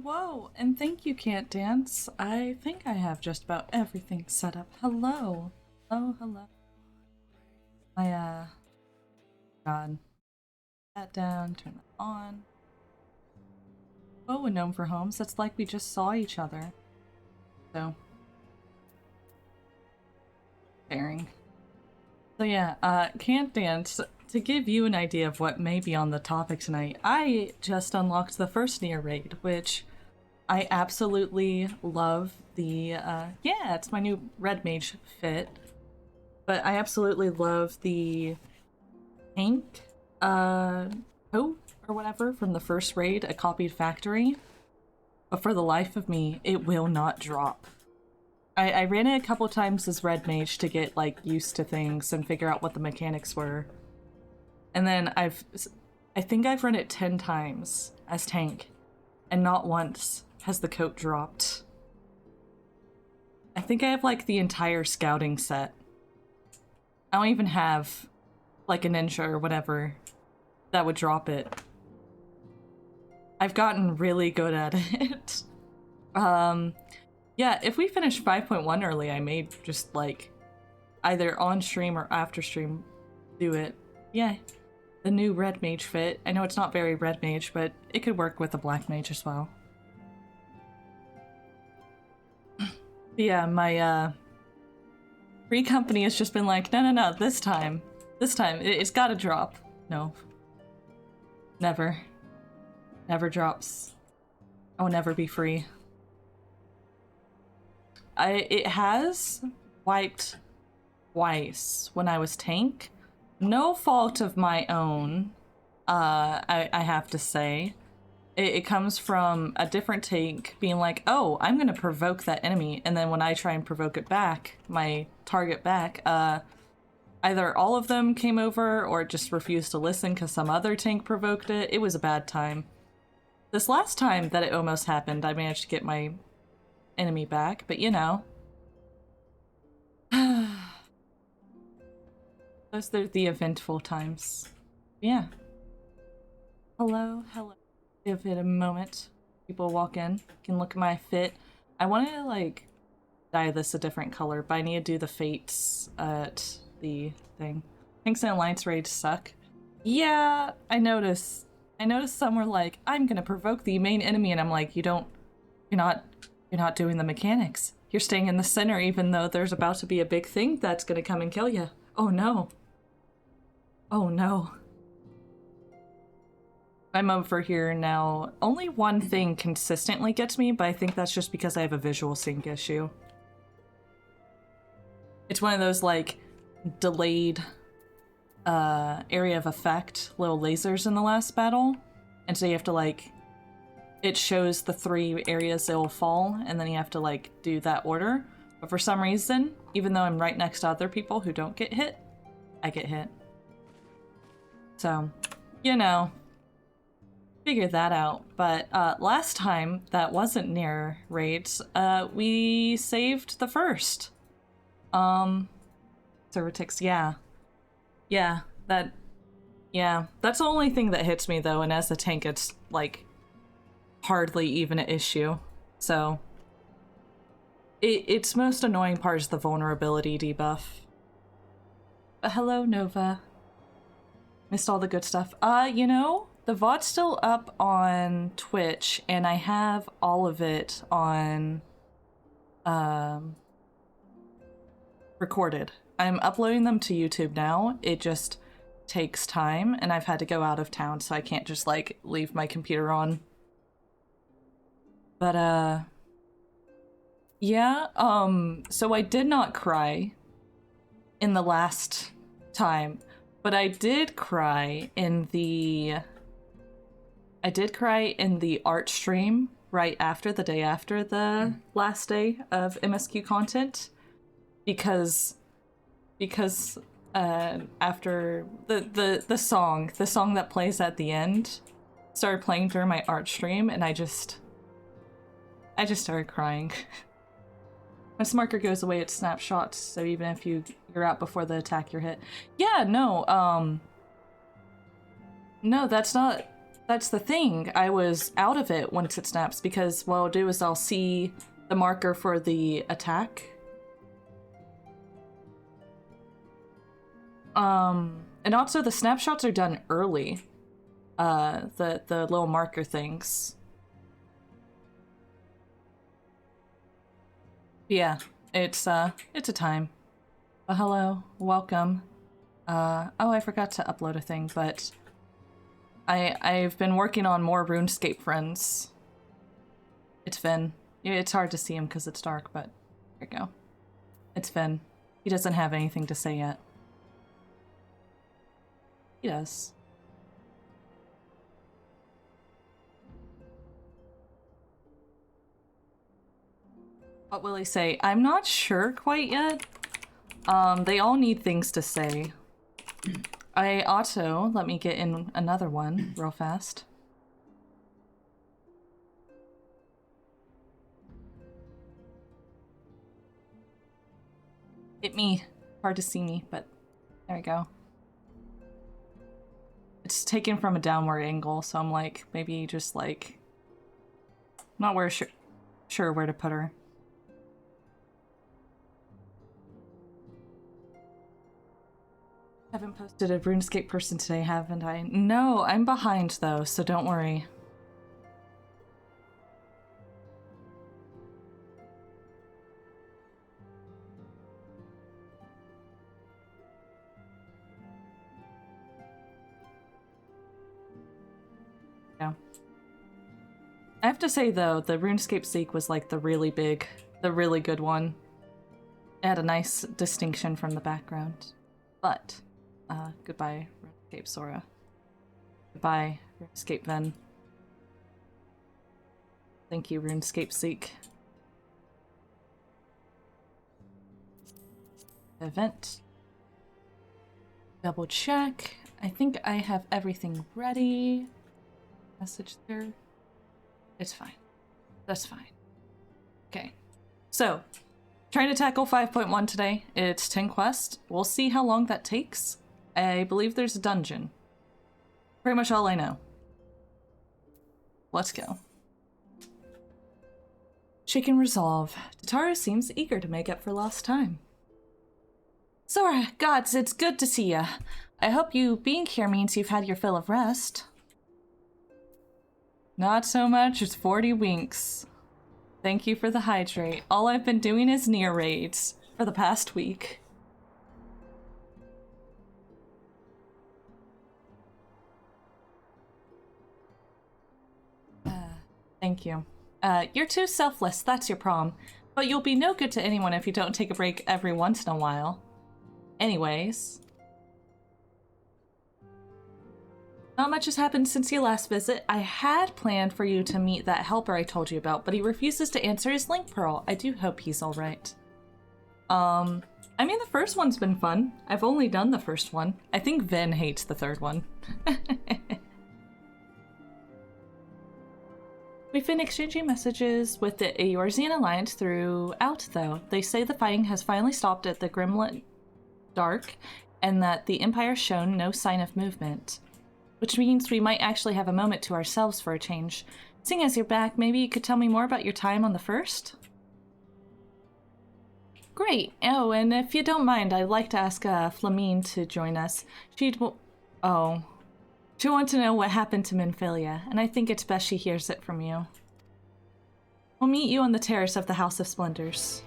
Whoa, and thank you, Can't Dance. I think I have just about everything set up. Hello. Hello, hello. God. That down, turn that on. Whoa, a gnome for homes. It's like we just saw each other. So. Bearing. So yeah, Can't Dance. To give you an idea of what may be on the topic tonight, I just unlocked the first Nier raid, which I absolutely love the, yeah, it's my new Red Mage fit, but I absolutely love the tank, coat or whatever from the first raid, a copied factory, but for the life of me, it will not drop. I ran it a couple times as Red Mage to get, like, used to things and figure out what the mechanics were. And then I think I've run it 10 times as tank, and not once has the coat dropped. I think I have, like, the entire scouting set. I don't even have, like, a ninja or whatever that would drop it. I've gotten really good at it. Yeah, if we finish 5.1 early, I may just, like, either on stream or after stream do it. Yeah, the new Red Mage fit. I know it's not very Red Mage, but it could work with the Black Mage as well. Yeah, my, free company has just been like, no, this time, it's gotta drop. No. Never. Never drops. I will never be free. It has wiped twice when I was tank. No fault of my own, I have to say. It comes from a different tank being like, oh, I'm gonna provoke that enemy, and then when I try and provoke it back, my target back, either all of them came over or just refused to listen because some other tank provoked it. It was a bad time. This last time that it almost happened, I managed to get my enemy back, but you know. Those are the eventful times. Yeah. Hello. Give it a moment. People walk in. You can look at my fit. I wanted to, like, dye this a different color, but I need to do the fates at the thing. Pinks and Alliance raids suck. Yeah, I noticed some were like, I'm gonna provoke the main enemy, and I'm like, you're not doing the mechanics. You're staying in the center even though there's about to be a big thing that's gonna come and kill you. Oh no. Oh no. I'm over here now. Only one thing consistently gets me, but I think that's just because I have a visual sync issue. It's one of those, like, delayed area of effect little lasers in the last battle, and so you have to, like, it shows the 3 areas they'll fall, and then you have to, like, do that order. But for some reason, even though I'm right next to other people who don't get hit, I get hit. So, you know, figure that out. But last time that wasn't near raids, we saved the first. Servertix, yeah. Yeah, that's the only thing that hits me though, and as a tank it's, like, hardly even an issue. So, its most annoying part is the vulnerability debuff. But hello, Nova. Missed all the good stuff. You know, the VOD's still up on Twitch, and I have all of it on, recorded. I'm uploading them to YouTube now. It just takes time, and I've had to go out of town, so I can't just, like, leave my computer on. But, yeah, so I did not cry in the last time, but I did cry in the art stream right after, the day after the last day of MSQ content, because after the song that plays at the end started playing during my art stream, and I just started crying. When Smarker goes away, it snapshots, so even if you're out before the attack, you're hit. Yeah, no, that's not That's the thing. I was out of it once it snaps because what I'll do is I'll see the marker for the attack. And also the snapshots are done early. The little marker things. Yeah, it's a time. But hello, welcome. Oh, I forgot to upload a thing, but I've been working on more RuneScape friends. It's Finn. It's hard to see him because it's dark, but there you go. It's Finn. He doesn't have anything to say yet. He does. What will he say? I'm not sure quite yet. They all need things to say. Let me get in another one real fast. Hit me. Hard to see me, but there we go. It's taken from a downward angle, so I'm like, maybe just like, I'm not sure where to put her. Haven't posted a RuneScape person today, haven't I? No, I'm behind though, so don't worry. Yeah. I have to say though, the RuneScape Seek was like the really good one. It had a nice distinction from the background. But, goodbye, RuneScape Sora. Goodbye, RuneScape Ven. Thank you, RuneScape Seek. Event. Double check. I think I have everything ready. Message there. It's fine. That's fine. Okay. So, trying to tackle 5.1 today. It's 10 quests. We'll see how long that takes. I believe there's a dungeon. Pretty much all I know. Let's go. Shaken resolve. Tataru seems eager to make up for lost time. Sora, gods, it's good to see ya. I hope you being here means you've had your fill of rest. Not so much, it's 40 winks. Thank you for the hydrate. All I've been doing is near raids for the past week. Thank you. You're too selfless, that's your problem. But you'll be no good to anyone if you don't take a break every once in a while. Anyways. Not much has happened since your last visit. I had planned for you to meet that helper I told you about, but he refuses to answer his link pearl. I do hope he's alright. I mean, the first one's been fun. I've only done the first one. I think Vin hates the third one. We've been exchanging messages with the Eorzean Alliance throughout, though. They say the fighting has finally stopped at the Grimlet Dark, and that the Empire's shown no sign of movement. Which means we might actually have a moment to ourselves for a change. Seeing as you're back, maybe you could tell me more about your time on the first? Great. Oh, and if you don't mind, I'd like to ask Flamine to join us. She wants to know what happened to Minfilia, and I think it's best she hears it from you. We'll meet you on the terrace of the House of Splendors.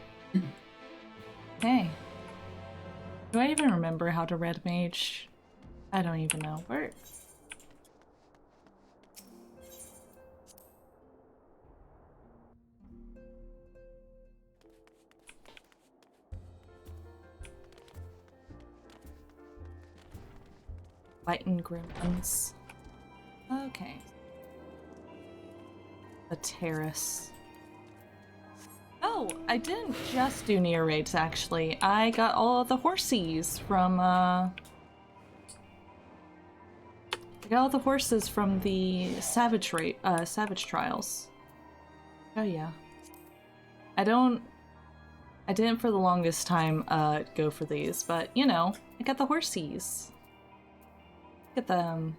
Hey. Do I even remember how to red mage? I don't even know. Where? Fighting gremlins. Okay. The terrace. Oh, I didn't just do near raids, actually. I got all of the horsies from, I got all the horses from the Savage Trials. Oh, yeah. I didn't for the longest time, go for these, but, you know, I got the horsies. Look at them.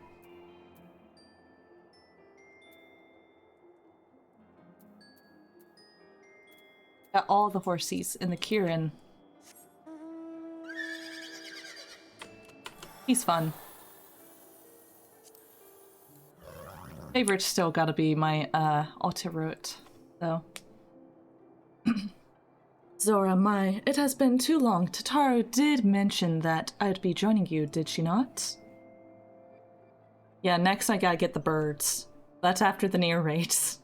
Got all the horsies in the Kieran. He's fun. Favorite's still gotta be my Autoroute, though. Zora, it has been too long. Tataru did mention that I'd be joining you, did she not? Yeah, next I gotta get the birds. That's after the near raids.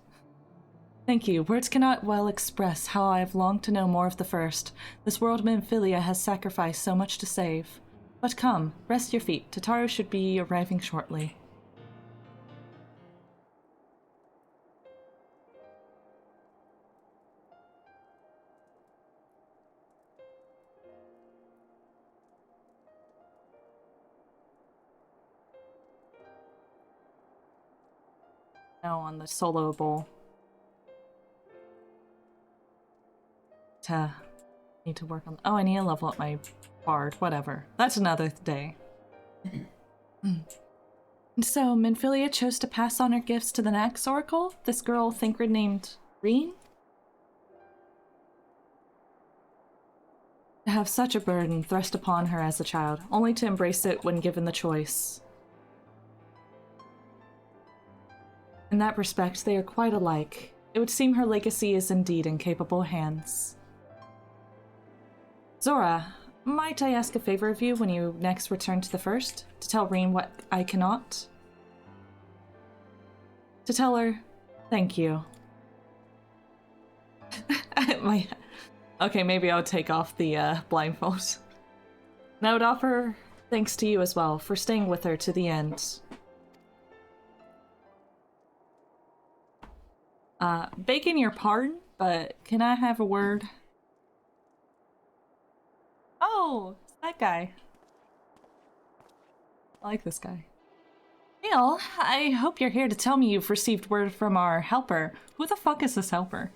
Thank you. Words cannot well express how I have longed to know more of the first. This world of Amphilia has sacrificed so much to save. But come, rest your feet. Tataru should be arriving shortly. Now on the solo bowl. Need to work on. Oh, I need to level up my bard. Whatever. That's another day. So, Minfilia chose to pass on her gifts to the next oracle? This girl Thancred named Reen? To have such a burden thrust upon her as a child, only to embrace it when given the choice. In that respect, they are quite alike. It would seem her legacy is indeed in capable hands. Zora, might I ask a favor of you when you next return to the First? To tell Reen what I cannot? To tell her, thank you. Okay, maybe I'll take off the blindfold. And I would offer thanks to you as well for staying with her to the end. Begging your pardon, but can I have a word? Oh, it's that guy. I like this guy. Neil, I hope you're here to tell me you've received word from our helper. Who the fuck is this helper?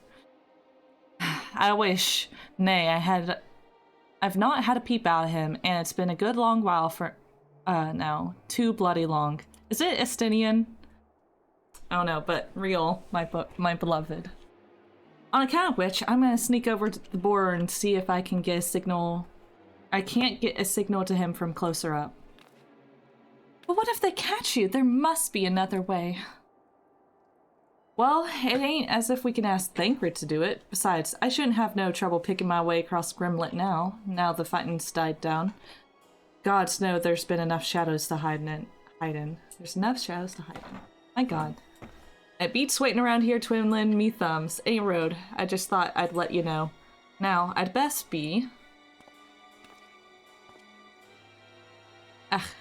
I wish. Nay, I've not had a peep out of him, and it's been a good long while for... no. Too bloody long. Is it Estinian? I don't know, but real, my beloved. On account of which, I'm gonna sneak over to the border and see if I can get a signal... I can't get a signal to him from closer up. But what if they catch you? There must be another way. Well, it ain't as if we can ask Thancred to do it. Besides, I shouldn't have no trouble picking my way across Grimlet now the fighting's died down. Gods know there's been enough shadows to hide in. There's enough shadows to hide in. My god. It beats waiting around here twiddling me thumbs. Any road. I just thought I'd let you know. Now, I'd best be...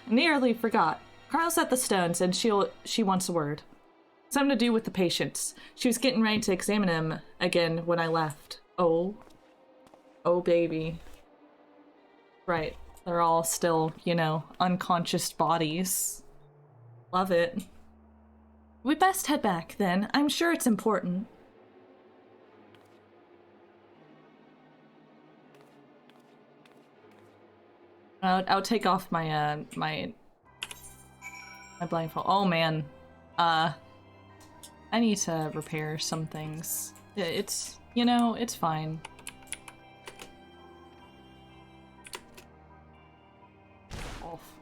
nearly forgot. Carl's at the stones, and she wants a word. Something to do with the patients. She was getting ready to examine him again when I left. Oh. Oh, baby. Right. They're all still, you know, unconscious bodies. Love it. We best head back, then. I'm sure it's important. I'll take off my, my blindfold. Oh, man. I need to repair some things. It's, you know, it's fine. Off.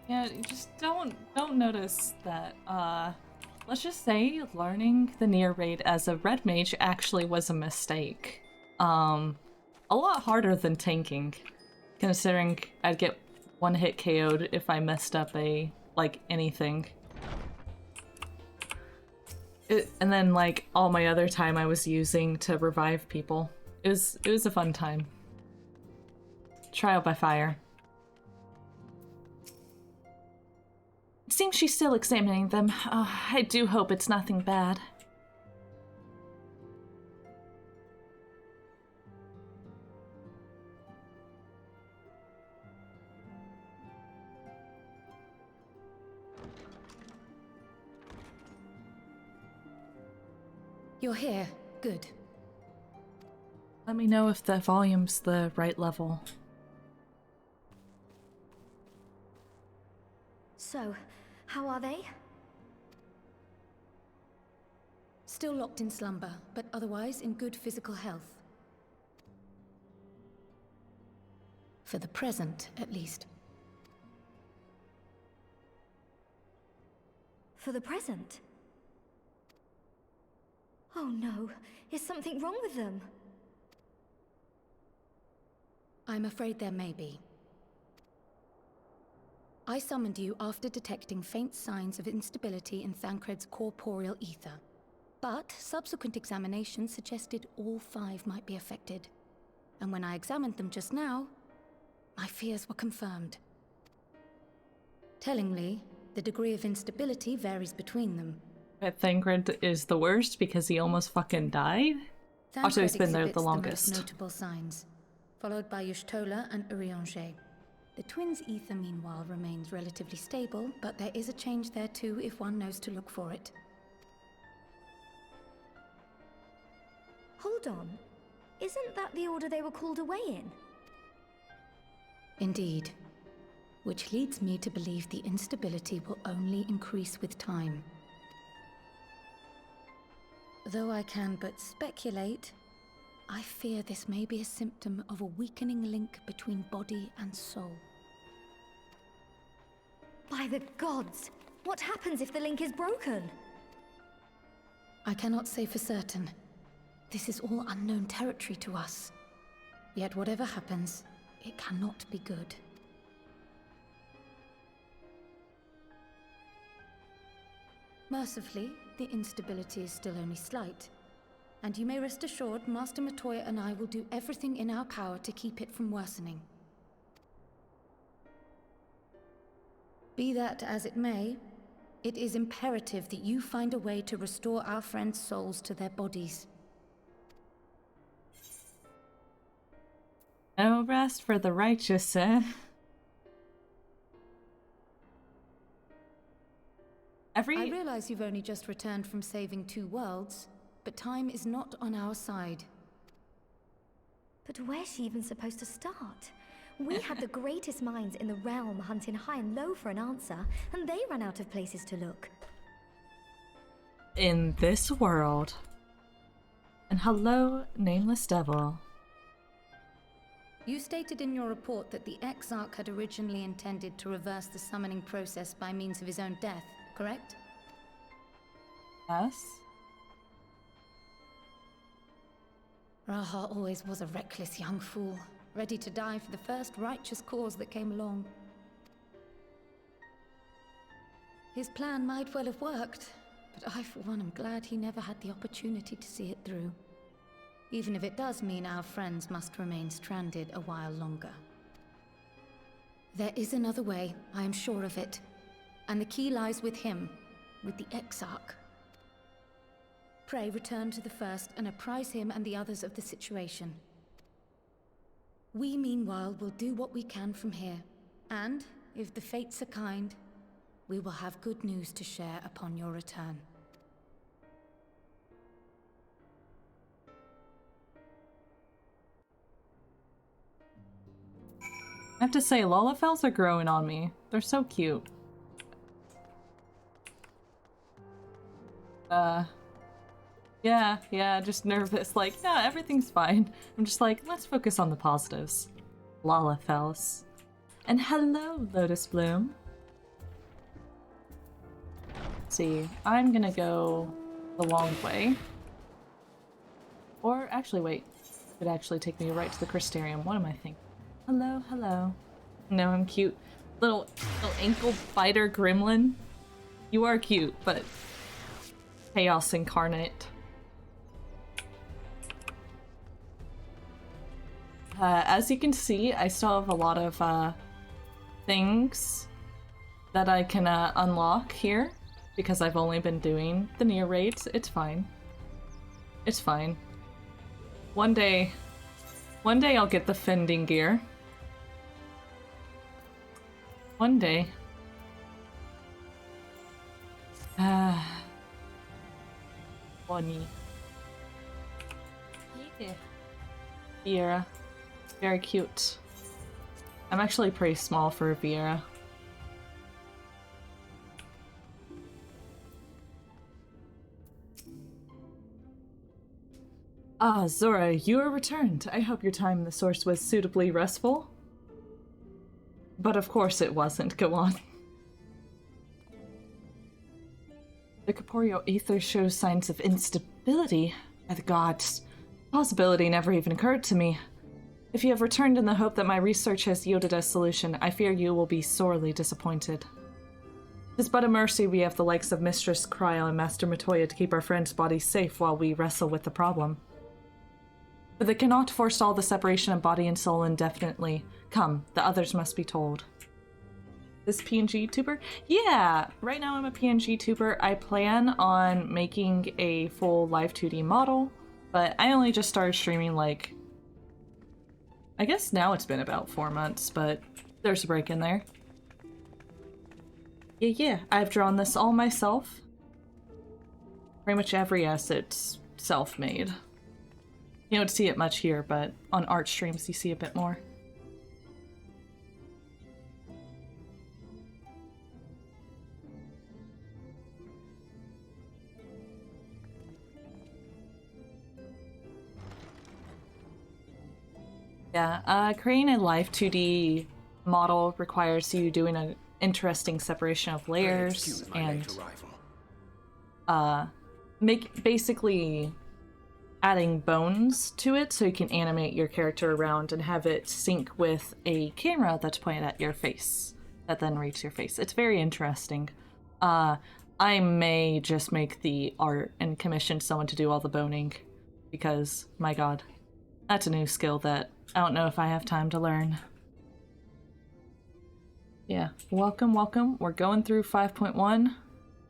Yeah, you just don't notice that, let's just say learning the near raid as a red mage actually was a mistake. A lot harder than tanking, considering I'd get one hit KO'd if I messed up anything. And then all my other time I was using to revive people. It was a fun time. Trial by fire. It seems she's still examining them. I do hope it's nothing bad. You're here. Good. Let me know if the volume's the right level. So, how are they? Still locked in slumber, but otherwise in good physical health. For the present, at least. For the present? Oh no, is something wrong with them? I'm afraid there may be. I summoned you after detecting faint signs of instability in Thancred's corporeal ether. But subsequent examination suggested all 5 might be affected. And when I examined them just now, my fears were confirmed. Tellingly, the degree of instability varies between them. But Thancred is the worst because he almost fucking died? Also, he's been there the longest. The most notable signs, followed by Y'shtola and Urianger. The twins' ether, meanwhile, remains relatively stable, but there is a change there too if one knows to look for it. Hold on. Isn't that the order they were called away in? Indeed. Which leads me to believe the instability will only increase with time. Though I can but speculate, I fear this may be a symptom of a weakening link between body and soul. By the gods! What happens if the link is broken? I cannot say for certain. This is all unknown territory to us. Yet whatever happens, it cannot be good. Mercifully, the instability is still only slight. And you may rest assured Master Matoya and I will do everything in our power to keep it from worsening. Be that as it may, it is imperative that you find a way to restore our friends' souls to their bodies. No rest for the righteous, eh? I realize you've only just returned from saving 2 worlds, but time is not on our side. But where's she even supposed to start? We had the greatest minds in the realm hunting high and low for an answer, and they ran out of places to look. In this world. And hello, nameless devil. You stated in your report that the Exarch had originally intended to reverse the summoning process by means of his own death, correct? Yes? Raha always was a reckless young fool, ready to die for the first righteous cause that came along. His plan might well have worked, but I for one am glad he never had the opportunity to see it through. Even if it does mean our friends must remain stranded a while longer. There is another way, I am sure of it. And the key lies with him, with the Exarch. Pray return to the First and apprise him and the others of the situation. We, meanwhile, will do what we can from here. And, if the fates are kind, we will have good news to share upon your return. I have to say, Lolafels are growing on me. They're so cute. Yeah, just nervous. Like, yeah, everything's fine. I'm just like, let's focus on the positives. Lolafels. And hello, Lotus Bloom. Let's see, I'm gonna go the long way. Or, actually, wait. It would actually take me right to the Crystarium. What am I thinking? Hello, hello. No, I'm cute. Little ankle fighter gremlin. You are cute, but chaos incarnate. As you can see, I still have a lot of things that I can unlock here because I've only been doing the near raids. It's fine. It's fine. One day I'll get the fending gear. One day. Bonnie. Yeah. Vieira. Very cute. I'm actually pretty small for a Vieira. Ah, Zora, you are returned. I hope your time in the source was suitably restful. But of course it wasn't. Go on. The corporeal ether shows signs of instability. By the gods. Possibility never even occurred to me. If you have returned in the hope that my research has yielded a solution, I fear you will be sorely disappointed. It's but a mercy we have the likes of Mistress Cryle and Master Matoya to keep our friend's body safe while we wrestle with the problem. But they cannot forestall the separation of body and soul indefinitely. Come, the others must be told. This PNG tuber? Yeah, right now I'm a PNG tuber. I plan on making a full live 2D model, but I only just started streaming like... I guess now it's been about 4 months, but there's a break in there. Yeah, I've drawn this all myself. Pretty much every asset's self-made. You don't see it much here, but on art streams you see a bit more. Yeah, creating a live 2D model requires you doing an interesting separation of layers and basically adding bones to it so you can animate your character around and have it sync with a camera that's pointed at your face that then reads your face. It's very interesting. I may just make the art and commission someone to do all the boning because, my god, that's a new skill that I don't know if I have time to learn. Yeah, welcome, welcome. We're going through 5.1.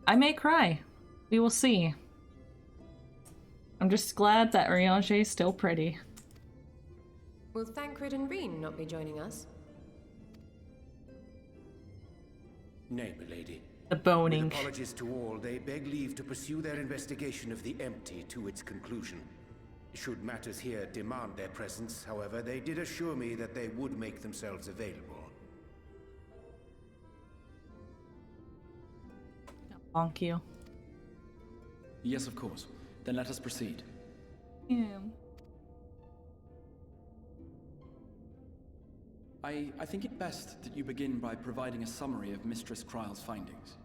I may cry. We will see. I'm just glad that Urianger is still pretty. Will Thancred and Reen not be joining us? Nay, milady. The boning. With apologies to all, they beg leave to pursue their investigation of the empty to its conclusion. Should matters here demand their presence, however, they did assure me that they would make themselves available. Bonk you. Yes, of course. Then let us proceed. Yeah. I think it best that you begin by providing a summary of Mistress Kryle's findings.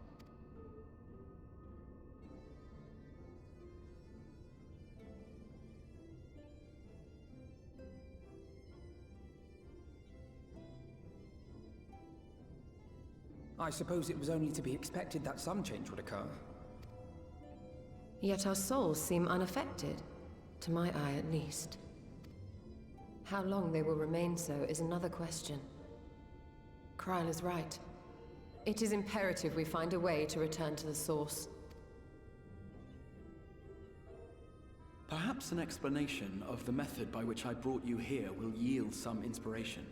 I suppose it was only to be expected that some change would occur. Yet our souls seem unaffected, to my eye at least. How long they will remain so is another question. Kryle is right. It is imperative we find a way to return to the source. Perhaps an explanation of the method by which I brought you here will yield some inspiration.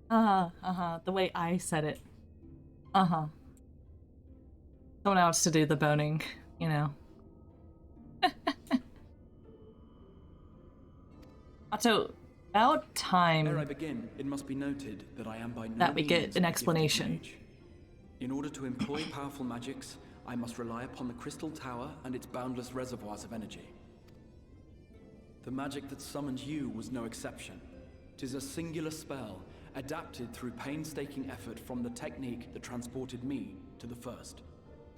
The way I said it. Someone else to do the boning, you know. Also, about time Ere I begin, it must be noted that I am by no that we means get a an gifted explanation. mage. In order to employ powerful magics, I must rely upon the Crystal Tower and its boundless reservoirs of energy. The magic that summoned you was no exception. 'Tis a singular spell, adapted through painstaking effort from the technique that transported me to the first.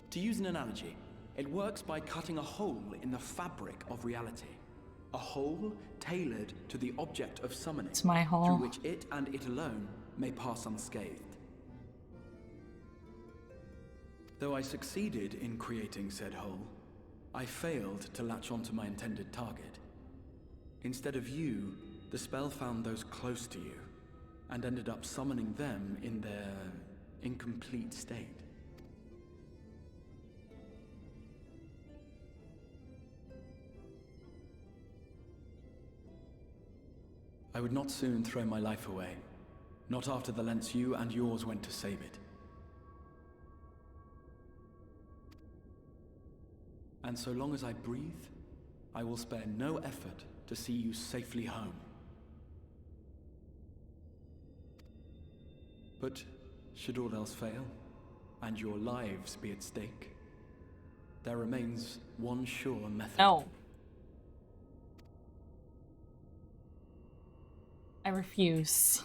To use an analogy, it works by cutting a hole in the fabric of reality. A hole tailored to the object of summoning, It's my hole. through which it and it alone may pass unscathed. Though I succeeded in creating said hole, I failed to latch onto my intended target. Instead of you, the spell found those close to you, and ended up summoning them in their incomplete state. I would not soon throw my life away, not after the lengths you and yours went to save it. And so long as I breathe, I will spare no effort to see you safely home. But should all else fail, and your lives be at stake, There remains one sure method. No. I refuse.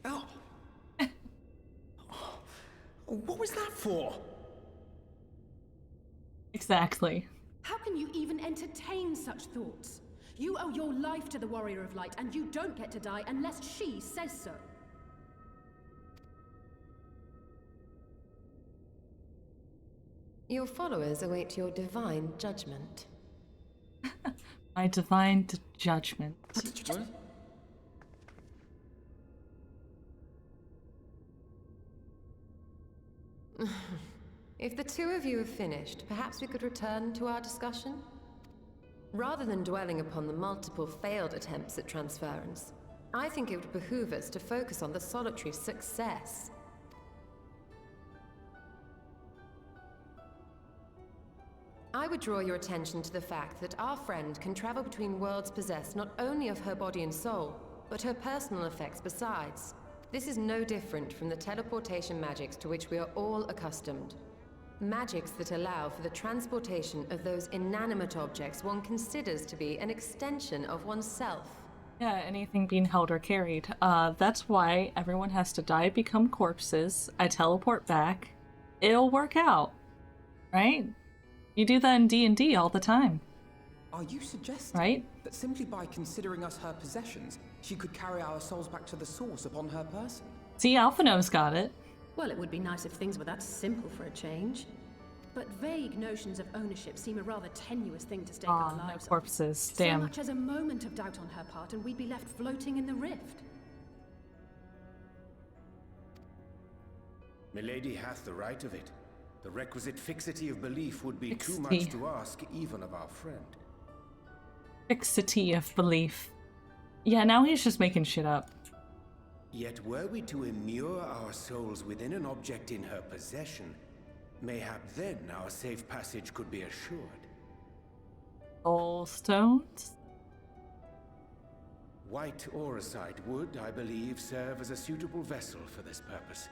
Oh. What was that for? Exactly. How can you even entertain such thoughts? You owe your life to the Warrior of Light, and you don't get to die unless she says so. Your followers await your divine judgment. My divine judgment. If the two of you have finished, perhaps we could return to our discussion? Rather than dwelling upon the multiple failed attempts at transference, I think it would behoove us to focus on the solitary success. I would draw your attention to the fact that our friend can travel between worlds possessed not only of her body and soul, but her personal effects besides. This is no different from the teleportation magics to which we are all accustomed. Magics that allow for the transportation of those inanimate objects one considers to be an extension of oneself. Yeah, anything being held or carried. That's why everyone has to die, become corpses. I teleport back. It'll work out. Right? You do that in D&D all the time. Are you suggesting Right? that simply by considering us her possessions, she could carry our souls back to the source upon her person? See, Alphino's got it. Well, it would be nice if things were that simple for a change. But vague notions of ownership seem a rather tenuous thing to stake our Aw, no lives on. corpses. So Damn. much as a moment of doubt on her part, and we'd be left floating in the rift. Milady hath the right of it. The requisite fixity of belief would be too Fixity. much to ask, even of our friend. Fixity of belief. Yeah, now he's just making shit up. Yet were we to immure our souls within an object in her possession, mayhap then our safe passage could be assured. Soul stones? White auricite would, I believe, serve as a suitable vessel for this purpose.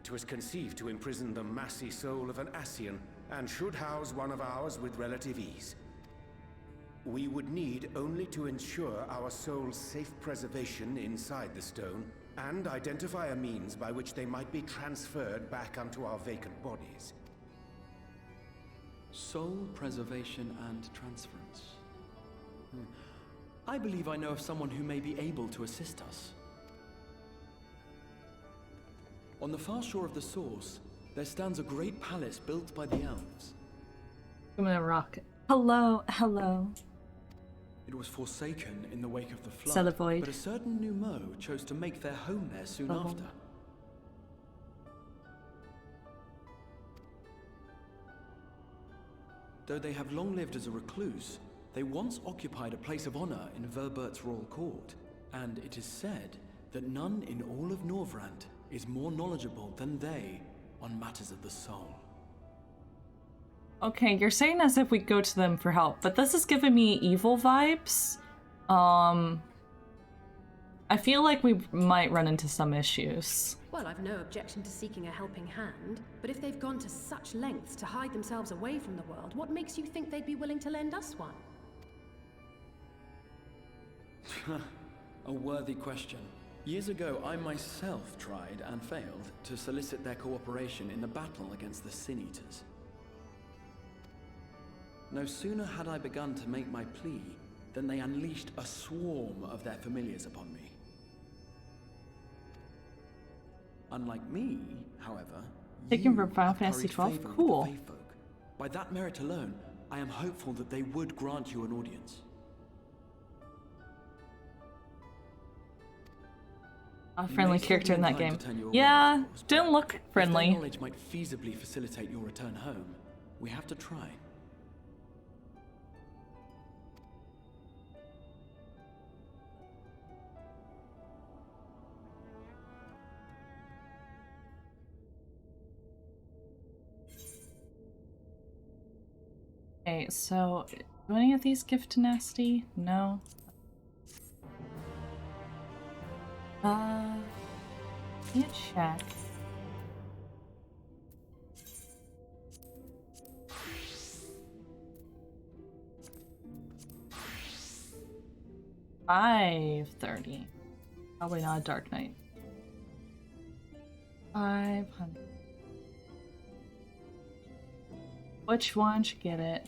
It was conceived to imprison the massy soul of an Ascian, and should house one of ours with relative ease. We would need only to ensure our soul's safe preservation inside the stone, and identify a means by which they might be transferred back unto our vacant bodies. Soul preservation and transference. I believe I know of someone who may be able to assist us. On the far shore of the source, there stands a great palace built by the elves. I'm gonna rock it. Hello, hello. It was forsaken in the wake of the flood, Celevoid. but a certain Numo chose to make their home there soon Oh. after. Though they have long lived as a recluse, they once occupied a place of honor in Verbert's royal court, and it is said that none in all of Norvrand is more knowledgeable than they on matters of the soul. Okay, you're saying as if we go to them for help, but this is giving me evil vibes. I feel like we might run into some issues. Well, I've no objection to seeking a helping hand, but if they've gone to such lengths to hide themselves away from the world, what makes you think they'd be willing to lend us one? A worthy question. Years ago, I myself tried and failed to solicit their cooperation in the battle against the Sin Eaters. No sooner had I begun to make my plea than they unleashed a swarm of their familiars upon me. Unlike me, however, Taken you from Final have Fantasy curried 12? favor with Cool. the Fae folk. By that merit alone, I am hopeful that they would grant you an audience. A You friendly may still character be in that inclined game. to turn your Yeah, way, of course, didn't but look if their friendly. knowledge might feasibly facilitate your return home, we have to try. Okay, so do any of these give tenacity? No. Can't check. 530. Probably not a Dark Knight. 500. Which one should get it?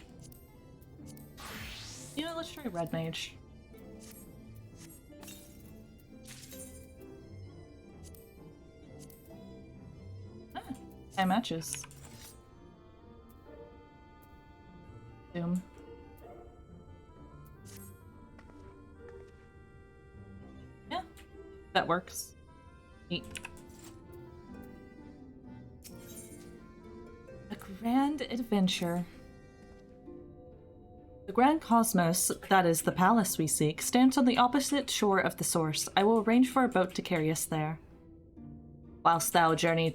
You know, let's try Red Mage. Ah, 10 matches. Doom. Yeah, that works. Neat. A grand adventure. The Grand Cosmos, that is the palace we seek, stands on the opposite shore of the source. I will arrange for a boat to carry us there. Whilst thou journey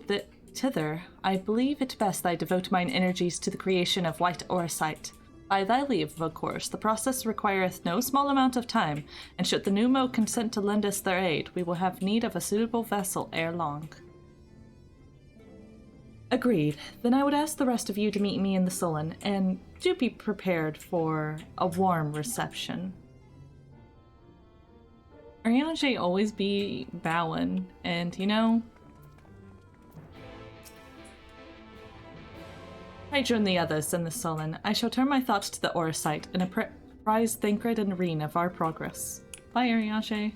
thither, I believe it best I devote mine energies to the creation of white orosite. By thy leave, of course, the process requireth no small amount of time, and should the Numo consent to lend us their aid, we will have need of a suitable vessel ere long. Agreed. Then I would ask the rest of you to meet me in the Sullen, and do be prepared for a warm reception. Ariane always be bowing, and you know, I join the others in the Sullen. I shall turn my thoughts to the Orosite and apprise Thancred and Reen of our progress. Bye, Ariane.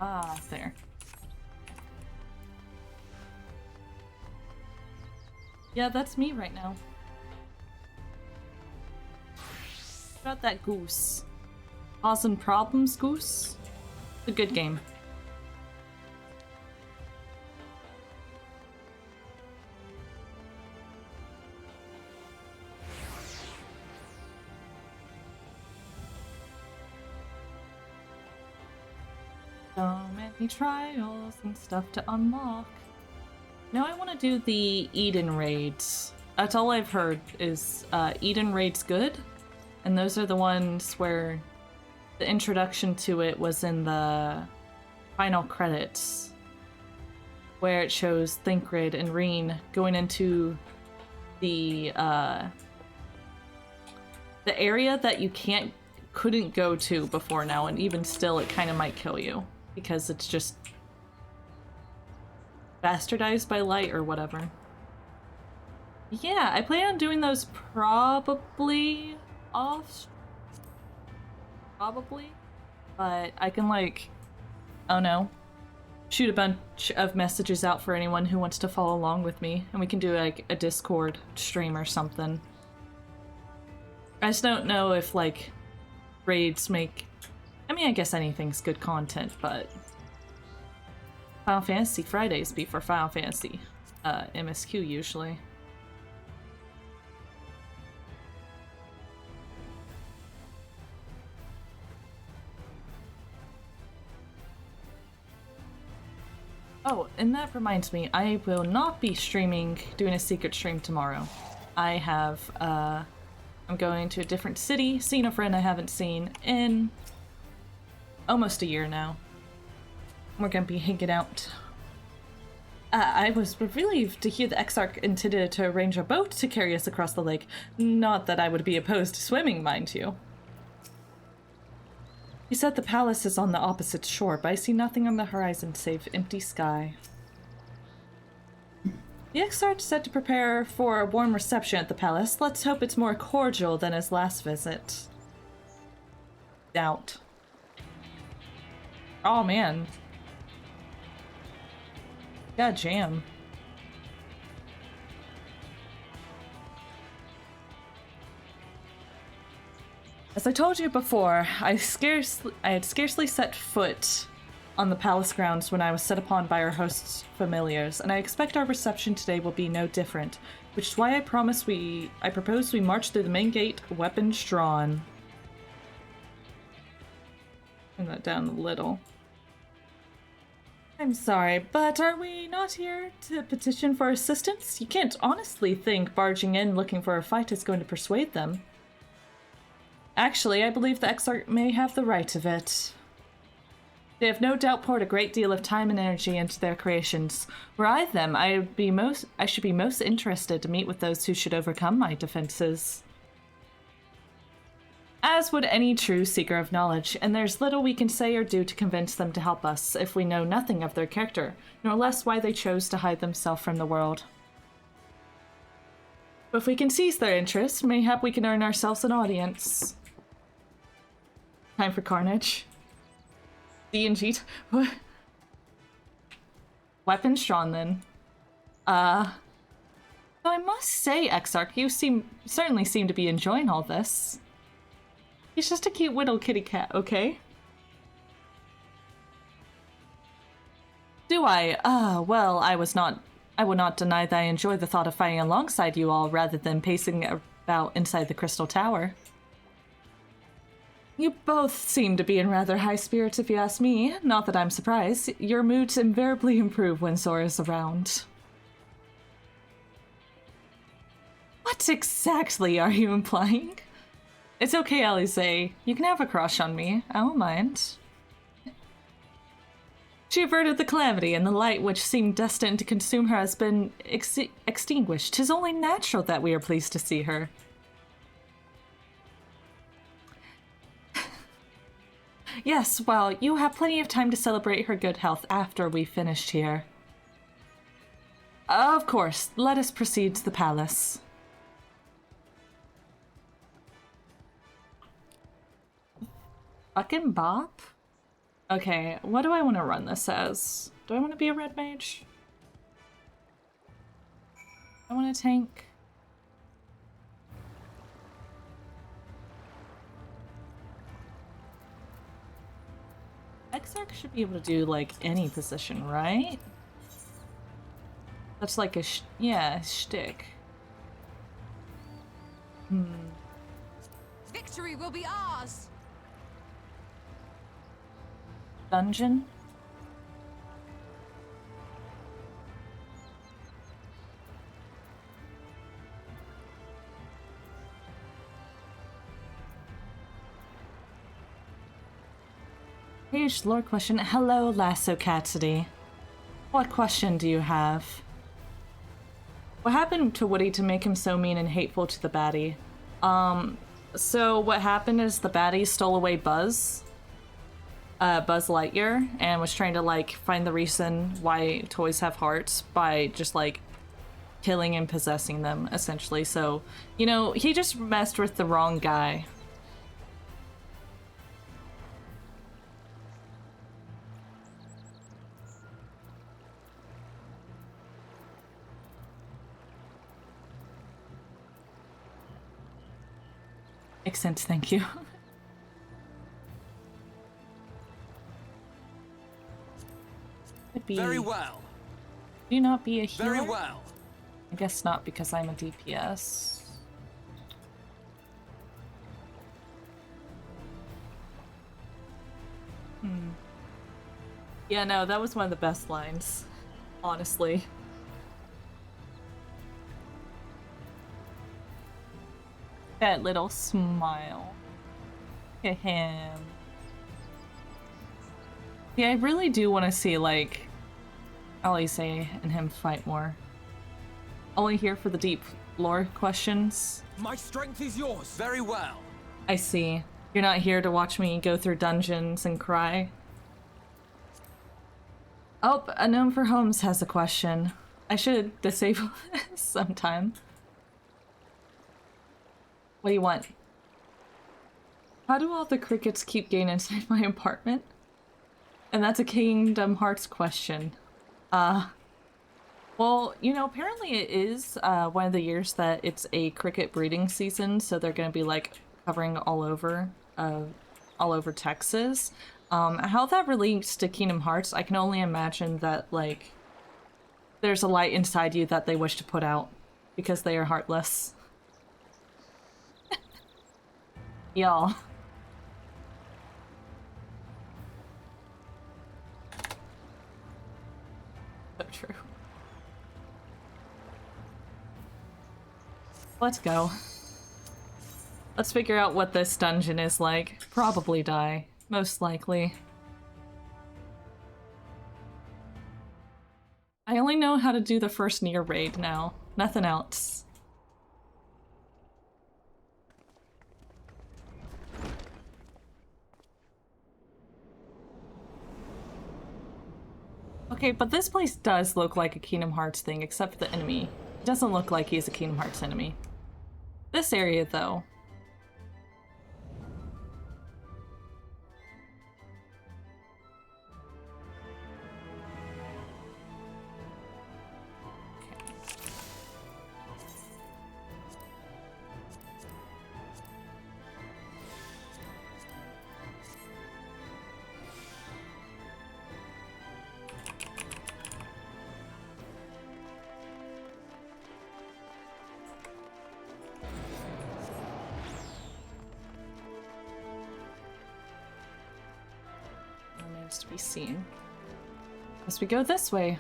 Ah, there. Yeah, that's me right now. What about that goose? Causing problems, goose? It's a good game. So many trials and stuff to unlock. Now I want to do the Eden raids. That's all I've heard is Eden raids good. And those are the ones where the introduction to it was in the final credits. Where it shows Thancred and Reen going into the area that you couldn't go to before now, and even still it kind of might kill you. Because it's just bastardized by light or whatever. Yeah, I plan on doing those probably off. Probably. But I can like, oh no, shoot a bunch of messages out for anyone who wants to follow along with me. And we can do like a Discord stream or something. I just don't know if like raids make... I mean, I guess anything's good content, but Final Fantasy Fridays be for Final Fantasy MSQ usually. Oh, and that reminds me, I will not be doing a secret stream tomorrow. I have, I'm going to a different city, seeing a friend I haven't seen in almost a year now. We're gonna be hanging out. I was relieved to hear the Exarch intended to arrange a boat to carry us across the lake. Not that I would be opposed to swimming, mind you. He said the palace is on the opposite shore, but I see nothing on the horizon save empty sky. The Exarch said to prepare for a warm reception at the palace. Let's hope it's more cordial than his last visit. Doubt. Oh man. God jam. As I told you before, I had scarcely set foot on the palace grounds when I was set upon by our host's familiars, and I expect our reception today will be no different, which is why I propose we march through the main gate, weapons drawn. Turn that down a little. I'm sorry, but are we not here to petition for assistance? You can't honestly think barging in looking for a fight is going to persuade them. Actually, I believe the Exarch may have the right of it. They have no doubt poured a great deal of time and energy into their creations. Were I them, I should be most interested to meet with those who should overcome my defenses. As would any true seeker of knowledge, and there's little we can say or do to convince them to help us if we know nothing of their character, nor less why they chose to hide themselves from the world. But if we can seize their interest, mayhap we can earn ourselves an audience. Time for carnage. D&G. Weapons drawn then. Though I must say, Exarch, you certainly seem to be enjoying all this. He's just a cute little kitty cat, okay? Do I? Well, I would not deny that I enjoy the thought of fighting alongside you all rather than pacing about inside the Crystal Tower. You both seem to be in rather high spirits if you ask me. Not that I'm surprised. Your moods invariably improve when Sora's around. What exactly are you implying? It's okay, Alice. You can have a crush on me. I won't mind. She averted the calamity, and the light which seemed destined to consume her has been extinguished. 'Tis only natural that we are pleased to see her. Yes, well, you have plenty of time to celebrate her good health after we've finished here. Of course, let us proceed to the palace. Fucking bop? Okay, what do I want to run this as? Do I want to be a red mage? I want to tank. Exarch should be able to do, like, any position, right? That's like a shtick. Victory will be ours! Dungeon? Page lore question. Hello, Lasso Cassidy. What question do you have? What happened to Woody to make him so mean and hateful to the baddie? So what happened is the baddie stole away Buzz Lightyear, and was trying to, like, find the reason why toys have hearts by just, like, killing and possessing them, essentially. So, you know, he just messed with the wrong guy. Makes sense, thank you. Could be. Very well. Do you not be a healer? Very well. I guess not, because I'm a DPS. Yeah, no, that was one of the best lines, honestly. That little smile. Look at him. Yeah, I really do want to see, like, Alice and him fight more. Only here for the deep lore questions. My strength is yours. Very well. I see. You're not here to watch me go through dungeons and cry. Oh, a gnome for Holmes has a question. I should disable this sometime. What do you want? How do all the crickets keep getting inside my apartment? And that's a Kingdom Hearts question. Well, you know, apparently it is one of the years that it's a cricket breeding season, so they're gonna be, like, covering all over Texas. How that relates to Kingdom Hearts, I can only imagine that, like, there's a light inside you that they wish to put out because they are heartless. Y'all. So true. Let's go. Let's figure out what this dungeon is like. Probably die. Most likely. I only know how to do the first Nier raid now. Nothing else. Okay, but this place does look like a Kingdom Hearts thing, except for the enemy. It doesn't look like he's a Kingdom Hearts enemy. This area, though. Remains to be seen. As we go this way.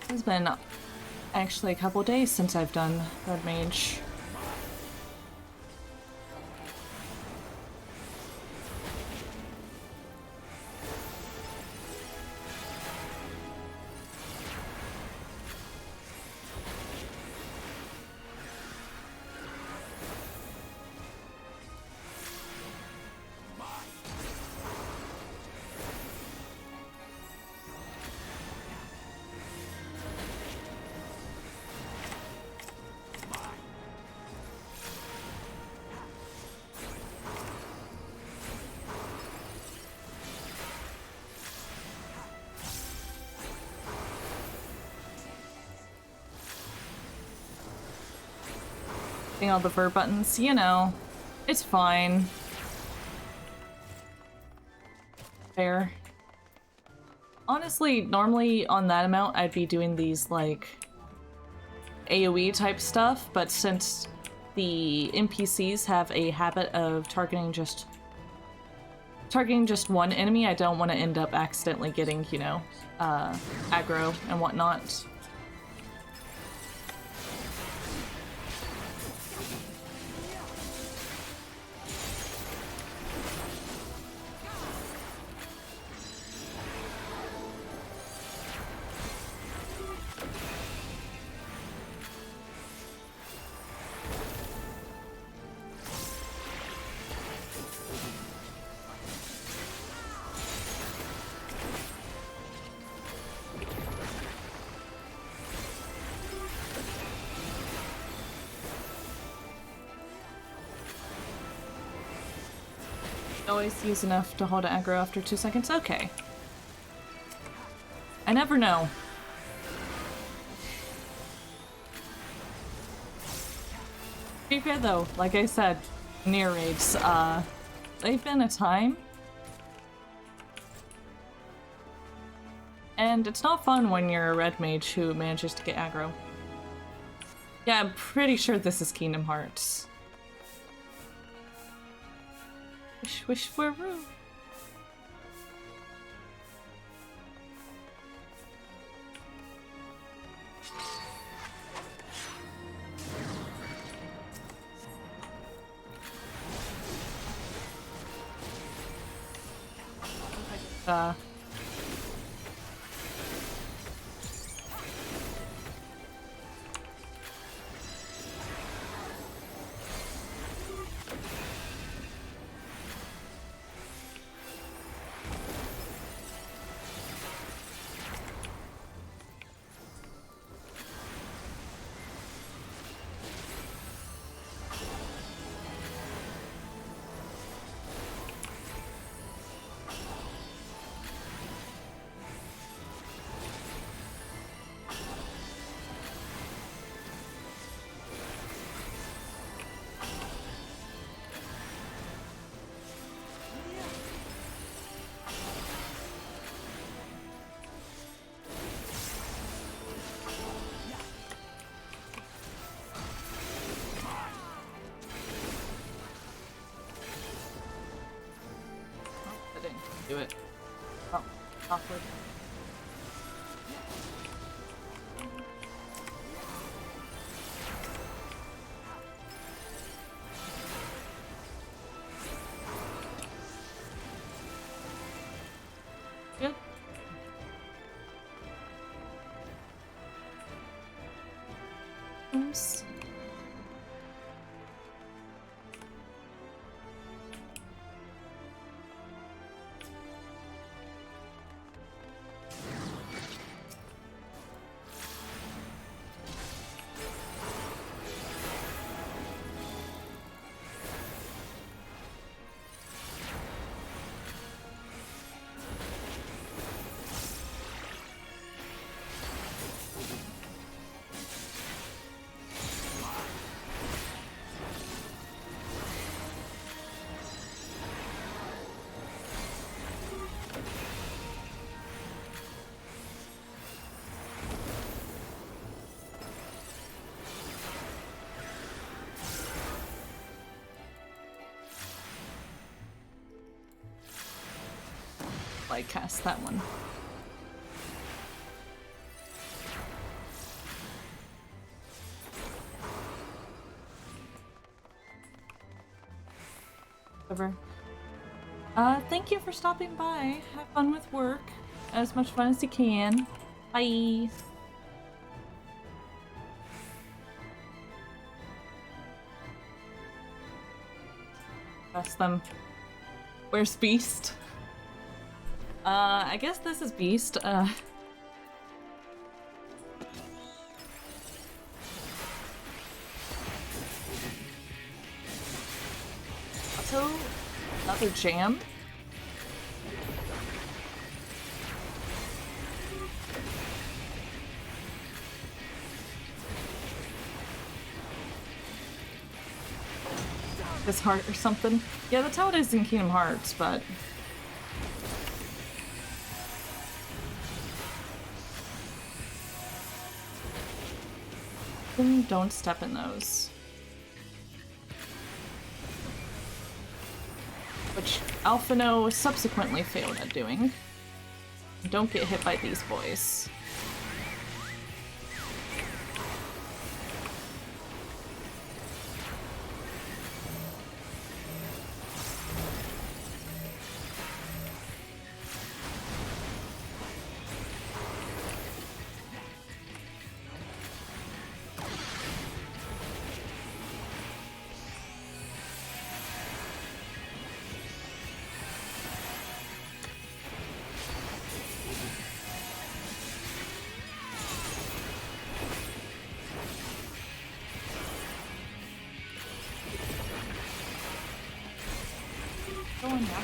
It's been actually a couple days since I've done Red Mage. All the verb buttons, you know, it's fine. Fair. Honestly, normally on that amount, I'd be doing these, like, AoE type stuff, but since the NPCs have a habit of targeting just one enemy, I don't want to end up accidentally getting, you know, aggro and whatnot. Always use enough to hold aggro after 2 seconds? Okay. I never know. To be fair though, like I said, Nier raids, they've been a time. And it's not fun when you're a red mage who manages to get aggro. Yeah, I'm pretty sure this is Kingdom Hearts. Wish for room. Do it. Oh, awkward. Good. Oops. Like cast that one. Whatever. Thank you for stopping by. Have fun with work. As much fun as you can. Bye. Press them. Where's Beast? I guess this is Beast. Also, another jam. His heart or something. Yeah, that's how it is in Kingdom Hearts, but... Don't step in those. Which Alphino subsequently failed at doing. Don't get hit by these boys. Going back.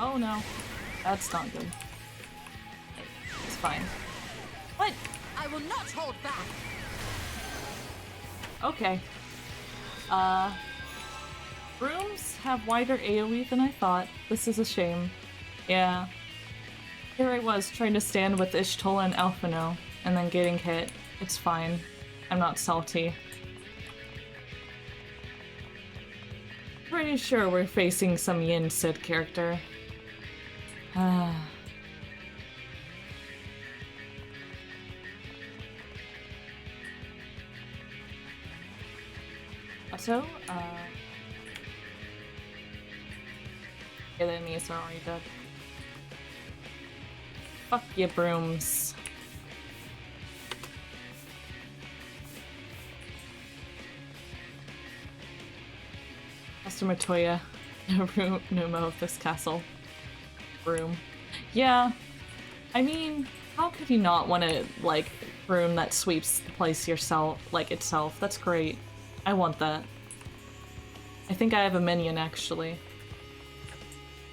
Oh no, that's not good. It's fine. What? I will not hold back. Okay. Brooms have wider AoE than I thought. This is a shame. Yeah. Here I was trying to stand with Ishtola and Alphino, and then getting hit. It's fine. I'm not salty. Pretty sure we're facing some Yin Sid character. Also, yeah, the enemies are already dead. Fuck you, Brooms. Customer Toya, Numa of this castle. Broom. Yeah, I mean, how could you not want to, like, broom that sweeps the place yourself, like, itself? That's great. I want that. I think I have a minion, actually.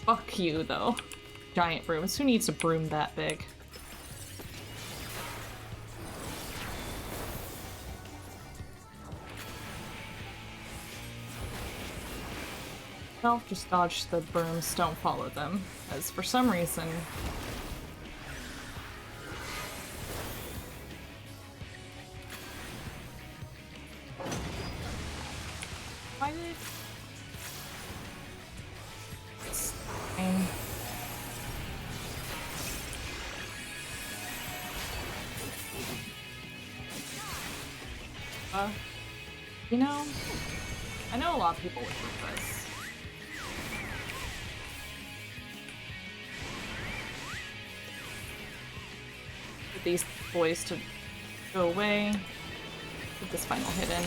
Fuck you, though. Giant brooms. Who needs a broom that big? Well, just dodge the brooms, don't follow them. As for some reason... Why did... It's fine. You know, I know a lot of people would do this. Get these boys to go away. Put this final hit in.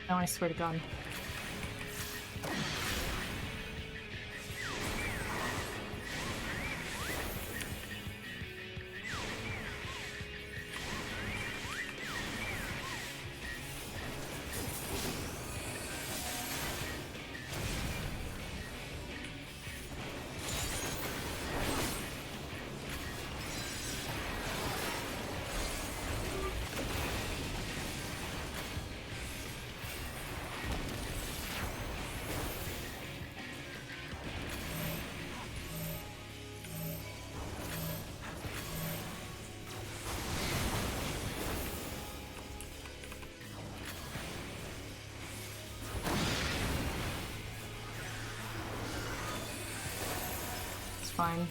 No, I swear to God. Fine.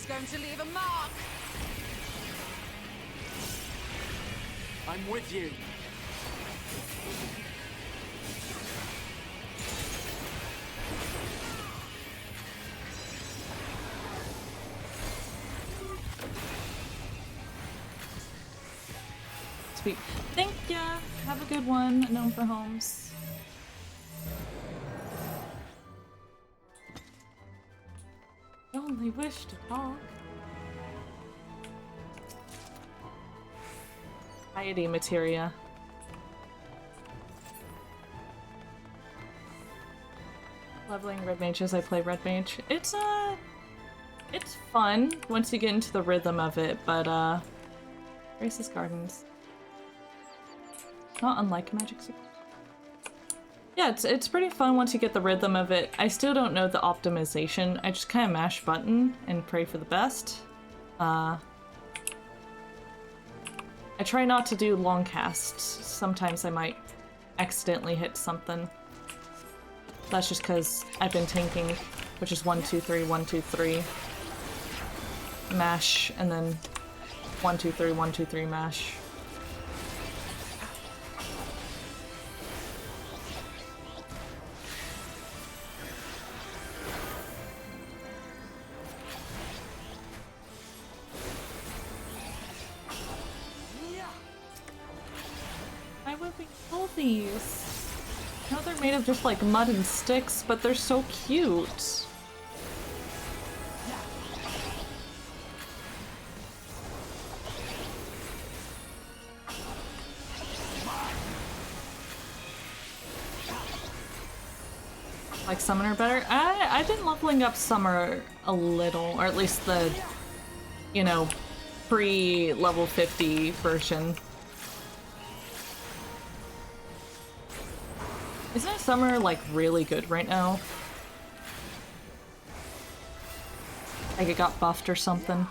Going to leave a mark. I'm with you. Sweet. Thank ya. Have a good one. Known for homes. I only wish to talk. Piety materia. Leveling red mage as I play red mage. It's fun once you get into the rhythm of it, but Racist Gardens. Not unlike Magic Super. Yeah, it's pretty fun once you get the rhythm of it. I still don't know the optimization. I just kind of mash button and pray for the best. I try not to do long casts. Sometimes I might accidentally hit something. That's just because I've been tanking, which is 1, 2, 3, 1, 2, 3. Mash, and then 1, 2, 3, 1, 2, 3, mash. These. I know they're made of just like mud and sticks, but they're so cute. Like Summoner better? I've been leveling up Summer a little, or at least the, you know, pre-level 50 version. Isn't Summer, like, really good right now? Like it got buffed or something?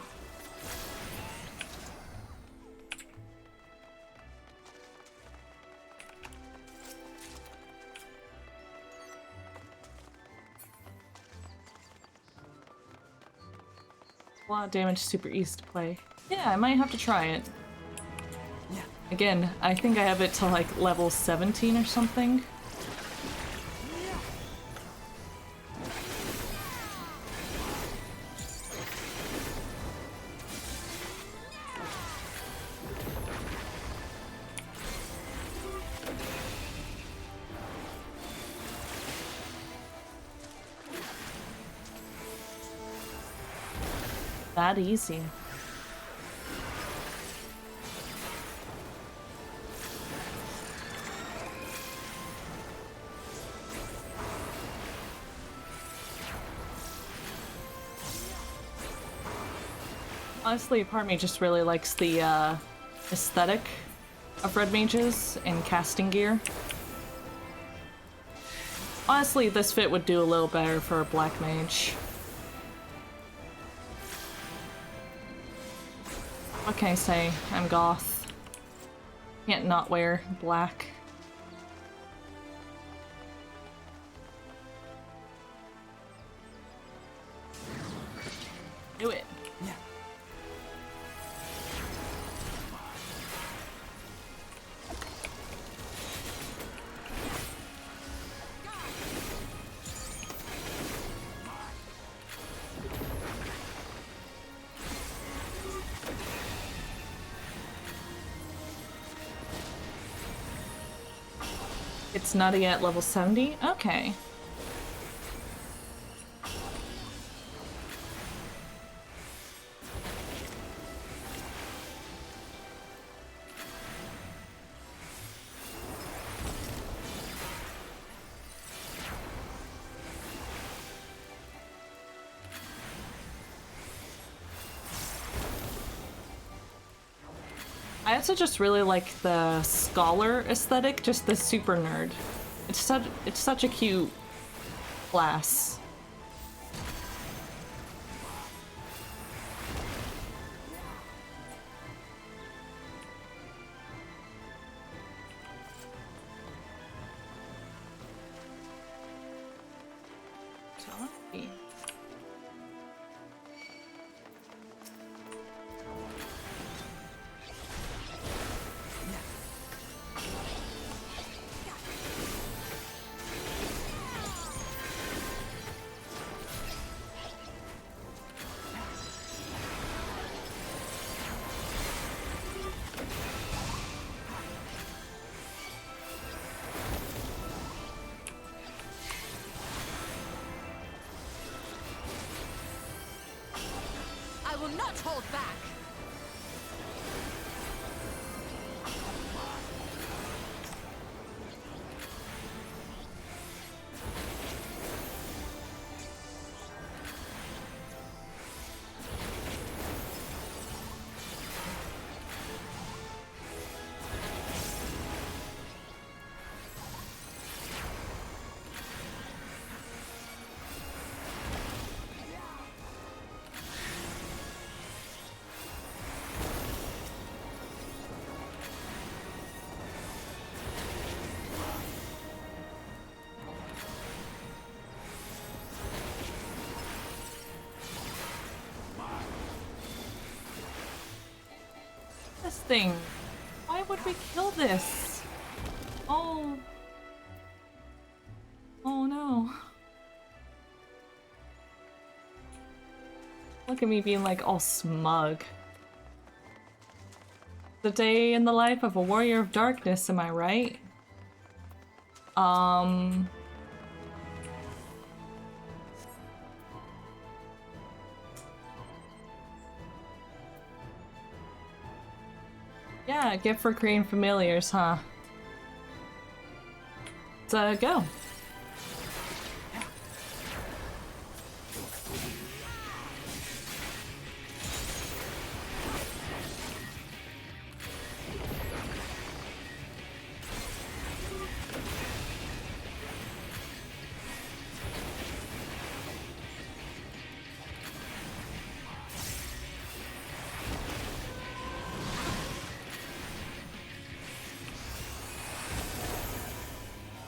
A lot of damage, super easy to play. Yeah, I might have to try it. Again, I think I have it to like level 17 or something. That easy. Honestly, part of me just really likes the aesthetic of red mages and casting gear. Honestly, this fit would do a little better for a black mage. What can I say? I'm goth. Can't not wear black. Do it. Yeah. It's not yet level 70? Okay. I also just really like the scholar aesthetic, just the super nerd. It's such a cute class. Sorry. I will not hold back. This thing. Why would we kill this? Oh. Oh no. Look at me being like all smug. The day in the life of a warrior of darkness, am I right? Yeah, gift for creating familiars, huh? Let's go.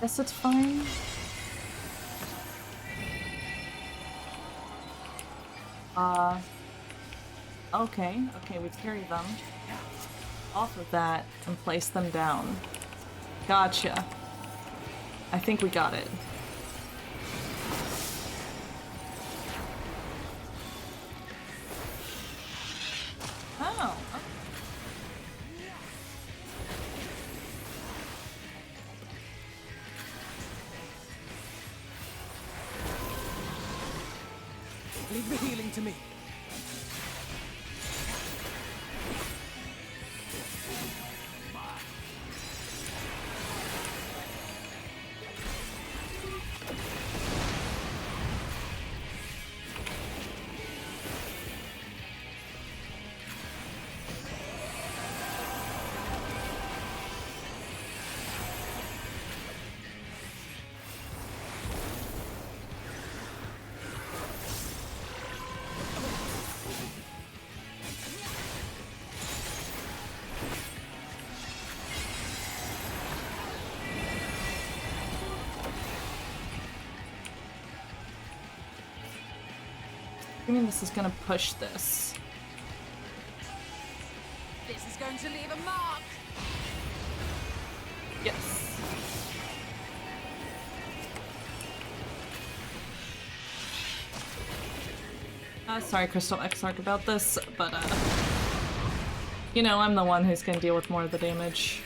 Guess it's fine. Okay, we carry them off of that and place them down. Gotcha. I think we got it. Oh. Leave the healing to me. I mean, this is gonna push this. This is going to leave a mark. Yes. Sorry, Crystal Exarch, about this, but, you know, I'm the one who's gonna deal with more of the damage.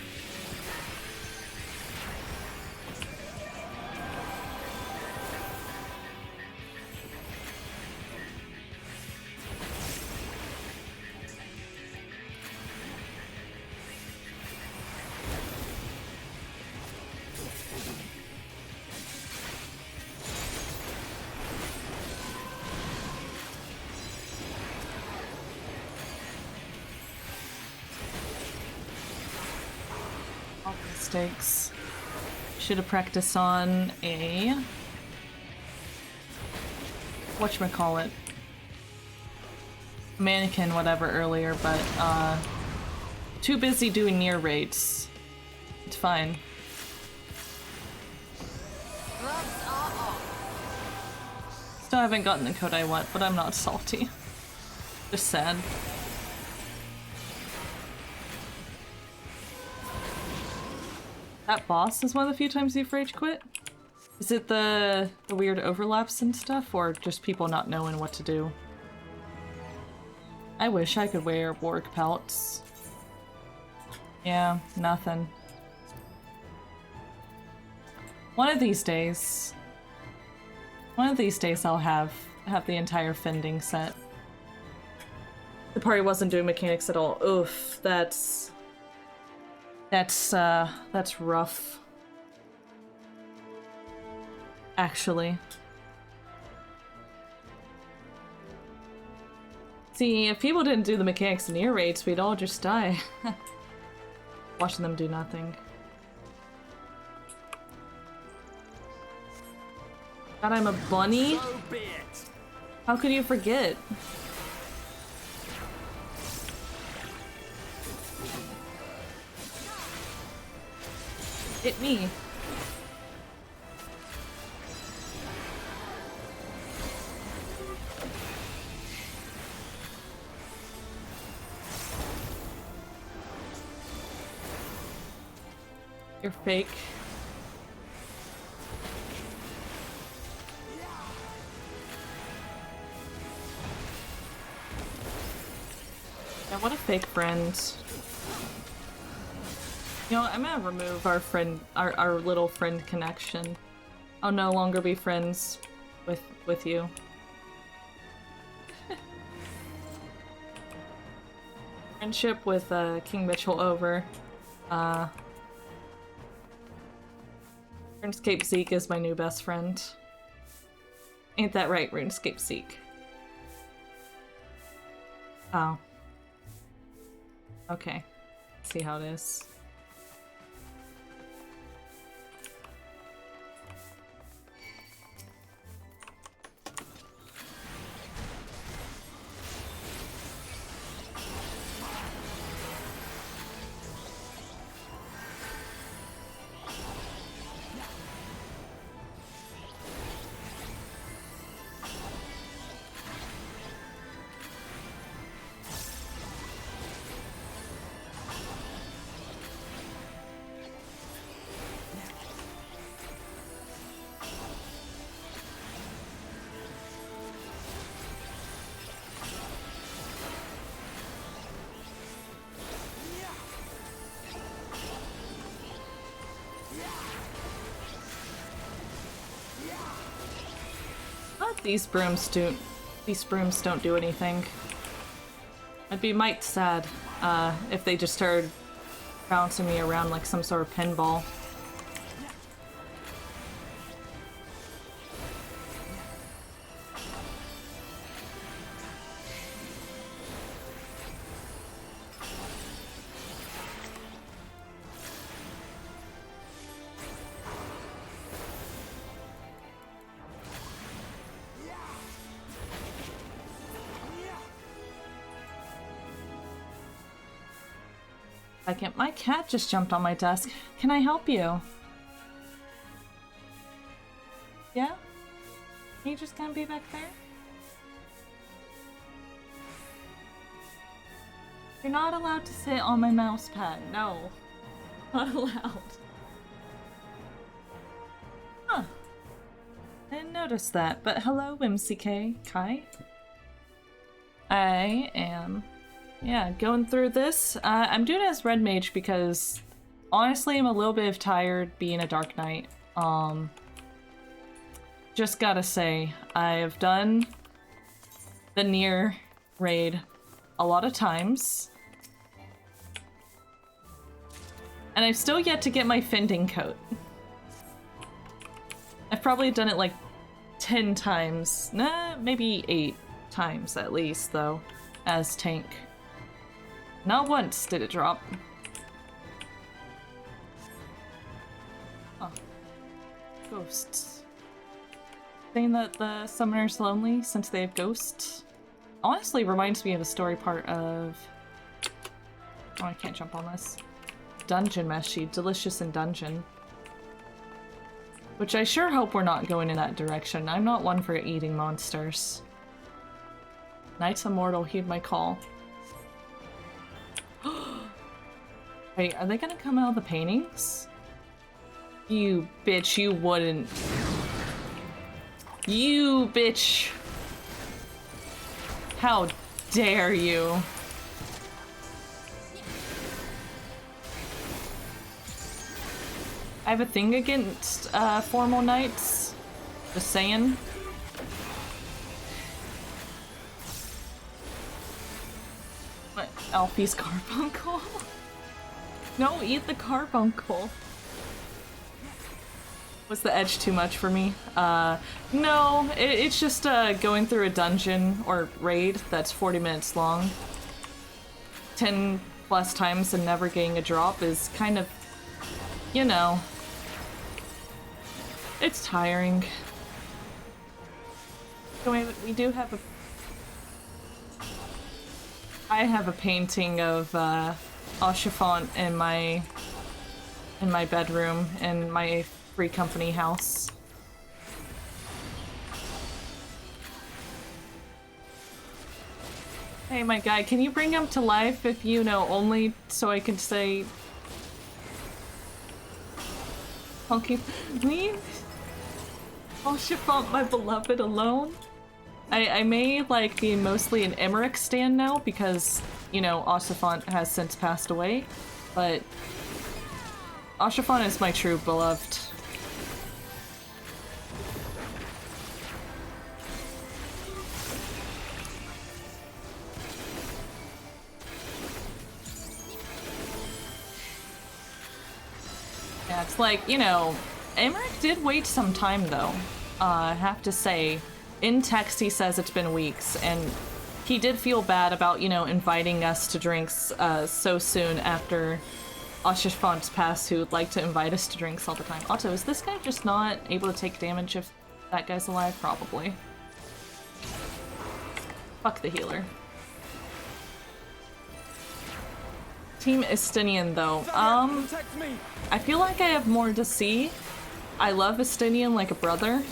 Mistakes. Should have practiced on a whatchamacallit, mannequin whatever earlier, but too busy doing near rates. It's fine. Gloves are off. Still haven't gotten the code I want, but I'm not salty. Just sad. That boss is one of the few times you've rage quit? Is it the weird overlaps and stuff, or just people not knowing what to do? I wish I could wear Borg pelts. Yeah, nothing. One of these days I'll have the entire fending set. The party wasn't doing mechanics at all. Oof, that's rough. Actually. See, if people didn't do the mechanics in near rates, we'd all just die. Watching them do nothing. God, I'm a bunny? So be it. How could you forget? Hit me. You're fake. Yeah, what a fake friend. You know, I'm gonna remove our friend, our little friend connection. I'll no longer be friends with you. Friendship with King Mitchell over. RuneScape Zeke is my new best friend. Ain't that right, RuneScape Zeke? Oh. Okay. See how it is. these brooms don't do anything. I'd be mighty sad if they just started bouncing me around like some sort of pinball. My cat just jumped on my desk. Can I help you? Yeah? Are you just gonna be back there? You're not allowed to sit on my mouse pad. No. Not allowed. Huh. I didn't notice that, but hello, Whimsy Kai. I am... yeah, going through this. I'm doing it as Red Mage because honestly I'm a little bit tired being a Dark Knight. Just gotta say, I have done the Nier raid a lot of times. And I've still yet to get my Fending coat. I've probably done it like 10 times. Nah, maybe 8 times at least though, as tank. Not once did it drop. Huh. Ghosts. Saying that the summoner's lonely since they have ghosts honestly reminds me of a story part of... oh, I can't jump on this. Dungeon Meshi, Delicious in Dungeon. Which I sure hope we're not going in that direction. I'm not one for eating monsters. Knights Immortal heed my call. Wait, are they gonna come out of the paintings? You bitch, you wouldn't. You bitch. How dare you? I have a thing against formal knights. Just saying. What? Alfie's carbuncle? No, eat the carbuncle. Was the edge too much for me? No, it's just going through a dungeon or raid that's 40 minutes long. 10 plus times and never getting a drop is kind of, you know, it's tiring. So we do have a... I have a painting of Oshifant in my bedroom in my Free Company house. Hey, my guy, can you bring him to life if you know only so I can say... Honky, leave Oshifant, my beloved, alone? I may, like, be mostly an Emmerich stan now because, you know, Oshifant has since passed away, but Oshifant is my true beloved. Yeah, it's like, you know, Emmerich did wait some time though. I have to say, in text he says it's been weeks, and he did feel bad about, you know, inviting us to drinks so soon after Oshifant's pass, who would like to invite us to drinks all the time. Also, is this guy just not able to take damage if that guy's alive? Probably. Fuck the healer. Team Estinian though. I feel like I have more to see. I love Estinian like a brother,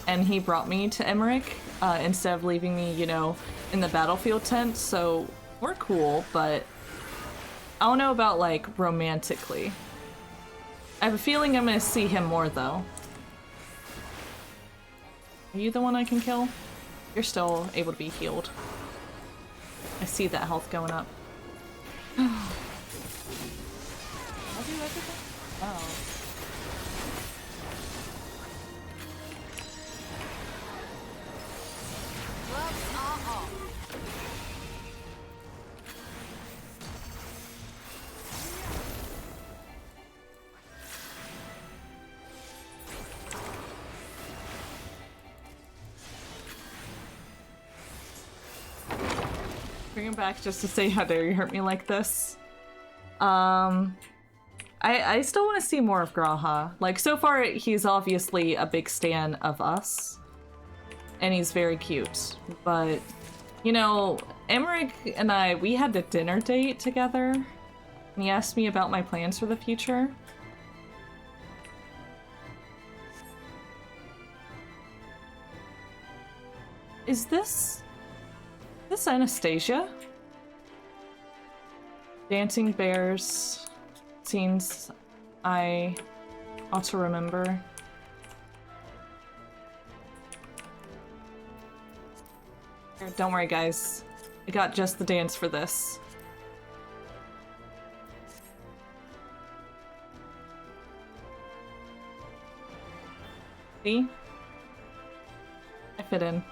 and he brought me to Emmerich instead of leaving me, you know, in the battlefield tent, so we're cool, but I don't know about, like, romantically. I have a feeling I'm gonna see him more, though. Are you the one I can kill? You're still able to be healed. I see that health going up. I'll do everything? Wow. Bring him back just to say how dare you hurt me like this. I still want to see more of Graha. Like, so far, he's obviously a big stan of us. And he's very cute. But, you know, Emmerich and we had a dinner date together. And he asked me about my plans for the future. Is this Anastasia? Dancing bears. Scenes I ought to remember. Here, don't worry, guys. I got just the dance for this. See? I fit in.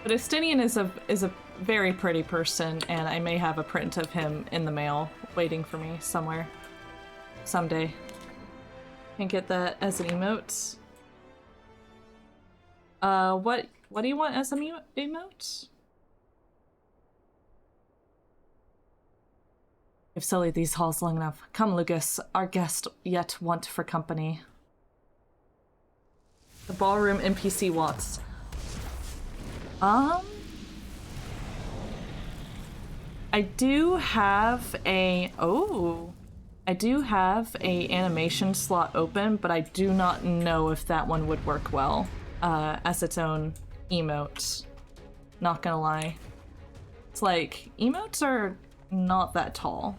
But Estinian is a very pretty person, and I may have a print of him in the mail waiting for me somewhere. Someday. Can get that as an emote. What do you want as an emote? I've sullied these halls long enough. Come, Lucas, our guest yet want for company. The ballroom NPC wants. I do have a animation slot open, but I do not know if that one would work well as its own emote. Not gonna lie. It's like, emotes are not that tall.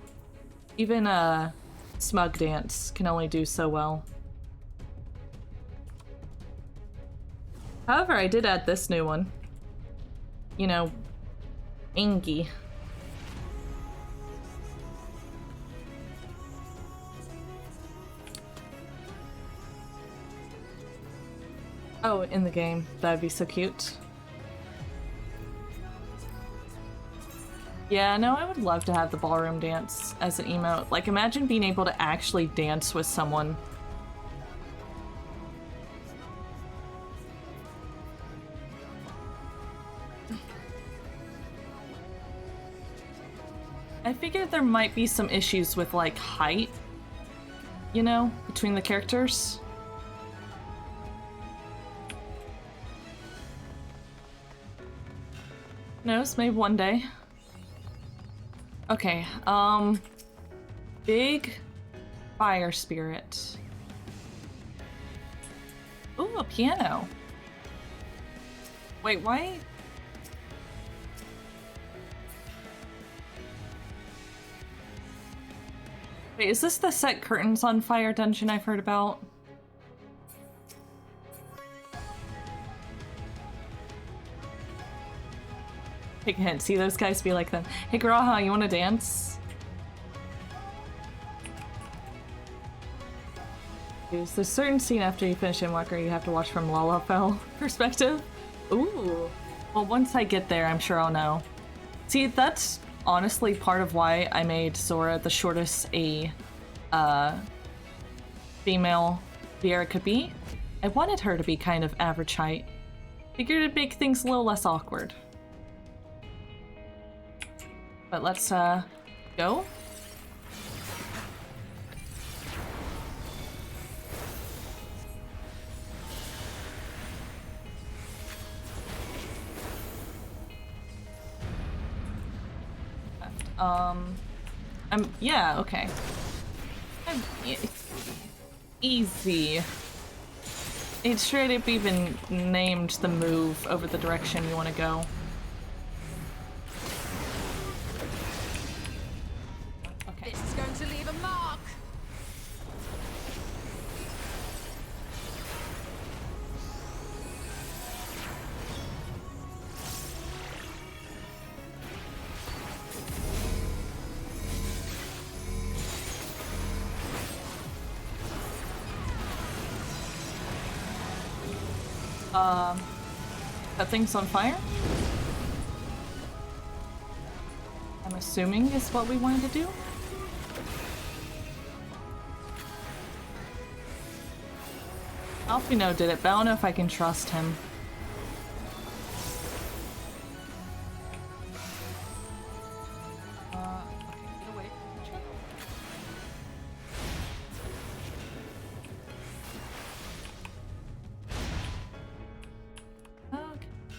Even Smug Dance can only do so well. However, I did add this new one. You know, Angie. Oh, in the game. That'd be so cute. Yeah, no, I would love to have the ballroom dance as an emote. Like, imagine being able to actually dance with someone. I figured there might be some issues with, like, height, you know, between the characters. Who knows, maybe one day. Okay, big fire spirit. Ooh, a piano. Wait, why? Wait, is this the set curtains on fire dungeon I've heard about? Take a hint. See those guys be like them. Hey, Graha, you want to dance? There's a certain scene after you finish Endwalker you have to watch from Lalafell perspective. Ooh. Well, once I get there, I'm sure I'll know. See, that's honestly part of why I made Sora the shortest a female Viera could be. I wanted her to be kind of average height. Figured it'd make things a little less awkward. But let's go. Yeah, okay. Easy. It straight up even named the move over the direction you want to go. Okay. This is going to leave a mark. That thing's on fire? I'm assuming is what we wanted to do? Alfino did it, but I don't know if I can trust him.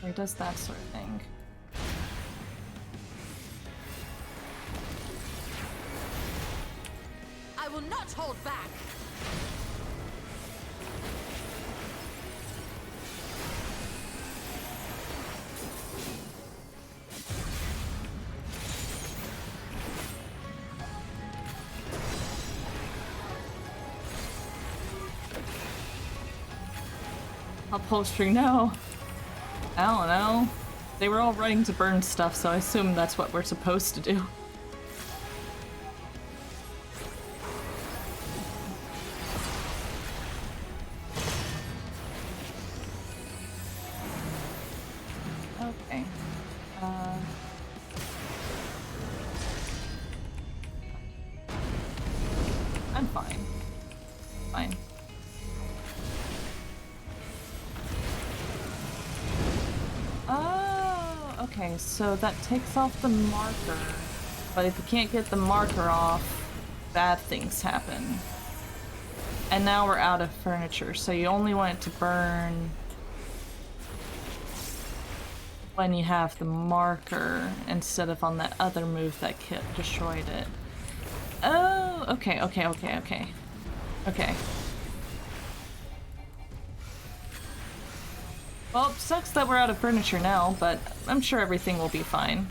Or he does that sort of thing. I will not hold back. Upholstery, no. I don't know. They were all running to burn stuff, so I assume that's what we're supposed to do. Okay. I'm fine. Fine. Oh, okay, so that takes off the marker. But if you can't get the marker off, bad things happen. And now we're out of furniture, so you only want it to burn when you have the marker instead of on that other move that destroyed it. Oh, okay. Okay. Well, sucks that we're out of furniture now, but I'm sure everything will be fine.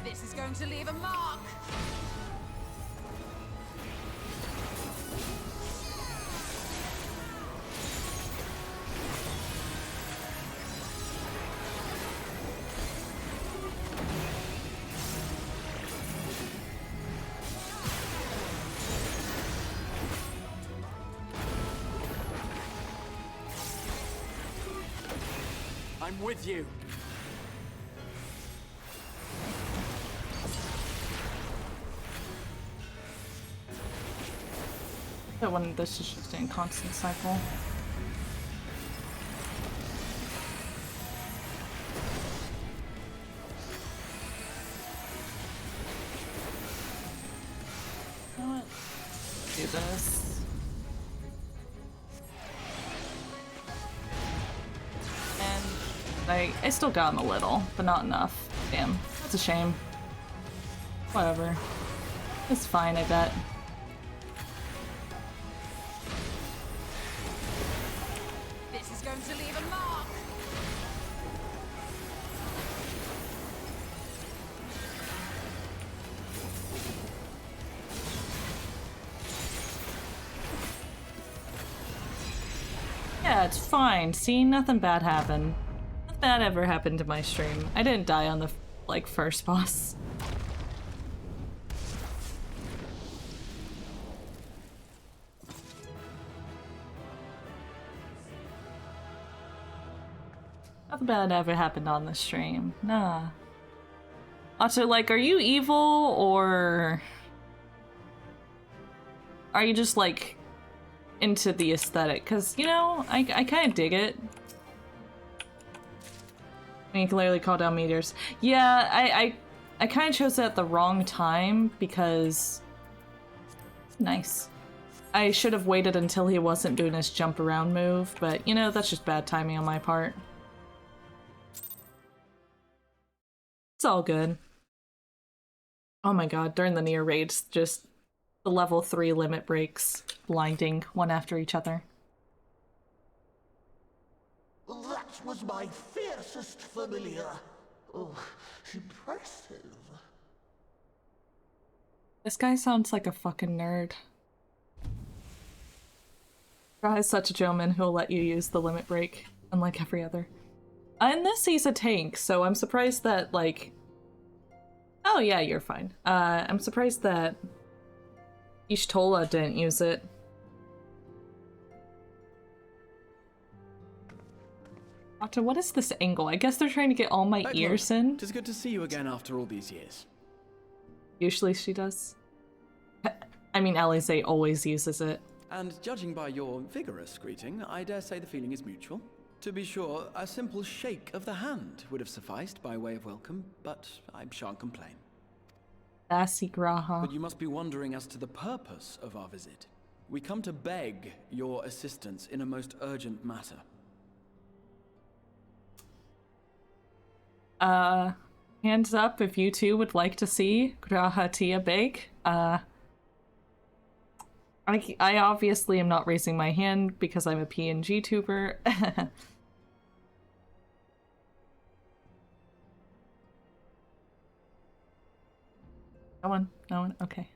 This is going to leave a mark. I'm with you. That one, this is just in constant cycle. You know what? Do this. And I still got him a little, but not enough. Damn, that's a shame. Whatever. It's fine, I bet. This is going to leave a mark. Yeah, it's fine. See, nothing bad happened. Nothing bad ever happened to my stream. I didn't die on the, like, first boss. Nothing bad ever happened on the stream. Nah. Also, like, are you evil, or... are you just, like, into the aesthetic? Because, you know, I kind of dig it. You can clearly call down meteors. Yeah, I kind of chose it at the wrong time, because... nice. I should have waited until he wasn't doing his jump around move, but, you know, that's just bad timing on my part. It's all good. Oh my god, during the near raids, just the level 3 limit breaks, blinding one after each other. That was my fiercest familiar. Oh, impressive. This guy sounds like a fucking nerd. Guy is such a gentleman who'll let you use the limit break, unlike every other. In this, he's a tank, so I'm surprised that, like... oh yeah, you're fine. I'm surprised that Ishtola didn't use it. Otto, what is this angle? I guess they're trying to get all my ears in. It is good to see you again after all these years. Usually she does. I mean, Alize always uses it. And judging by your vigorous greeting, I dare say the feeling is mutual. To be sure, a simple shake of the hand would have sufficed by way of welcome, but I shan't complain. Sassy Graha. But you must be wondering as to the purpose of our visit. We come to beg your assistance in a most urgent matter. Hands up if you two would like to see Graha Tia beg. I obviously am not raising my hand because I'm a PNG tuber. No one, okay.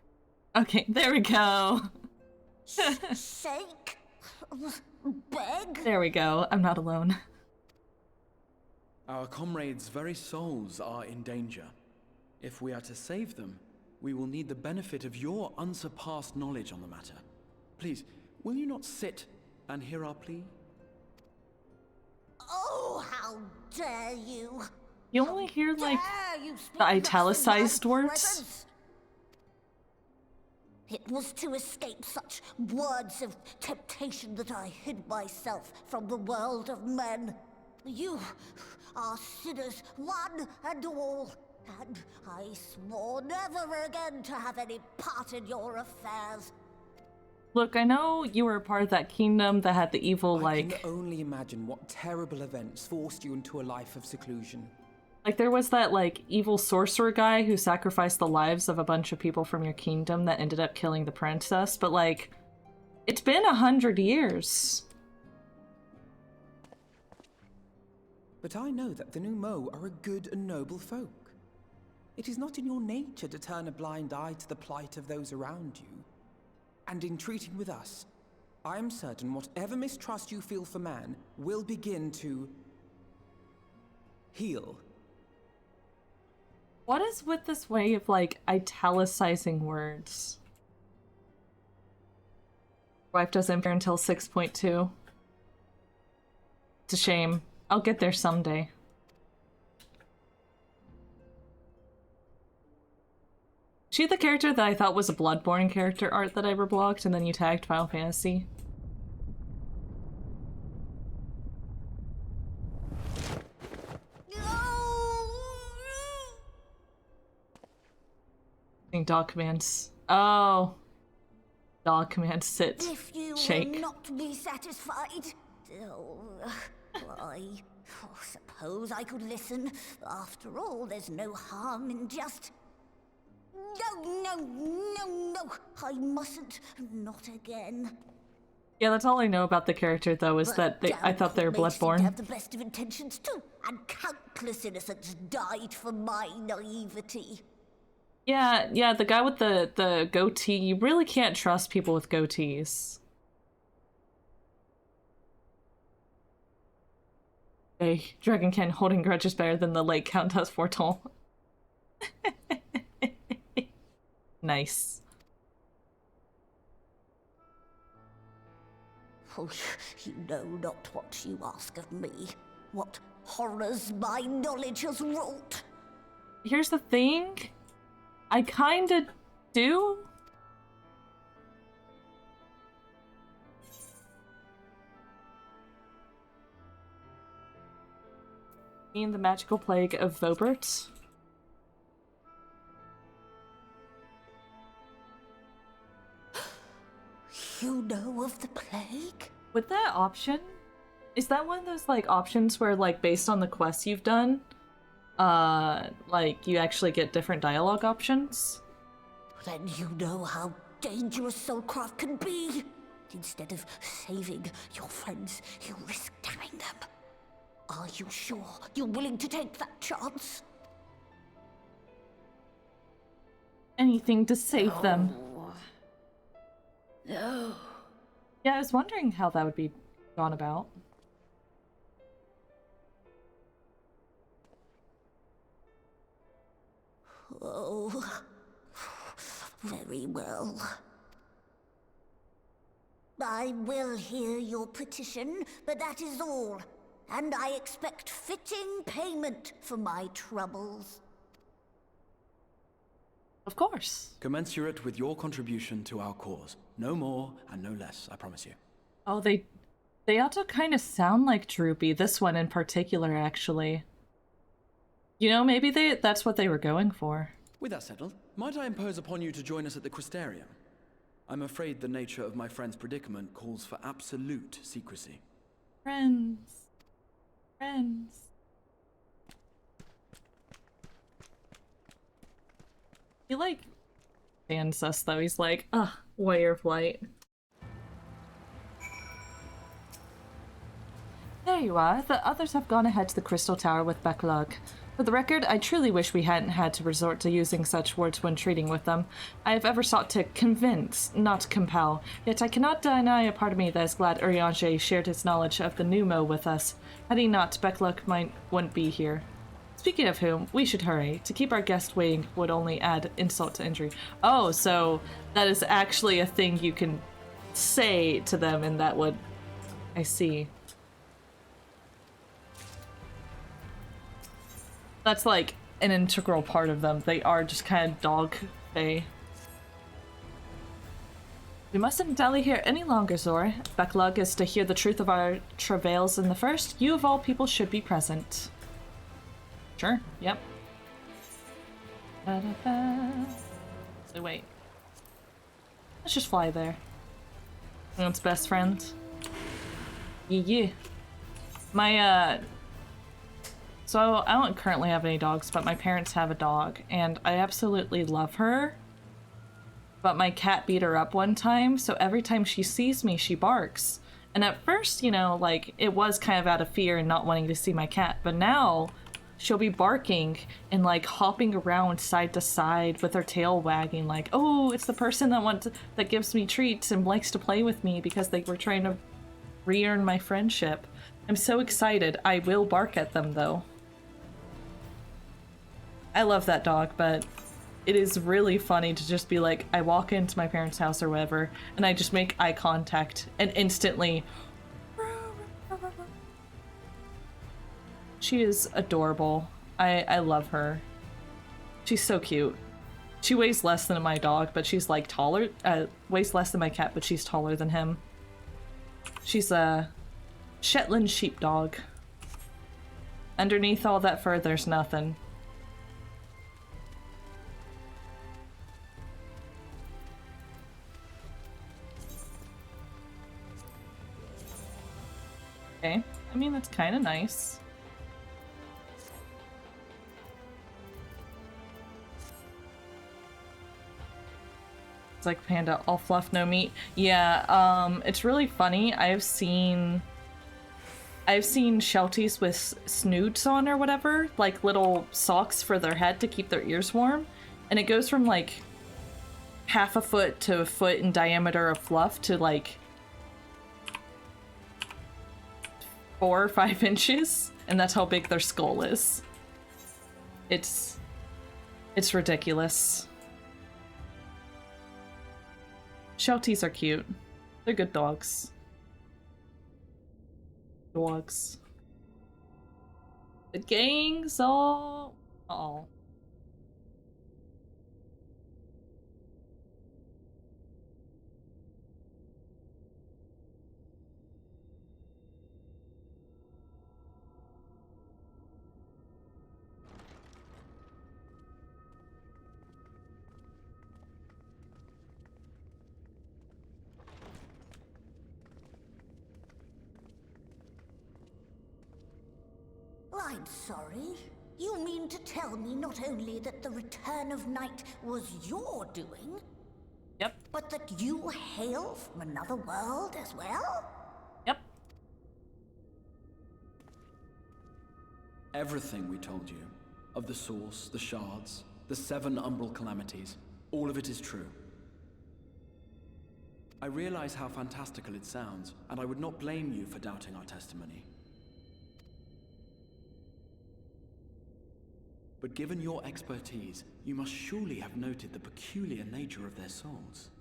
Okay, there we go. Sake? Beg? There we go, I'm not alone. Our comrades' very souls are in danger. If we are to save them, we will need the benefit of your unsurpassed knowledge on the matter. Please, will you not sit and hear our plea? Oh, how dare you! You only hear, like, Dare you speak the italicized thus in my words? presence? It was to escape such words of temptation that I hid myself from the world of men. You are sinners, one and all, and I swore never again to have any part in your affairs. Look, I know you were a part of that kingdom that had the evil, I like... can only imagine what terrible events forced you into a life of seclusion. Like, there was that, like, evil sorcerer guy who sacrificed the lives of a bunch of people from your kingdom that ended up killing the princess, but, like, it's been 100 years. But I know that the Numo are a good and noble folk. It is not in your nature to turn a blind eye to the plight of those around you. And in treating with us, I am certain whatever mistrust you feel for man will begin to heal. What is with this way of, like, italicizing words? Wife doesn't appear until 6.2. It's a shame. I'll get there someday. She the character that I thought was a Bloodborne character art that I reblogged and then you tagged Final Fantasy? Dog commands. Oh. Dog commands sit. If you shake. will not be satisfied, I suppose I could listen. After all, there's no harm in just... No, I mustn't. Not again. Yeah, that's all I know about the character, though, is But that I thought they were damn court mates seem to Bloodborne. have the best of intentions too, and countless innocents died for my naivety. Yeah, the guy with the goatee, you really can't trust people with goatees. Hey, Dragonkin holding grudge is better than the late Countess Fortol. Nice. Oh, you know not what you ask of me. What horrors my knowledge has wrought. Here's the thing. I kinda do. In the magical plague of Vobert. You know of the plague? With that option, is that one of those, like, options where, like, based on the quests you've done, like, you actually get different dialogue options? Then you know how dangerous soulcraft can be. Instead of saving your friends, you risk damning them. Are you sure you're willing to take that chance? Anything to save them. No. Yeah, I was wondering how that would be gone about. Oh, very well. I will hear your petition, but that is all. And I expect fitting payment for my troubles. Of course. Commensurate with your contribution to our cause. No more and no less, I promise you. Oh, they They also kind of sound like Droopy, this one in particular, actually. You know, maybe that's what they were going for. With that settled, might I impose upon you to join us at the Crystarium? I'm afraid the nature of my friend's predicament calls for absolute secrecy. Friends. Friends. He, like, stands us, though. He's like, ugh, Warrior of Light. There you are. The others have gone ahead to the Crystal Tower with Backlog. For the record, I truly wish we hadn't had to resort to using such words when treating with them. I have ever sought to convince, not compel, yet I cannot deny a part of me that is glad Urianger shared his knowledge of the pneumo with us. Had he not, Backlog wouldn't be here. Speaking of whom, we should hurry. To keep our guest waiting would only add insult to injury. Oh, so that is actually a thing you can say to them, and that would... I see. That's like an integral part of them. They are just kind of dog-fae. We mustn't dally here any longer, Zor. Backlog is to hear the truth of our travails in the first. You of all people should be present. Sure, yep. So wait. Let's just fly there. It's best friend. Yeah. My, So I don't currently have any dogs, but my parents have a dog, and I absolutely love her. But my cat beat her up one time, so every time she sees me, she barks. And at first, you know, like, it was kind of out of fear and not wanting to see my cat, but now she'll be barking and, like, hopping around side to side with her tail wagging, like, oh, it's the person that gives me treats and likes to play with me because they were trying to re-earn my friendship. I'm so excited. I will bark at them, though. I love that dog, but it is really funny to just be like, I walk into my parents' house or whatever, and I just make eye contact, and instantly... She is adorable. I love her. She's so cute. She weighs less than my dog, but she's like taller, weighs less than my cat, but she's taller than him. She's a Shetland sheepdog. Underneath all that fur, there's nothing. Okay, I mean, that's kind of nice. It's like panda, all fluff, no meat. Yeah, it's really funny. I've seen Shelties with snoots on or whatever, like little socks for their head to keep their ears warm, and it goes from like half a foot to a foot in diameter of fluff to like 4 or 5 inches, and that's how big their skull is. It's ridiculous. Shelties are cute. They're good dogs. Dogs. The gang's all... Uh-oh. I'm sorry. You mean to tell me not only that the return of night was your doing? Yep. But that you hail from another world as well? Yep. Everything we told you, of the source, the shards, the 7 umbral calamities, all of it is true. I realize how fantastical it sounds, and I would not blame you for doubting our testimony. But given your expertise, you must surely have noted the peculiar nature of their souls.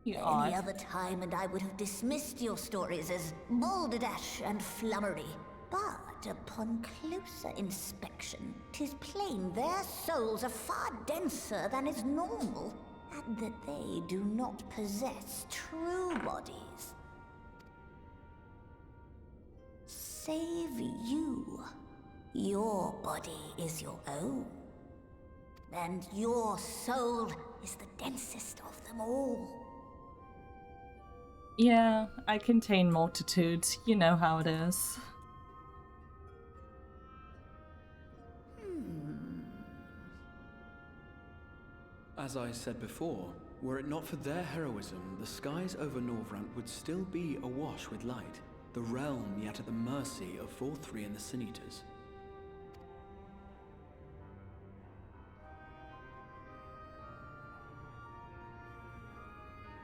Any other time and I would have dismissed your stories as balderdash and flummery. But upon closer inspection, 'tis plain their souls are far denser than is normal, and that they do not possess true bodies. save you. Your body is your own. And your soul is the densest of them all. Yeah, I contain multitudes. You know how it is. As I said before, were it not for their heroism, the skies over Norvrant would still be awash with light, the realm yet at the mercy of Vorthri and the Sin Eaters.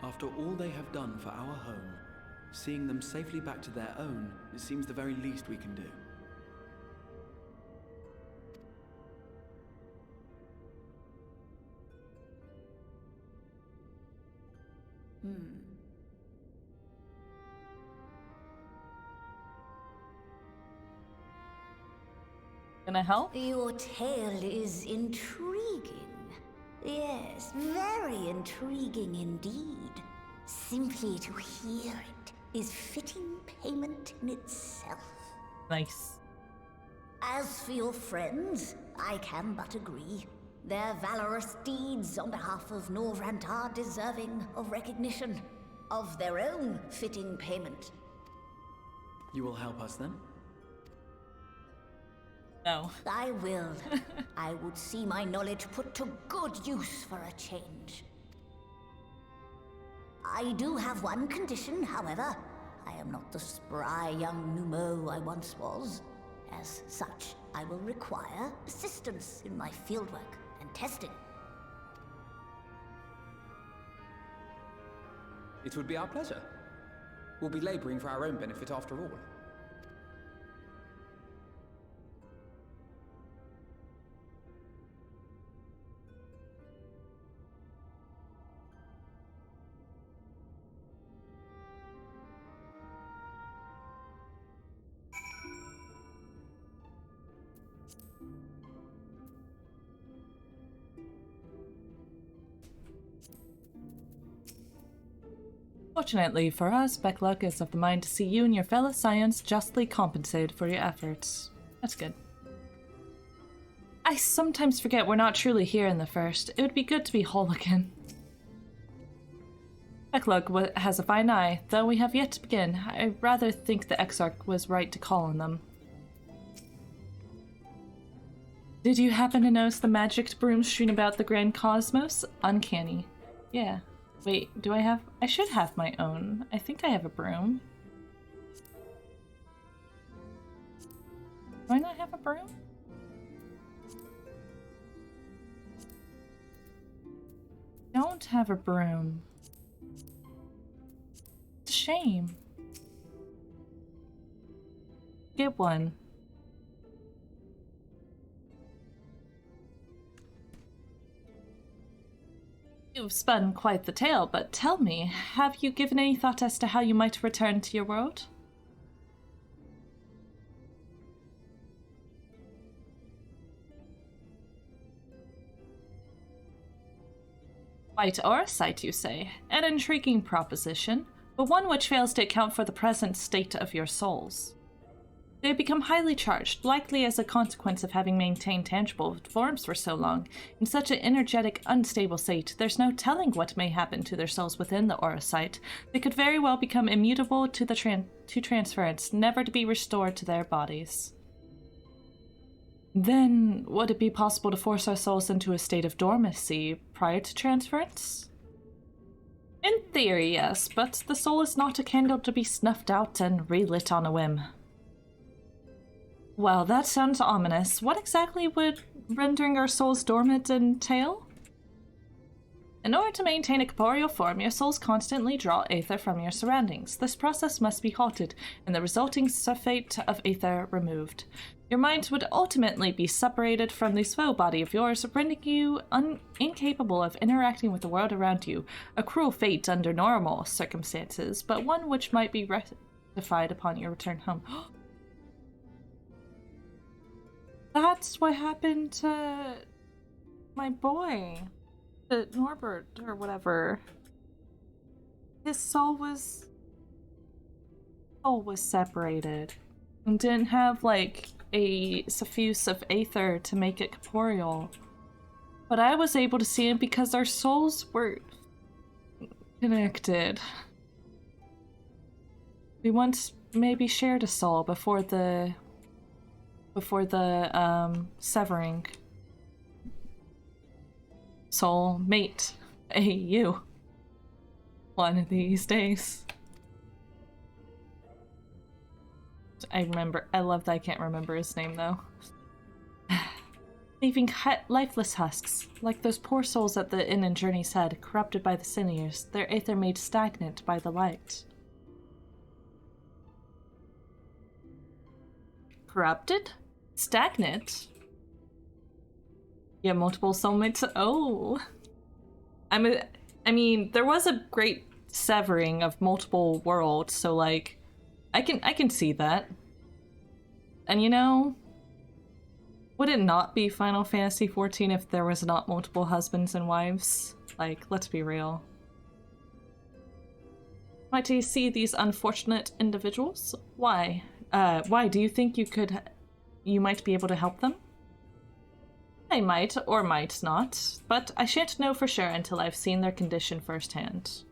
After all they have done for our home, seeing them safely back to their own, it seems the very least we can do. Can I help? Your tale is intriguing. Yes, very intriguing indeed. Simply to hear it is fitting payment in itself. Nice. As for your friends, I can but agree. Their valorous deeds on behalf of Norvrant are deserving of recognition, of their own fitting payment. You will help us then? No. I will. I would see my knowledge put to good use for a change. I do have one condition, however. I am not the spry young Numo I once was. As such, I will require assistance in my fieldwork and testing. It would be our pleasure. We'll be laboring for our own benefit after all. Fortunately for us, Beckluck is of the mind to see you and your fellow Scions justly compensated for your efforts. That's good. I sometimes forget we're not truly here in the first. It would be good to be whole again. Beckluck has a fine eye, though we have yet to begin. I rather think the Exarch was right to call on them. Did you happen to notice the magic broom strewn about the Grand Cosmos? Uncanny. Yeah. Wait, do I have... I should have my own. I think I have a broom. Do I not have a broom? Don't have a broom. It's a shame. Get one. You've spun quite the tale, but tell me, have you given any thought as to how you might return to your world? Quite Orsight, you say? An intriguing proposition, but one which fails to account for the present state of your souls. They have become highly charged, likely as a consequence of having maintained tangible forms for so long. In such an energetic, unstable state, there's no telling what may happen to their souls within the aura site. They could very well become immutable to the transference, never to be restored to their bodies. Then, would it be possible to force our souls into a state of dormancy prior to transference? In theory, yes, but the soul is not a candle to be snuffed out and relit on a whim. Well, that sounds ominous. What exactly would rendering our souls dormant entail? In order to maintain a corporeal form, your souls constantly draw aether from your surroundings. This process must be halted, and the resulting sulfate of aether removed. Your mind would ultimately be separated from this foe body of yours, rendering you incapable of interacting with the world around you. A cruel fate under normal circumstances, but one which might be rectified upon your return home. That's what happened to my boy, to Norbert, or whatever. His soul was separated. and didn't have, like, a suffuse of aether to make it corporeal. But I was able to see it because our souls were connected. We once maybe shared a soul before the severing. Soul mate. Hey, you. One of these days. I love that I can't remember his name though. Leaving lifeless husks, like those poor souls at the inn in Journey's Head, corrupted by the sinews, their aether made stagnant by the light. Corrupted? Stagnant? Yeah, multiple soulmates. Oh. I mean, there was a great severing of multiple worlds, so like, I can see that. And you know, would it not be Final Fantasy XIV if there was not multiple husbands and wives? Like, let's be real. Might you see these unfortunate individuals? Why? Why do you think you might be able to help them? I might or might not, but I shan't know for sure until I've seen their condition firsthand.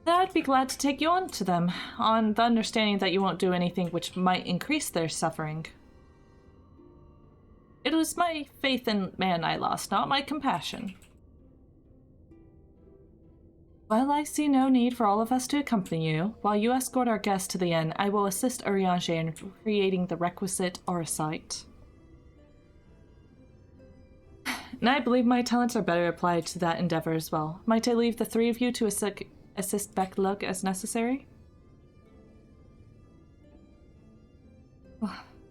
Then I'd be glad to take you on to them, on the understanding that you won't do anything which might increase their suffering. It was my faith in man I lost, not my compassion. Well, I see no need for all of us to accompany you. While you escort our guests to the inn, I will assist Urianger in creating the requisite Auracite. And I believe my talents are better applied to that endeavor as well. Might I leave the three of you to assist Becklug as necessary?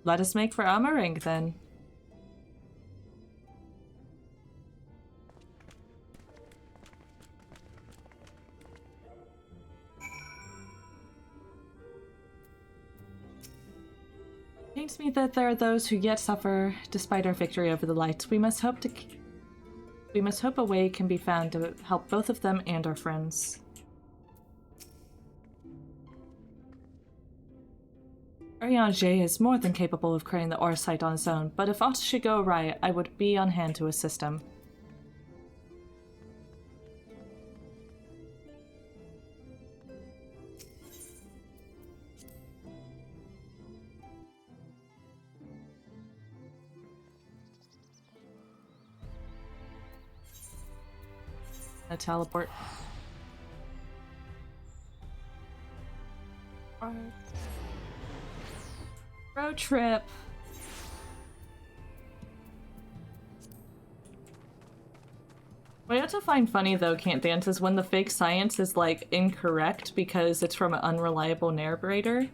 Let us make for Amaring, then. It pains me that there are those who yet suffer despite our victory over the light. We must hope a way can be found to help both of them and our friends. Urianger is more than capable of creating the Auracite on his own, but if aught should go awry, I would be on hand to assist him. A teleport. Road trip. What I have to find funny though, Can't Dance, is when the fake science is like incorrect because it's from an unreliable narrator.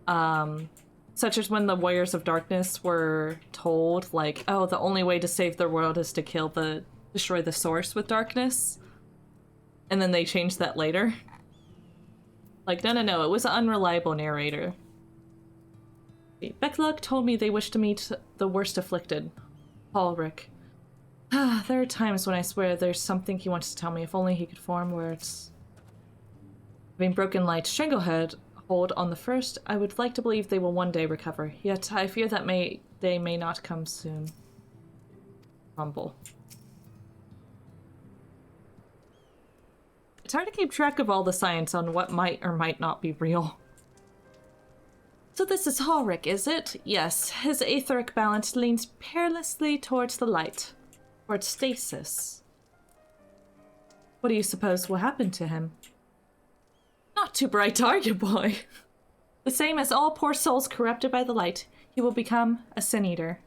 Such as when the Warriors of Darkness were told like, oh, the only way to save the world is to destroy the source with darkness. And then they changed that later. Like, no, it was an unreliable narrator. Becklug told me they wish to meet the worst afflicted. Ulrich. There are times when I swear there's something he wants to tell me, if only he could form words. Having broken Light's stranglehold on the first, I would like to believe they will one day recover, yet I fear that they may not come soon. Humble. It's hard to keep track of all the science on what might or might not be real. So this is Ulrich, is it? Yes, his aetheric balance leans perilously towards the light. Towards stasis. What do you suppose will happen to him? Not too bright, are you, boy? The same as all poor souls corrupted by the light, he will become a sin-eater.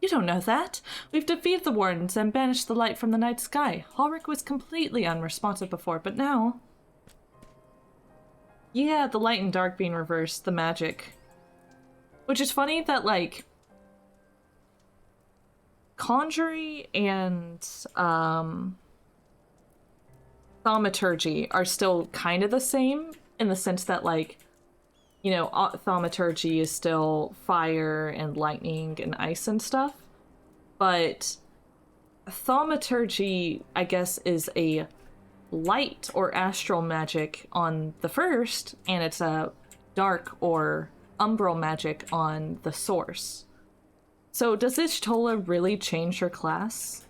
You don't know that. We've defeated the Wardens and banished the light from the night sky. Ulrich was completely unresponsive before, but now... Yeah, the light and dark being reversed, the magic. Which is funny that, like... Conjury and, Thaumaturgy are still kind of the same, in the sense that, like, you know, Thaumaturgy is still fire and lightning and ice and stuff, but Thaumaturgy, I guess, is a light or astral magic on the first, and it's a dark or umbral magic on the source. So does this Y'shtola really change her class?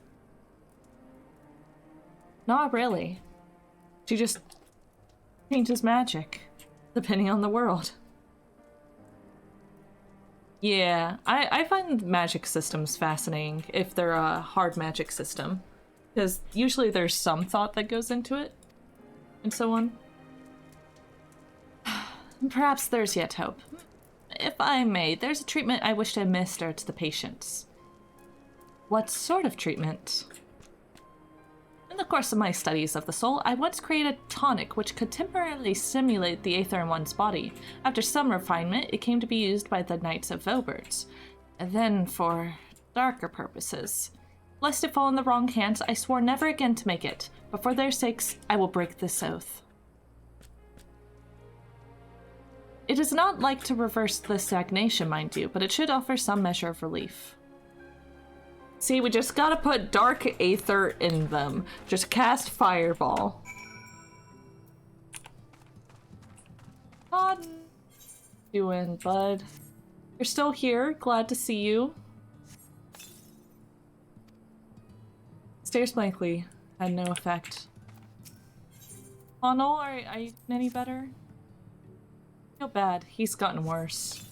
Not really. She just changes magic, depending on the world. Yeah, I find magic systems fascinating if they're a hard magic system, because usually there's some thought that goes into it, and so on. Perhaps there's yet hope. If I may, there's a treatment I wish to administer to the patients. What sort of treatment? In the course of my studies of the soul, I once created a tonic which could temporarily stimulate the aether in one's body. After some refinement, it came to be used by the Knights of Voberts. And then for darker purposes. Lest it fall in the wrong hands, I swore never again to make it, but for their sakes, I will break this oath. It is not like to reverse the stagnation, mind you, but it should offer some measure of relief. See, we just gotta put dark aether in them. Just cast fireball. Todd, doing, bud? You're still here. Glad to see you. Stares blankly. Had no effect. Connell, are you any better? I feel bad. He's gotten worse.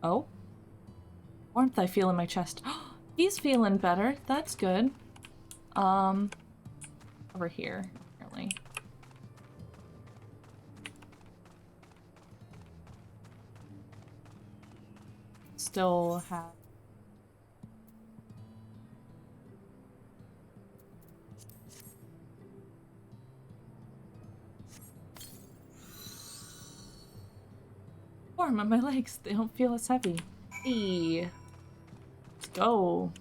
Oh? Warmth I feel in my chest. He's feeling better. That's good. Over here, apparently. Still have... Warm on my legs. They don't feel as heavy. Hey. Let's go.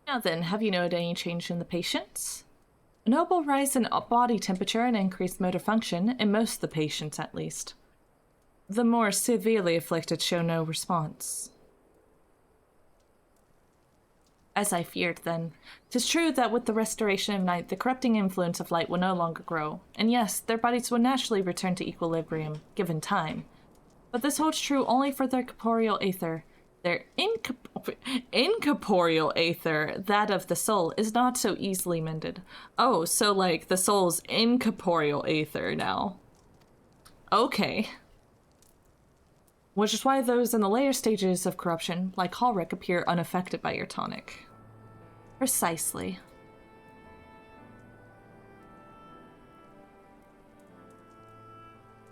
Now then, have you noted any change in the patients? A notable rise in body temperature and increased motor function, in most of the patients at least. The more severely afflicted show no response. As I feared then, 'tis true that with the restoration of night, the corrupting influence of light will no longer grow, and yes, their bodies will naturally return to equilibrium, given time. But this holds true only for their corporeal aether. Their incorporeal aether, that of the soul, is not so easily mended. Oh, so like the soul's incorporeal aether now. Okay. Which is why those in the later stages of corruption, like Hallrick, appear unaffected by your tonic. Precisely.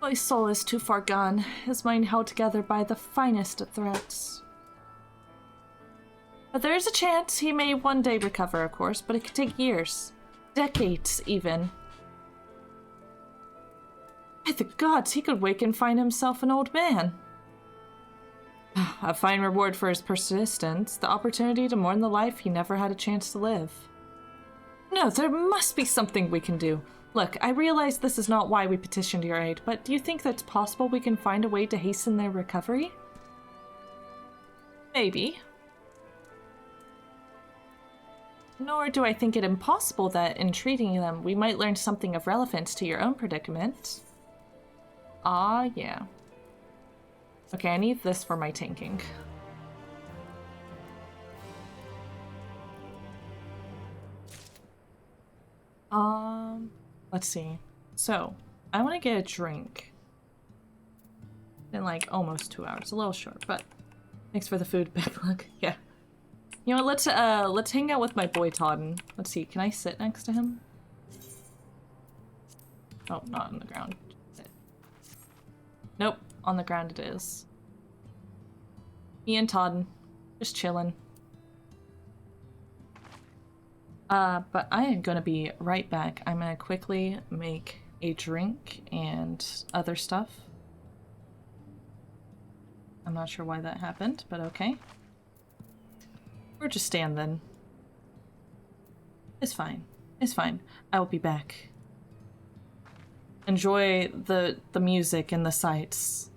My soul is too far gone, his mind held together by the finest of threads. But there is a chance he may one day recover, of course, but it could take years. Decades, even. By the gods, he could wake and find himself an old man. A fine reward for his persistence, the opportunity to mourn the life he never had a chance to live. No, there must be something we can do. Look, I realize this is not why we petitioned your aid, but do you think that it's possible we can find a way to hasten their recovery? Maybe. Nor do I think it impossible that in treating them, we might learn something of relevance to your own predicament. Ah, yeah. Okay, I need this for my tanking. Let's see. So, I want to get a drink. In like almost 2 hours. A little short, but thanks for the food, big luck. Yeah. You know what, let's hang out with my boy Todden. Let's see, can I sit next to him? Oh, not on the ground. Nope, on the ground it is. Me and Todden, just chilling. But I am gonna be right back. I'm gonna quickly make a drink and other stuff. I'm not sure why that happened, but okay. Or just stand then. It's fine. It's fine. I will be back. enjoy the music and the sights.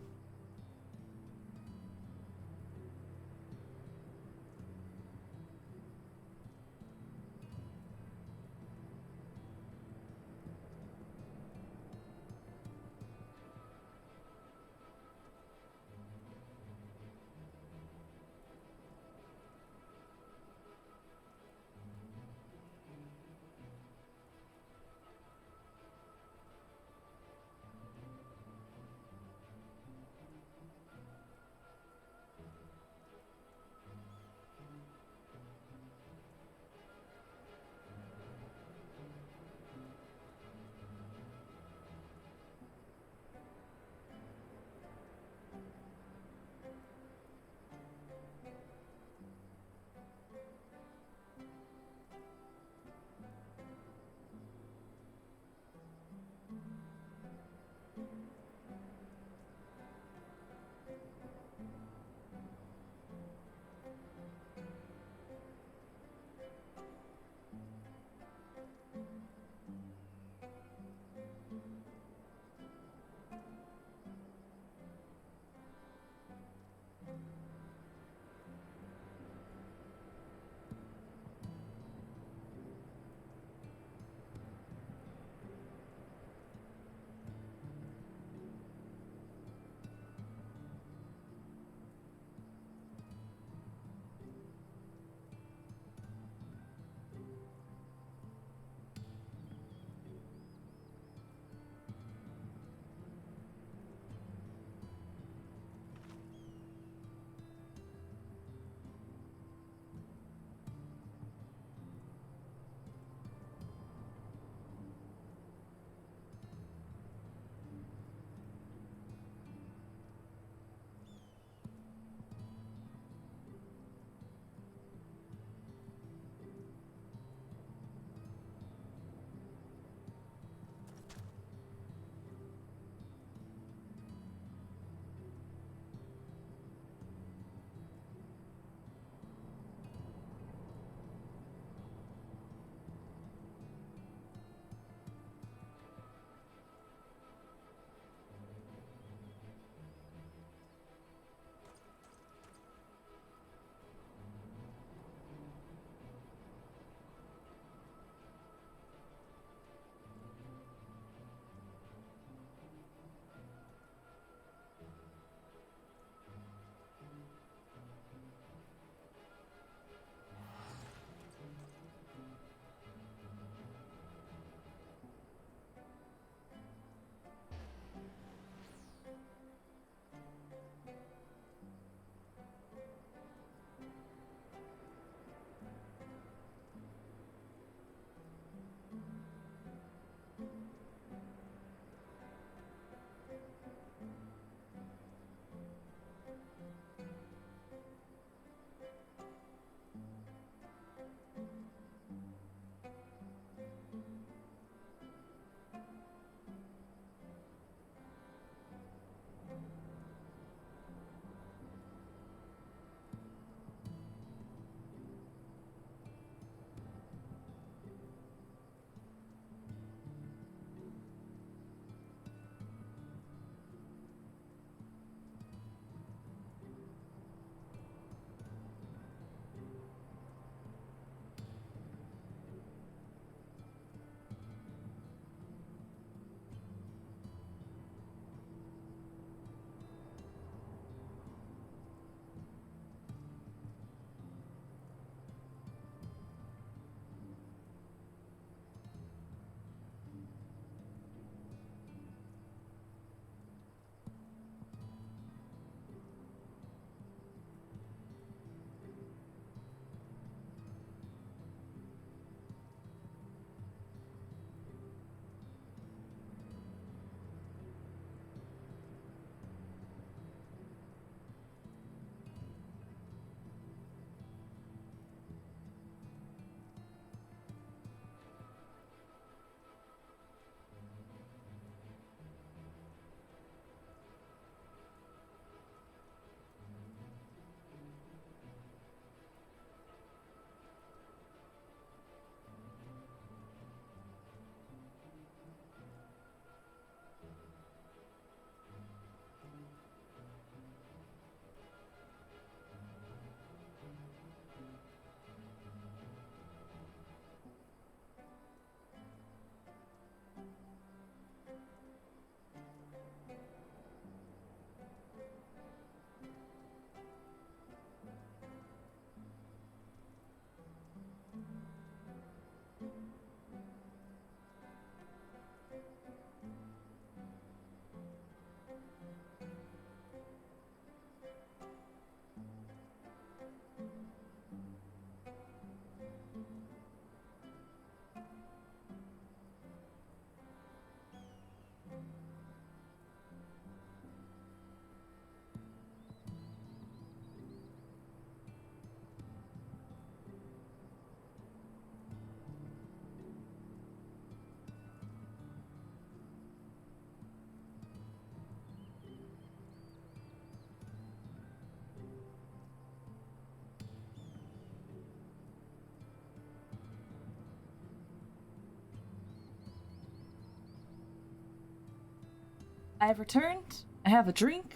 I have returned. I have a drink.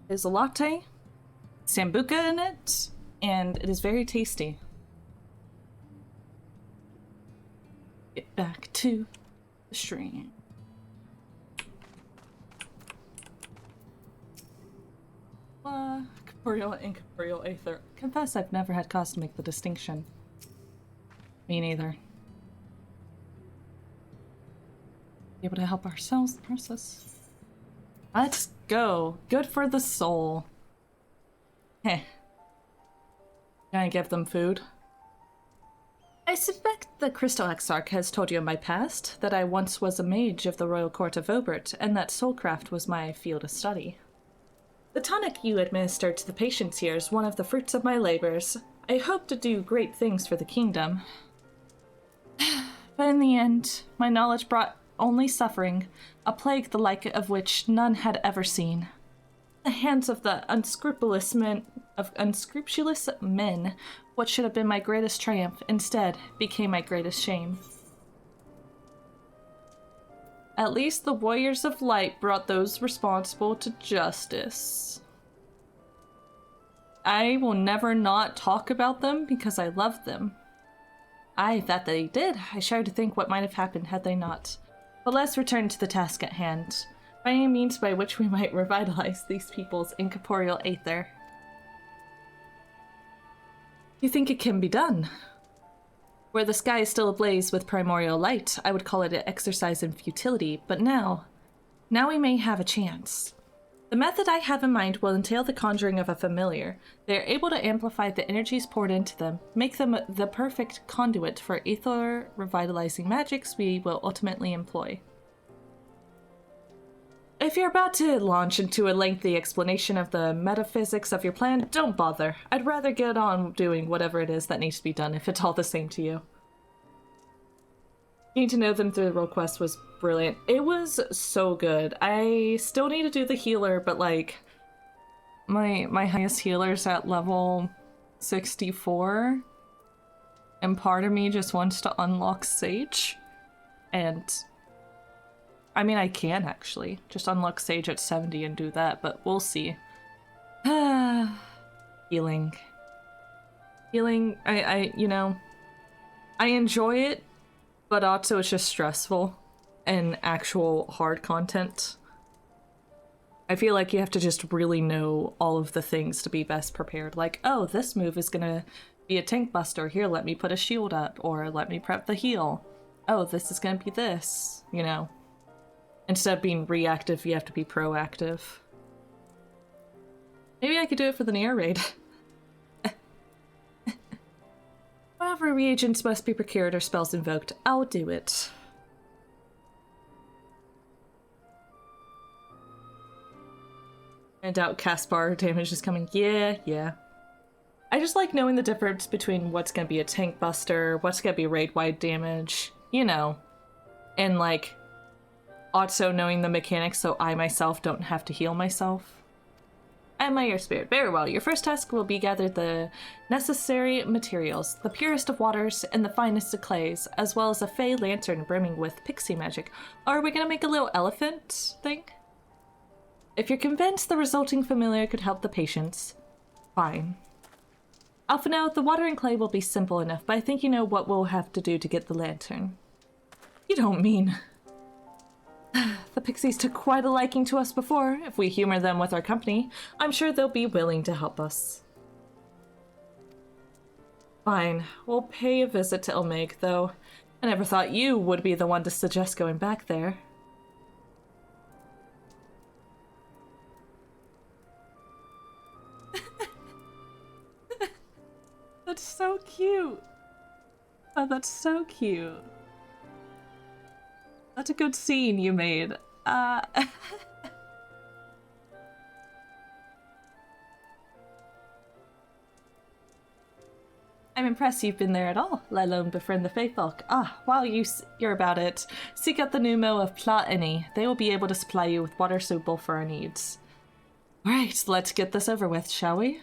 There's a latte, sambuca in it, and it is very tasty. Get back to the stream. Corporeal and incorporeal aether. Confess I've never had cause to make the distinction. Me neither. Be able to help ourselves process. Let's go. Good for the soul. Heh. Can I give them food? I suspect the Crystal Exarch has told you in my past that I once was a mage of the royal court of Obert, and that soulcraft was my field of study. The tonic you administered to the patients here is one of the fruits of my labors. I hope to do great things for the kingdom. But in the end, my knowledge brought only suffering, a plague the like of which none had ever seen. The hands of the unscrupulous men, what should have been my greatest triumph, instead became my greatest shame. At least the Warriors of Light brought those responsible to justice. I will never not talk about them because I love them. Aye, that they did. I shudder to think what might have happened had they not. But let's return to the task at hand. Finding a means by which we might revitalize these people's incorporeal aether. You think it can be done? Where the sky is still ablaze with primordial light, I would call it an exercise in futility, but now we may have a chance. The method I have in mind will entail the conjuring of a familiar. They are able to amplify the energies poured into them, make them the perfect conduit for ether revitalizing magics we will ultimately employ. If you're about to launch into a lengthy explanation of the metaphysics of your plan, don't bother. I'd rather get on doing whatever it is that needs to be done if it's all the same to you. Getting to know them through the role quest was brilliant. It was so good. I still need to do the healer, but like, my highest healer's at level 64, and part of me just wants to unlock Sage, and I mean, I can actually just unlock Sage at 70 and do that, but we'll see. Healing. Healing, you know, I enjoy it, but also it's just stressful and actual hard content. I feel like you have to just really know all of the things to be best prepared. Like, oh, this move is gonna be a tank buster. Here, let me put a shield up, or let me prep the heal. Oh, this is gonna be this, you know. Instead of being reactive, you have to be proactive. Maybe I could do it for the Nier raid. Whatever reagents must be procured or spells invoked, I'll do it. I doubt Caspar damage is coming. Yeah. I just like knowing the difference between what's gonna be a tank buster, what's gonna be raid-wide damage, you know. And like, also knowing the mechanics so I myself don't have to heal myself. And my air spirit. Very well. Your first task will be gather the necessary materials, the purest of waters and the finest of clays, as well as a fey lantern brimming with pixie magic. Are we gonna make a little elephant thing? If you're convinced the resulting familiar could help the patients, fine. Alphino, the water and clay will be simple enough, but I think you know what we'll have to do to get the lantern. You don't mean... The pixies took quite a liking to us before. If we humor them with our company, I'm sure they'll be willing to help us. Fine, we'll pay a visit to Ilmig, though. I never thought you would be the one to suggest going back there. That's so cute. Oh, that's so cute. That's a good scene you made. I'm impressed you've been there at all, let alone befriend the Faefolk. While you're about it, seek out the Numo of Platini. They will be able to supply you with water suitable for our needs. Alright, let's get this over with, shall we?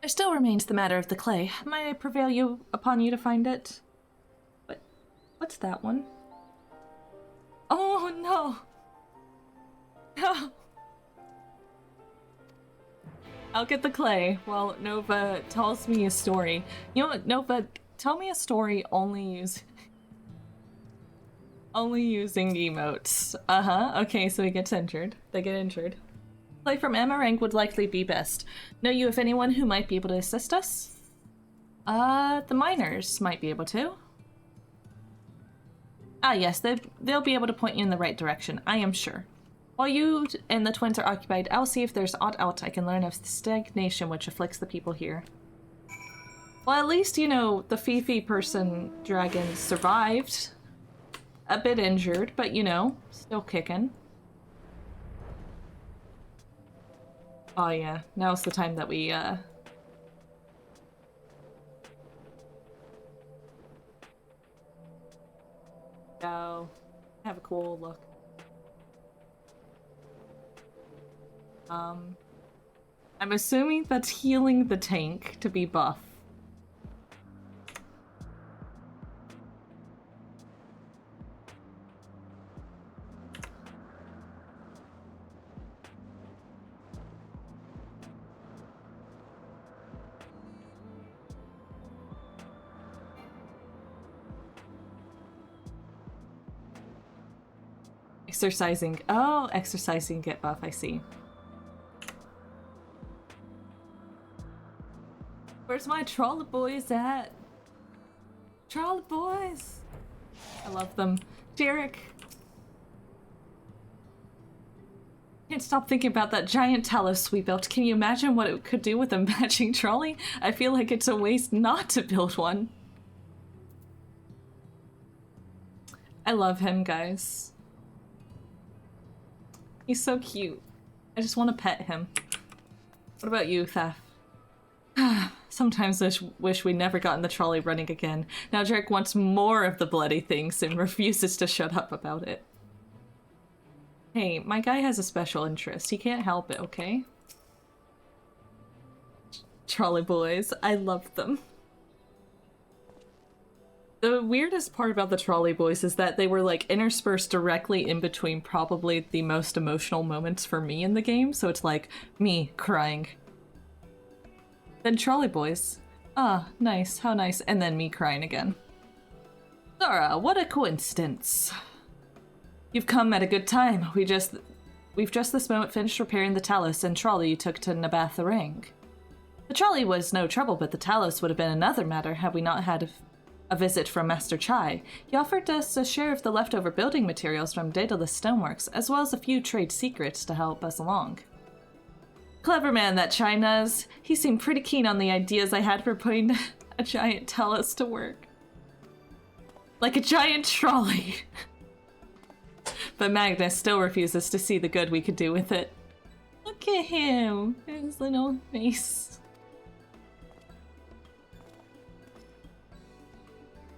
There still remains the matter of the clay. Might I prevail upon you to find it? What's that one? Oh no! No! I'll get the clay while Nova tells me a story. You know what, Nova, tell me a story only using emotes. Okay, so he gets injured. They get injured. Clay from Emma rank would likely be best. Know you of anyone who might be able to assist us? The miners might be able to. Ah yes, they'll be able to point you in the right direction, I am sure. While you and the twins are occupied, I'll see if there's aught else I can learn of the stagnation which afflicts the people here. Well, at least, you know, the Fifi person dragon survived. A bit injured, but you know, still kicking. Oh yeah, now's the time that we, go have a cool look. I'm assuming that's healing the tank to be buff. Exercising. Oh, exercising get buff, I see. Where's my trolley boys at? Trolley boys! I love them. Jarek! Can't stop thinking about that giant Talos we built. Can you imagine what it could do with a matching trolley? I feel like it's a waste not to build one. I love him, guys. He's so cute. I just want to pet him. What about you, Thaf? Sometimes I wish we never gotten the trolley running again. Now Jarek wants more of the bloody things and refuses to shut up about it. Hey, my guy has a special interest. He can't help it, okay? Trolley boys. I love them. The weirdest part about the trolley boys is that they were like interspersed directly in between probably the most emotional moments for me in the game. So it's like me crying. Then trolley boys. Ah, nice, how nice. And then me crying again. Zora, what a coincidence. You've come at a good time. We've just this moment finished repairing the Talos and trolley you took to Nabath Rang. The trolley was no trouble, but the Talos would have been another matter had we not had a visit from Master Chai. He offered us a share of the leftover building materials from Daedalus Stoneworks, as well as a few trade secrets to help us along. Clever man, that China's. He seemed pretty keen on the ideas I had for putting a giant Talos to work. Like a giant trolley. But Magnus still refuses to see the good we could do with it. Look at him, his little face.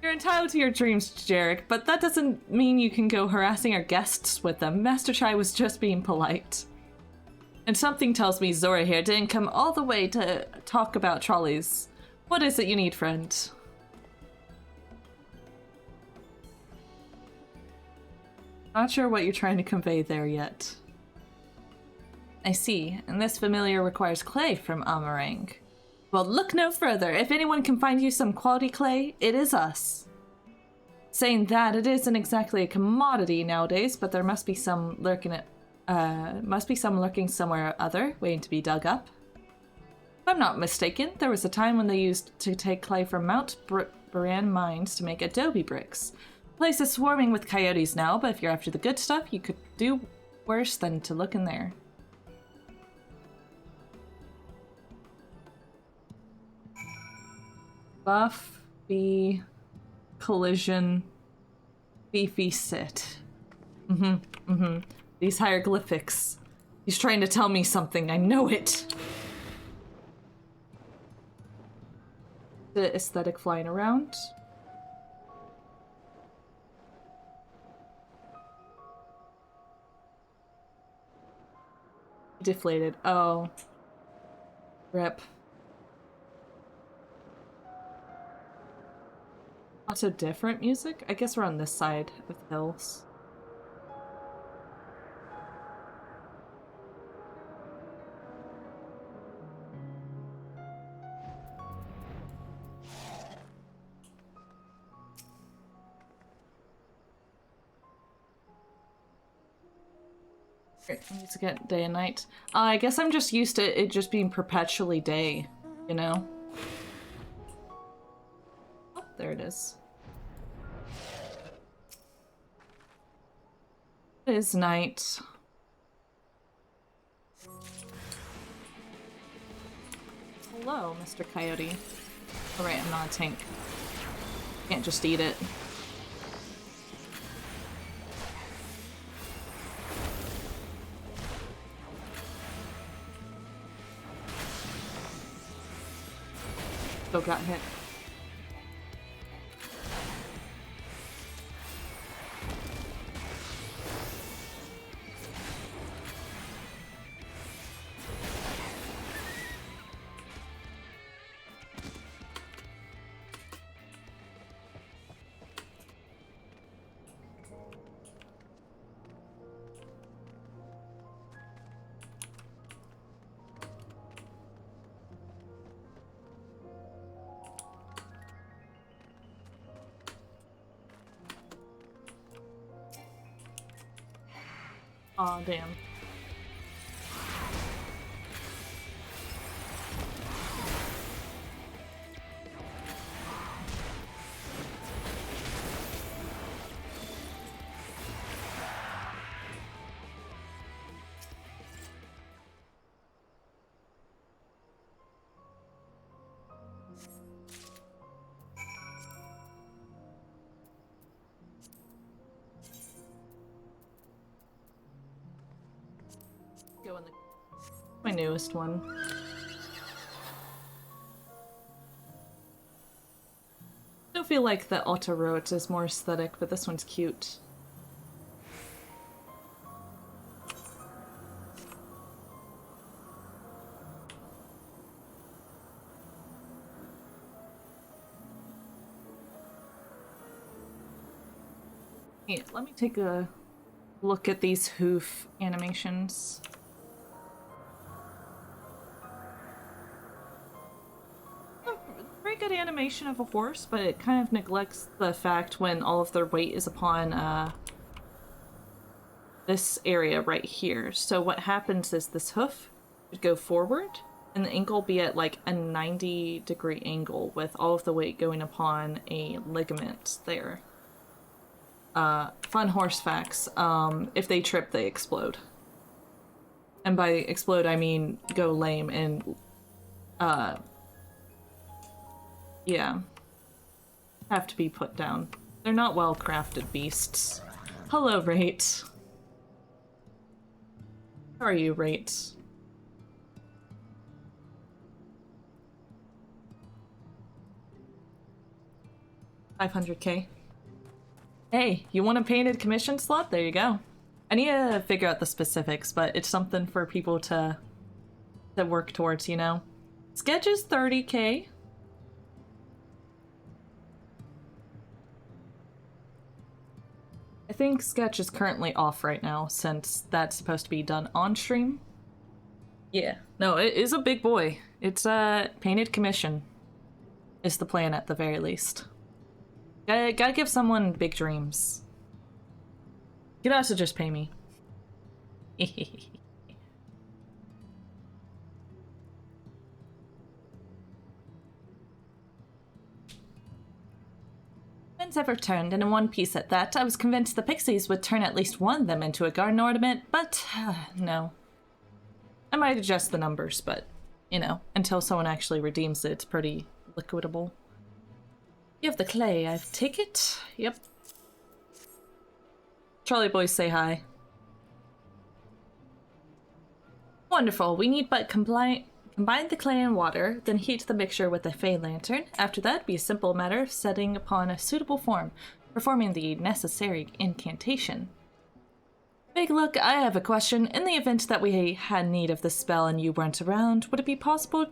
You're entitled to your dreams, Jarek, but that doesn't mean you can go harassing our guests with them. Master Chai was just being polite. And something tells me Zora here didn't come all the way to talk about trolleys. What is it you need, friend? Not sure what you're trying to convey there yet. I see, and this familiar requires clay from Amarang. Well, look no further. If anyone can find you some quality clay, it is us. Saying that, it isn't exactly a commodity nowadays, but there must be some lurking somewhere or other, waiting to be dug up. If I'm not mistaken, there was a time when they used to take clay from Mount Baran mines to make adobe bricks. The place is swarming with coyotes now, but if you're after the good stuff, you could do worse than to look in there. Buff, B, collision, beefy sit. These hieroglyphics. He's trying to tell me something, I know it! The aesthetic flying around. Deflated. Oh. Rip. Also different music? I guess we're on this side of the hills. I need to get day and night. I guess I'm just used to it just being perpetually day, you know? Oh, there it is. It is night. Hello, Mr. Coyote. Alright, I'm not a tank. Can't just eat it. Still got hit. Aw, damn. Go in the my newest one. I feel like the Auto Road is more aesthetic, but this one's cute. Hey, let me take a look at these hoof animations. Very good animation of a horse, but it kind of neglects the fact when all of their weight is upon this area right here. So what happens is this hoof would go forward and the ankle be at like a 90-degree angle with all of the weight going upon a ligament there. Fun horse facts. If they trip, they explode. And by explode, I mean go lame and, yeah. Have to be put down. They're not well-crafted beasts. Hello, Rate. How are you, Rate? $500K. Hey, you want a painted commission slot? There you go. I need to figure out the specifics, but it's something for people to work towards, you know? Sketch is $30K. I think Sketch is currently off right now, since that's supposed to be done on stream. Yeah. No, it is a big boy. It's a painted commission. Is the plan at the very least. Gotta give someone big dreams. You could also just pay me. Winds ever turned, and in one piece at that. I was convinced the pixies would turn at least one of them into a garden ornament, but no. I might adjust the numbers, but, you know, until someone actually redeems it, it's pretty liquidable. You have the clay, I've take it. Yep. Trolley boys say hi. Wonderful, we need but combine the clay and water, then heat the mixture with a fey lantern. After that, be a simple matter of setting upon a suitable form, performing the necessary incantation. Big Look, I have a question. In the event that we had need of this spell and you weren't around, would it be possible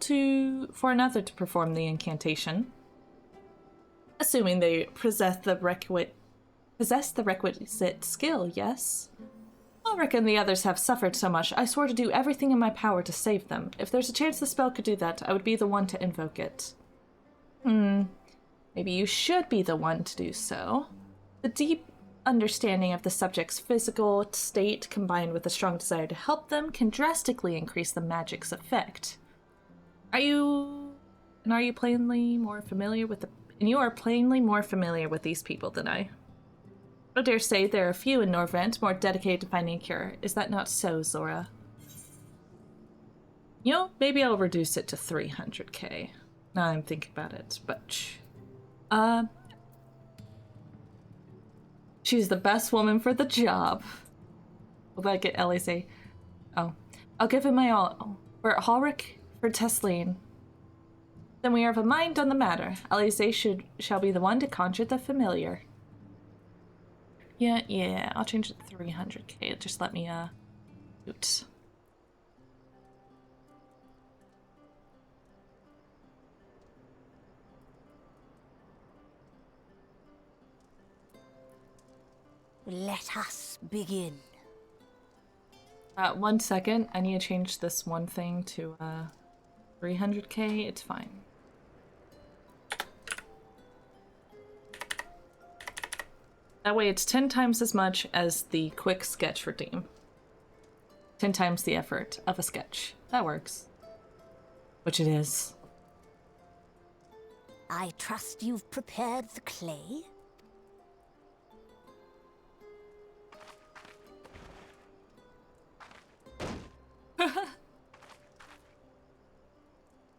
for another to perform the incantation? Assuming they possess the requisite skill, yes? I reckon the others have suffered so much, I swore to do everything in my power to save them. If there's a chance the spell could do that, I would be the one to invoke it. Maybe you should be the one to do so. The deep understanding of the subject's physical state combined with a strong desire to help them can drastically increase the magic's effect. You are plainly more familiar with these people than I. I dare say there are a few in Norvrent more dedicated to finding a cure. Is that not so, Zora? You know, maybe I'll reduce it to 300k. Now I'm thinking about it, but... she's the best woman for the job. Will that get Elise? Oh. I'll give him my all. For Halric, for Tesleen. Then we are of a mind on the matter. Elise shall be the one to conjure the familiar. Yeah, I'll change it to 300k. Just let me, oops. Let us begin. 1 second. I need to change this one thing to, 300k. It's fine. That way it's 10 times as much as the quick sketch redeem. 10 times the effort of a sketch. That works. Which it is. I trust you've prepared the clay?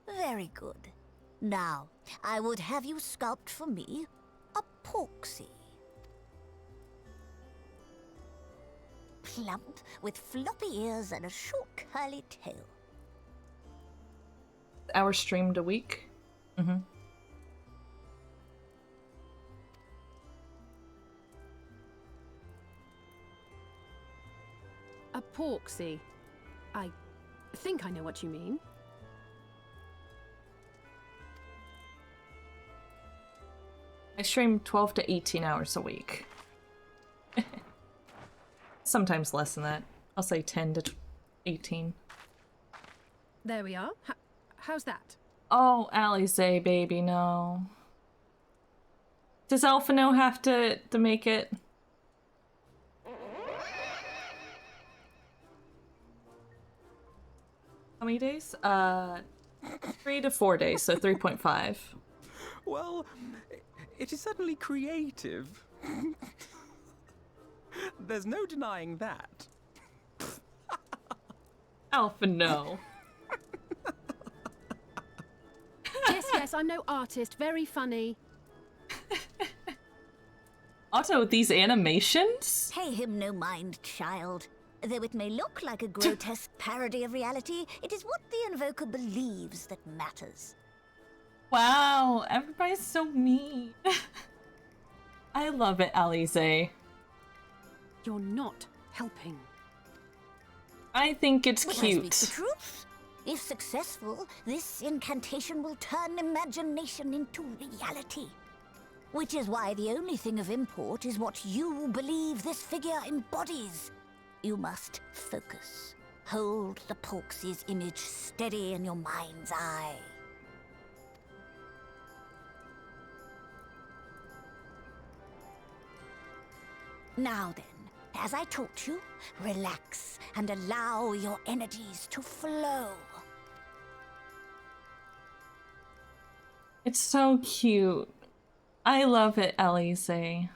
Very good. Now, I would have you sculpt for me a porksy. Plump, with floppy ears and a short curly tail. Hour streamed a week. Mm-hmm. A porksy. I think I know what you mean. I stream 12 to 18 hours a week. Sometimes less than that. I'll say 10 to 18. There we are. How's that? Oh, Alize, baby, no. Does Alphino have to make it? How many days? 3 to 4 days, so 3.5. Well, it is certainly creative. There's no denying that. Alphino. Yes, I'm no artist. Very funny. Also, these animations? Pay him no mind, child. Though it may look like a grotesque parody of reality, it is what the invoker believes that matters. Wow, everybody's so mean. I love it, Alize. You're not helping. I think it's But cute. I speak the truth. If successful, this incantation will turn imagination into reality. Which is why the only thing of import is what you believe this figure embodies. You must focus. Hold the Porksy's image steady in your mind's eye. Now then, as I taught you, relax and allow your energies to flow. It's so cute. I love it, Alize.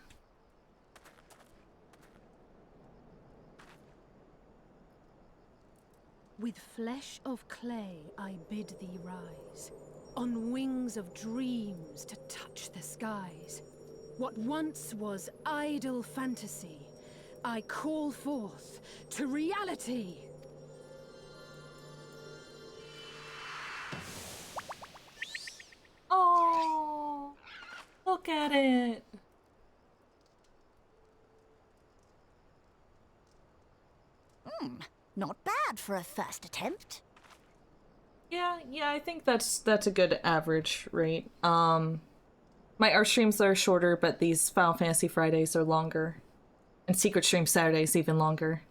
With flesh of clay I bid thee rise, on wings of dreams to touch the skies. What once was idle fantasy, I call forth to reality. Oh, look at it. Not bad for a first attempt. Yeah, I think that's a good average rate. My art streams are shorter, but these Final Fantasy Fridays are longer. And Secret Stream Saturdays even longer.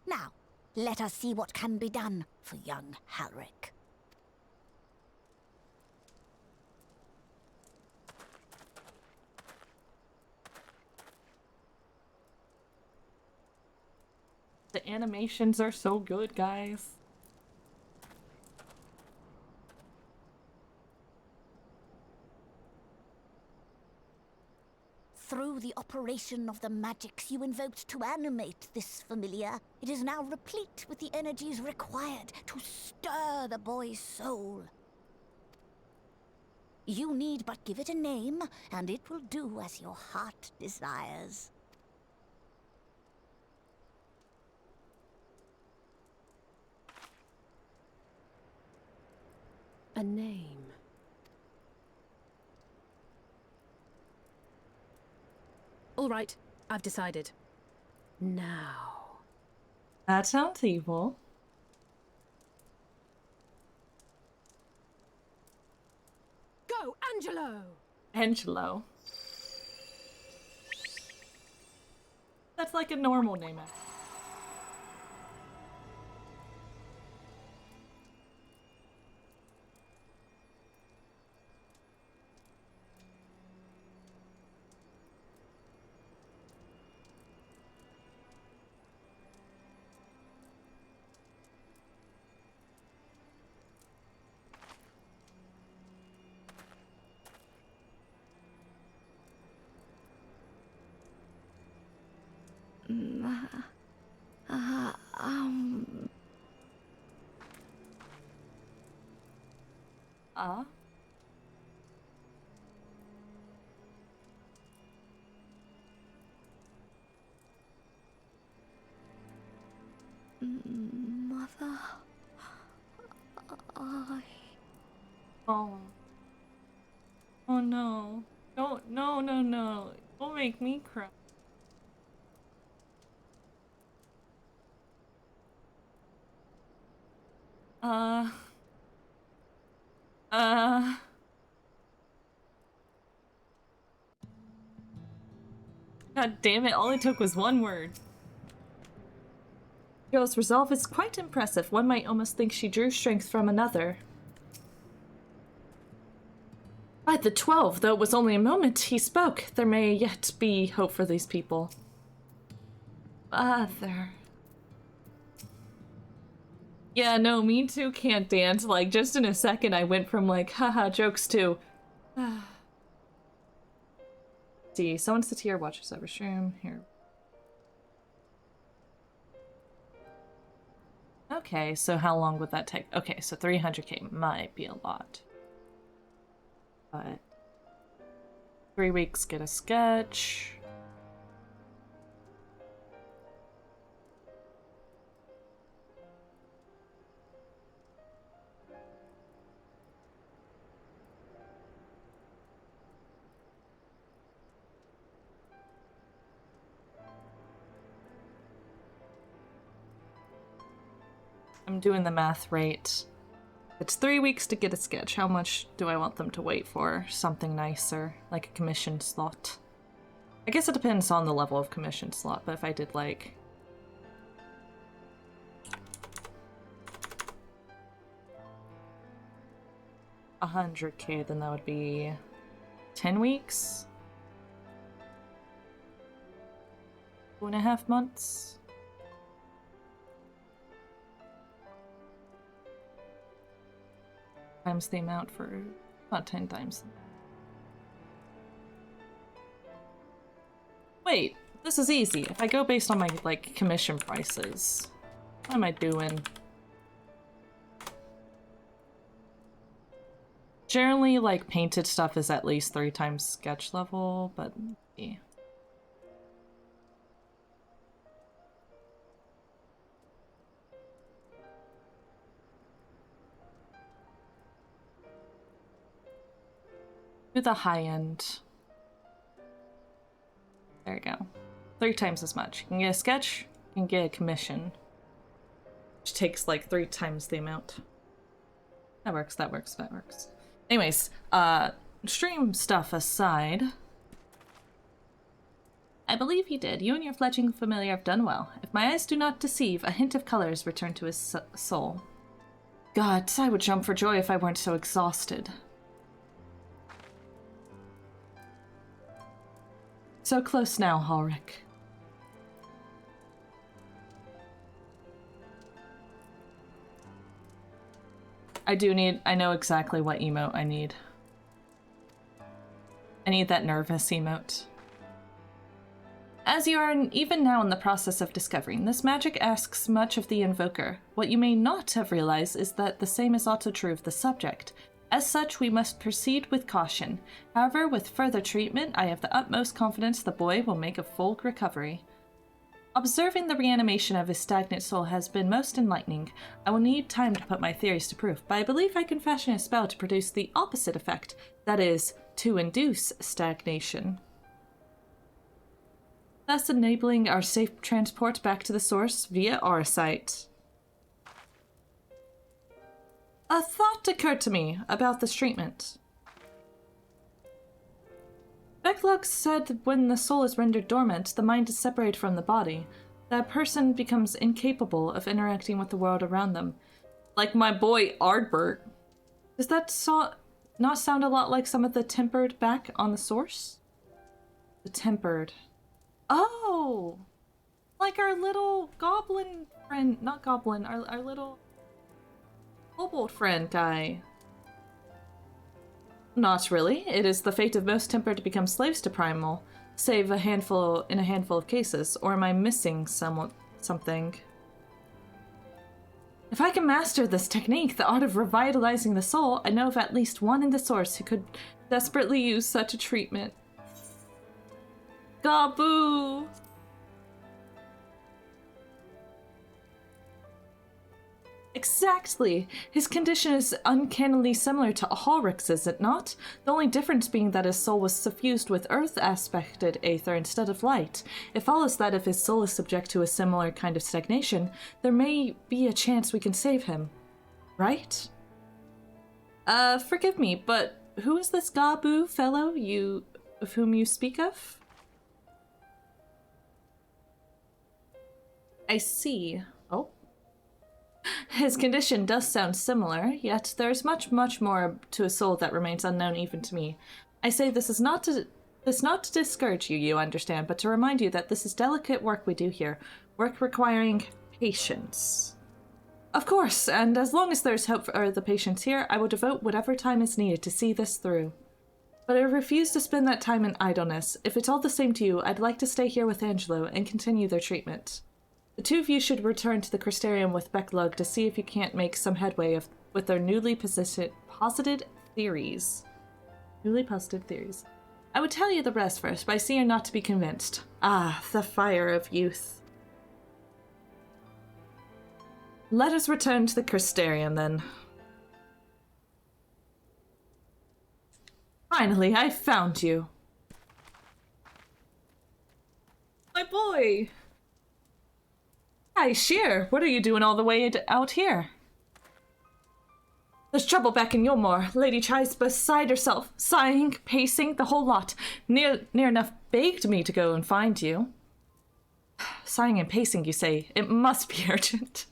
Now, let us see what can be done for young Halric. The animations are so good, guys. Through the operation of the magics you invoked to animate this familiar, it is now replete with the energies required to stir the boy's soul. You need but give it a name, and it will do as your heart desires. A name. All right, I've decided. Now. That sounds evil. Go, Angelo! Angelo. That's like a normal name. Mother... Oh. Oh no. Don't, no, no, no. Don't make me cry. God damn it, all it took was one word. Girl's resolve is quite impressive. One might almost think she drew strength from another. By the 12, though it was only a moment he spoke, there may yet be hope for these people. Father. Yeah, no, me too can't dance. Like, just in a second I went from like, haha, jokes to... See, someone sits here, watches over stream, here. Okay, so how long would that take? Okay, so 300k might be a lot. But 3 weeks, get a sketch. I'm doing the math right. It's 3 weeks to get a sketch. How much do I want them to wait for? Something nicer, like a commission slot. I guess it depends on the level of commission slot, but if I did like... $100k, then that would be 10 weeks? 2.5 months? Times the amount for... not 10 times. Wait, this is easy. If I go based on my, like, commission prices, what am I doing? Generally, like, painted stuff is at least 3 times sketch level, but yeah. Do the high end. There you go. 3 times as much. You can get a sketch, you can get a commission. Which takes like 3 times the amount. That works, that works, that works. Anyways, stream stuff aside, I believe he did. You and your fledgling familiar have done well. If my eyes do not deceive, a hint of color has returned to his soul. God, I would jump for joy if I weren't so exhausted. So close now, Ulrich. I know exactly what emote I need. I need that nervous emote. As you are even now in the process of discovering, this magic asks much of the invoker. What you may not have realized is that the same is also true of the subject. As such, we must proceed with caution. However, with further treatment, I have the utmost confidence the boy will make a full recovery. Observing the reanimation of his stagnant soul has been most enlightening. I will need time to put my theories to proof, but I believe I can fashion a spell to produce the opposite effect, that is, to induce stagnation, thus enabling our safe transport back to the source via our site. A thought occurred to me about this treatment. Becklug said when the soul is rendered dormant, the mind is separated from the body. That person becomes incapable of interacting with the world around them. Like my boy Ardbert. Does that not sound a lot like some of the tempered back on the source? The tempered. Oh! Like our little goblin friend, not goblin, our little kobold friend guy. Not really. It is the fate of most tempered to become slaves to primal, save in a handful of cases. Or am I missing something? If I can master this technique, the art of revitalizing the soul, I know of at least one in the source who could desperately use such a treatment. Gaboo! Exactly! His condition is uncannily similar to Ulrich's, is it not? The only difference being that his soul was suffused with earth-aspected aether instead of light. It follows that if his soul is subject to a similar kind of stagnation, there may be a chance we can save him. Right? Forgive me, but who is this Gaboo fellow of whom you speak of? I see. Oh. His condition does sound similar, yet there's much more to a soul that remains unknown even to me. I say this is not to discourage you, you understand, but to remind you that this is delicate work we do here. Work requiring patience. Of course, and as long as there's hope for the patients here, I will devote whatever time is needed to see this through. But I refuse to spend that time in idleness. If it's all the same to you, I'd like to stay here with Angelo and continue their treatment. The two of you should return to the Crystarium with Becklug to see if you can't make some headway with their newly posited theories. I would tell you the rest first, but I see you're not to be convinced. Ah, the fire of youth. Let us return to the Crystarium, then. Finally, I found you. My boy! Hi, Sheer, what are you doing all the way out here? There's trouble back in Yulmore. Lady Chai's beside herself, sighing, pacing, the whole lot. Near enough begged me to go and find you. Sighing and pacing, you say? It must be urgent.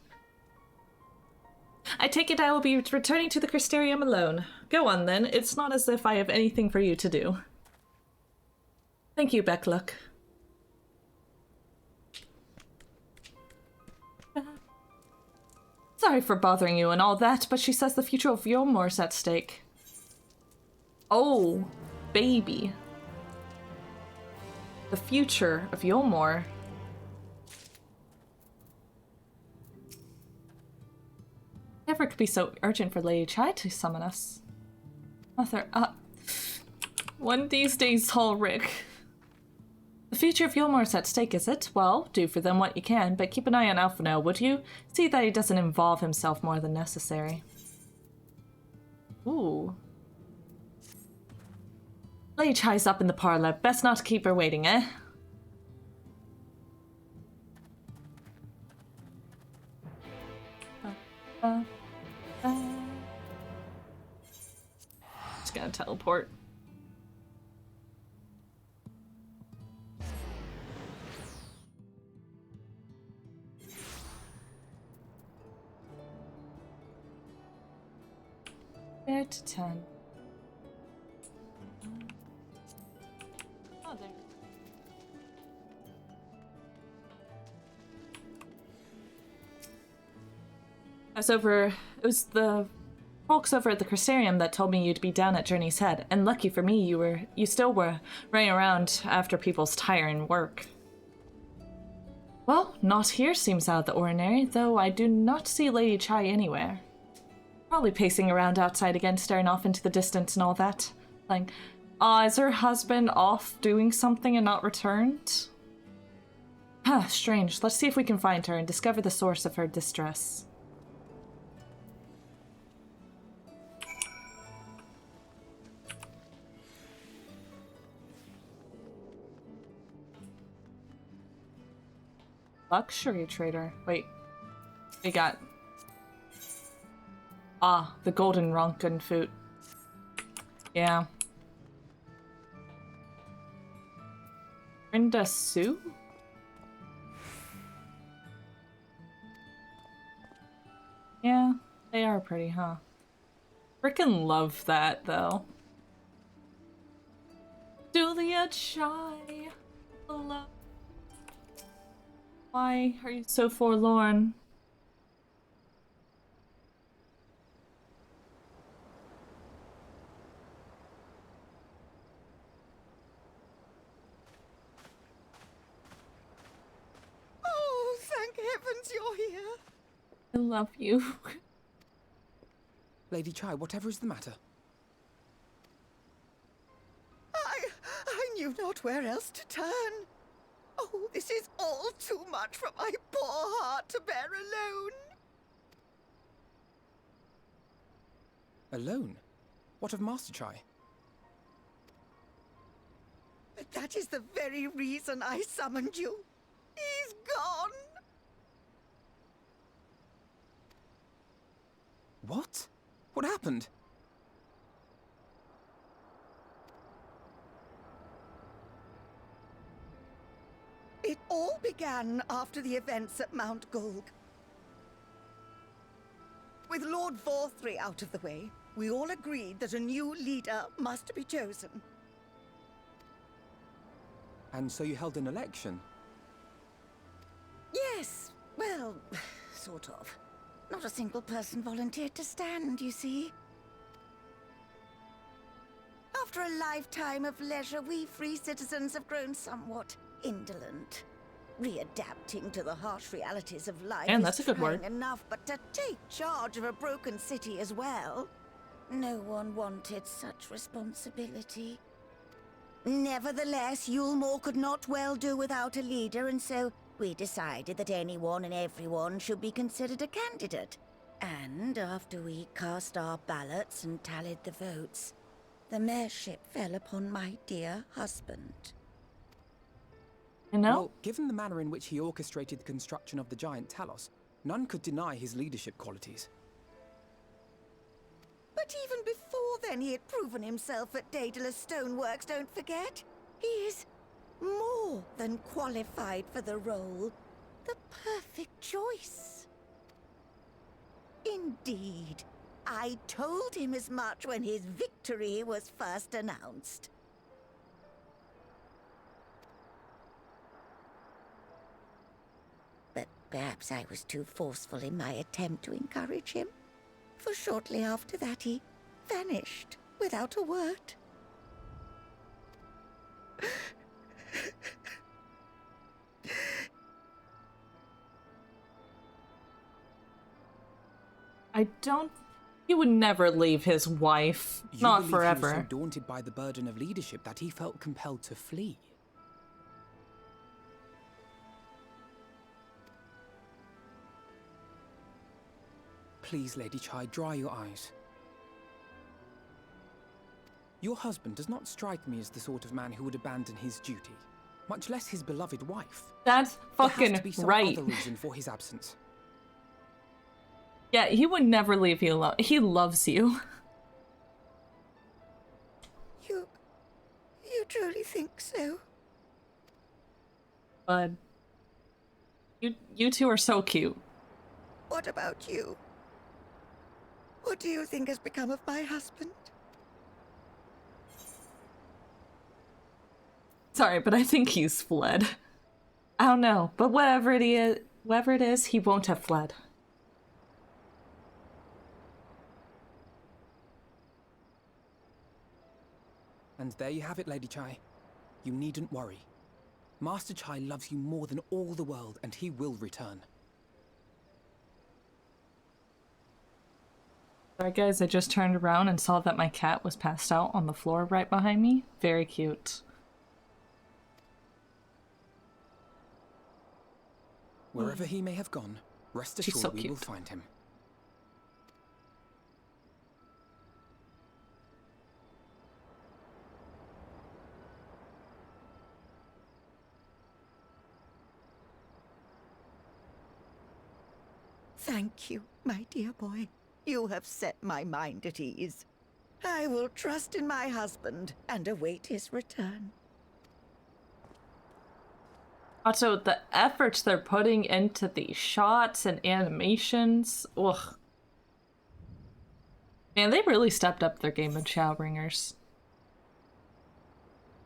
I take it I will be returning to the Crystarium alone. Go on, then. It's not as if I have anything for you to do. Thank you, Becklug. Sorry for bothering you and all that, but she says the future of Yulmore's at stake. Oh, baby. The future of Yulmore. Never could be so urgent for Lady Chai to summon us. Mother up. One of these days, Ulrich. The future of Yulmore's at stake, is it? Well, do for them what you can, but keep an eye on Alphino, would you? See that he doesn't involve himself more than necessary. Ooh. Lady Chai's up in the parlor. Best not to keep her waiting, eh? Just gonna teleport. There to 10. Oh, there. It was the folks over at the Crystarium that told me you'd be down at Journey's Head, and lucky for me, you still were running around after people's tiring work. Well, not here seems out of the ordinary, though I do not see Lady Chai anywhere. Probably pacing around outside again, staring off into the distance and all that. Like, is her husband off doing something and not returned? Huh, strange. Let's see if we can find her and discover the source of her distress. Luxury trader. Wait. We got... the golden Ronkin food. Yeah. Rinda Sue? Yeah, they are pretty, huh? Frickin' love that, though. Julia Chai. Hello. Why are you so forlorn? Oh, thank heavens you're here. I love you. Lady Chai, whatever is the matter? I knew not where else to turn. Oh, this is all too much for my poor heart to bear alone. Alone? What of Master Chai? But that is the very reason I summoned you. He's gone. What? What happened? It all began after the events at Mount Gulg. With Lord Vorthry out of the way, we all agreed that a new leader must be chosen. And so you held an election? Yes, well, sort of. Not a single person volunteered to stand, you see. After a lifetime of leisure, we free citizens have grown somewhat indolent. Readapting to the harsh realities of life Man, that's a good trying word. enough, but to take charge of a broken city as well? No one wanted such responsibility. Nevertheless, Yulmore could not well do without a leader, and so we decided that anyone and everyone should be considered a candidate. And after we cast our ballots and tallied the votes, the mayorship fell upon my dear husband. You know? Well, given the manner in which he orchestrated the construction of the giant Talos, none could deny his leadership qualities. But even before then, he had proven himself at Daedalus Stoneworks, don't forget. He is more than qualified for the role. The perfect choice. Indeed. I told him as much when his victory was first announced. But perhaps I was too forceful in my attempt to encourage him. For shortly after that, he vanished without a word. He would never leave his wife. You Not believe forever. He was so daunted by the burden of leadership that he felt compelled to flee. Please, Lady Chai, dry your eyes. Your husband does not strike me as the sort of man who would abandon his duty, much less his beloved wife. That's There fucking has to be some right. other reason for his absence. Yeah, he would never leave you alone. He loves you. think so. But you two are so cute. What about you? What do you think has become of my husband? Sorry, but I think he's fled. I don't know, but whatever it is, he won't have fled. And there you have it, Lady Chai. You needn't worry. Master Chai loves you more than all the world, and he will return. Sorry guys, I just turned around and saw that my cat was passed out on the floor right behind me. Very cute. Wherever he may have gone, rest assured so we cute. will find him. Thank you, my dear boy. You have set my mind at ease. I will trust in my husband and await his return. Also, the efforts they're putting into these shots and animations, ugh. Man, they really stepped up their game of Shadowbringers.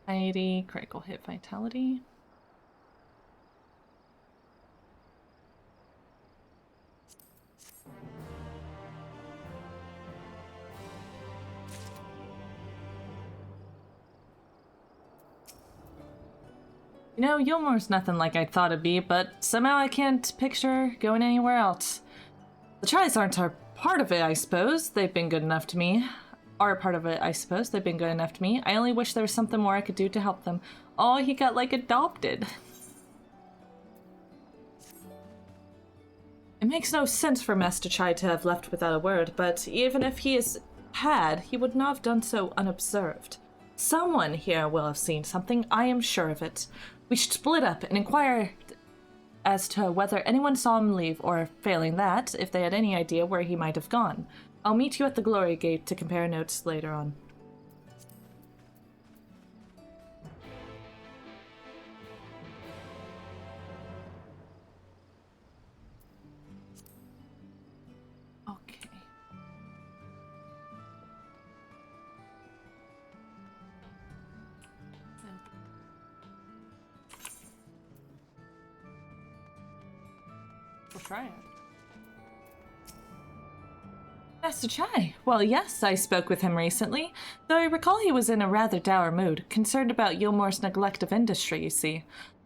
Anxiety, critical hit vitality. You know, Yulmore's nothing like I thought it'd be, but somehow I can't picture going anywhere else. The Chais aren't our part of it, I suppose. They've been good enough to me. Are part of it, I suppose. They've been good enough to me. I only wish there was something more I could do to help them. Oh, he got, like, adopted. It makes no sense for Master Chai to have left without a word, but even if he had, he would not have done so unobserved. Someone here will have seen something, I am sure of it. We should split up and inquire as to whether anyone saw him leave, or failing that, if they had any idea where he might have gone. I'll meet you at the Glory Gate to compare notes later on. Okay. We'll try it. Master Chai. Well, yes, I spoke with him recently, though I recall he was in a rather dour mood, concerned about Yulmore's neglect of industry, you see.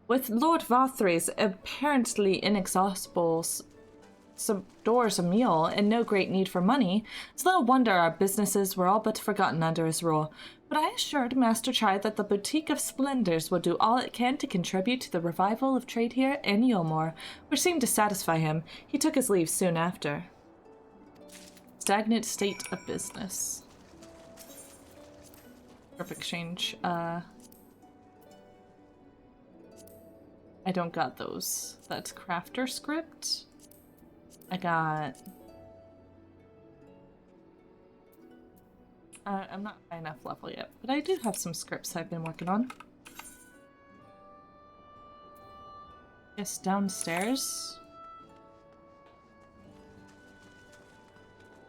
With Lord Vothry's apparently inexhaustible stores of meal and no great need for money, it's little wonder our businesses were all but forgotten under his rule. But I assured Master Chai that the Boutique of Splendors will do all it can to contribute to the revival of trade here in Yulmore, which seemed to satisfy him. He took his leave soon after. Stagnant state of business. Group exchange. I don't got those. That's crafter script. I got... I'm not high enough level yet, but I do have some scripts I've been working on. Yes, downstairs.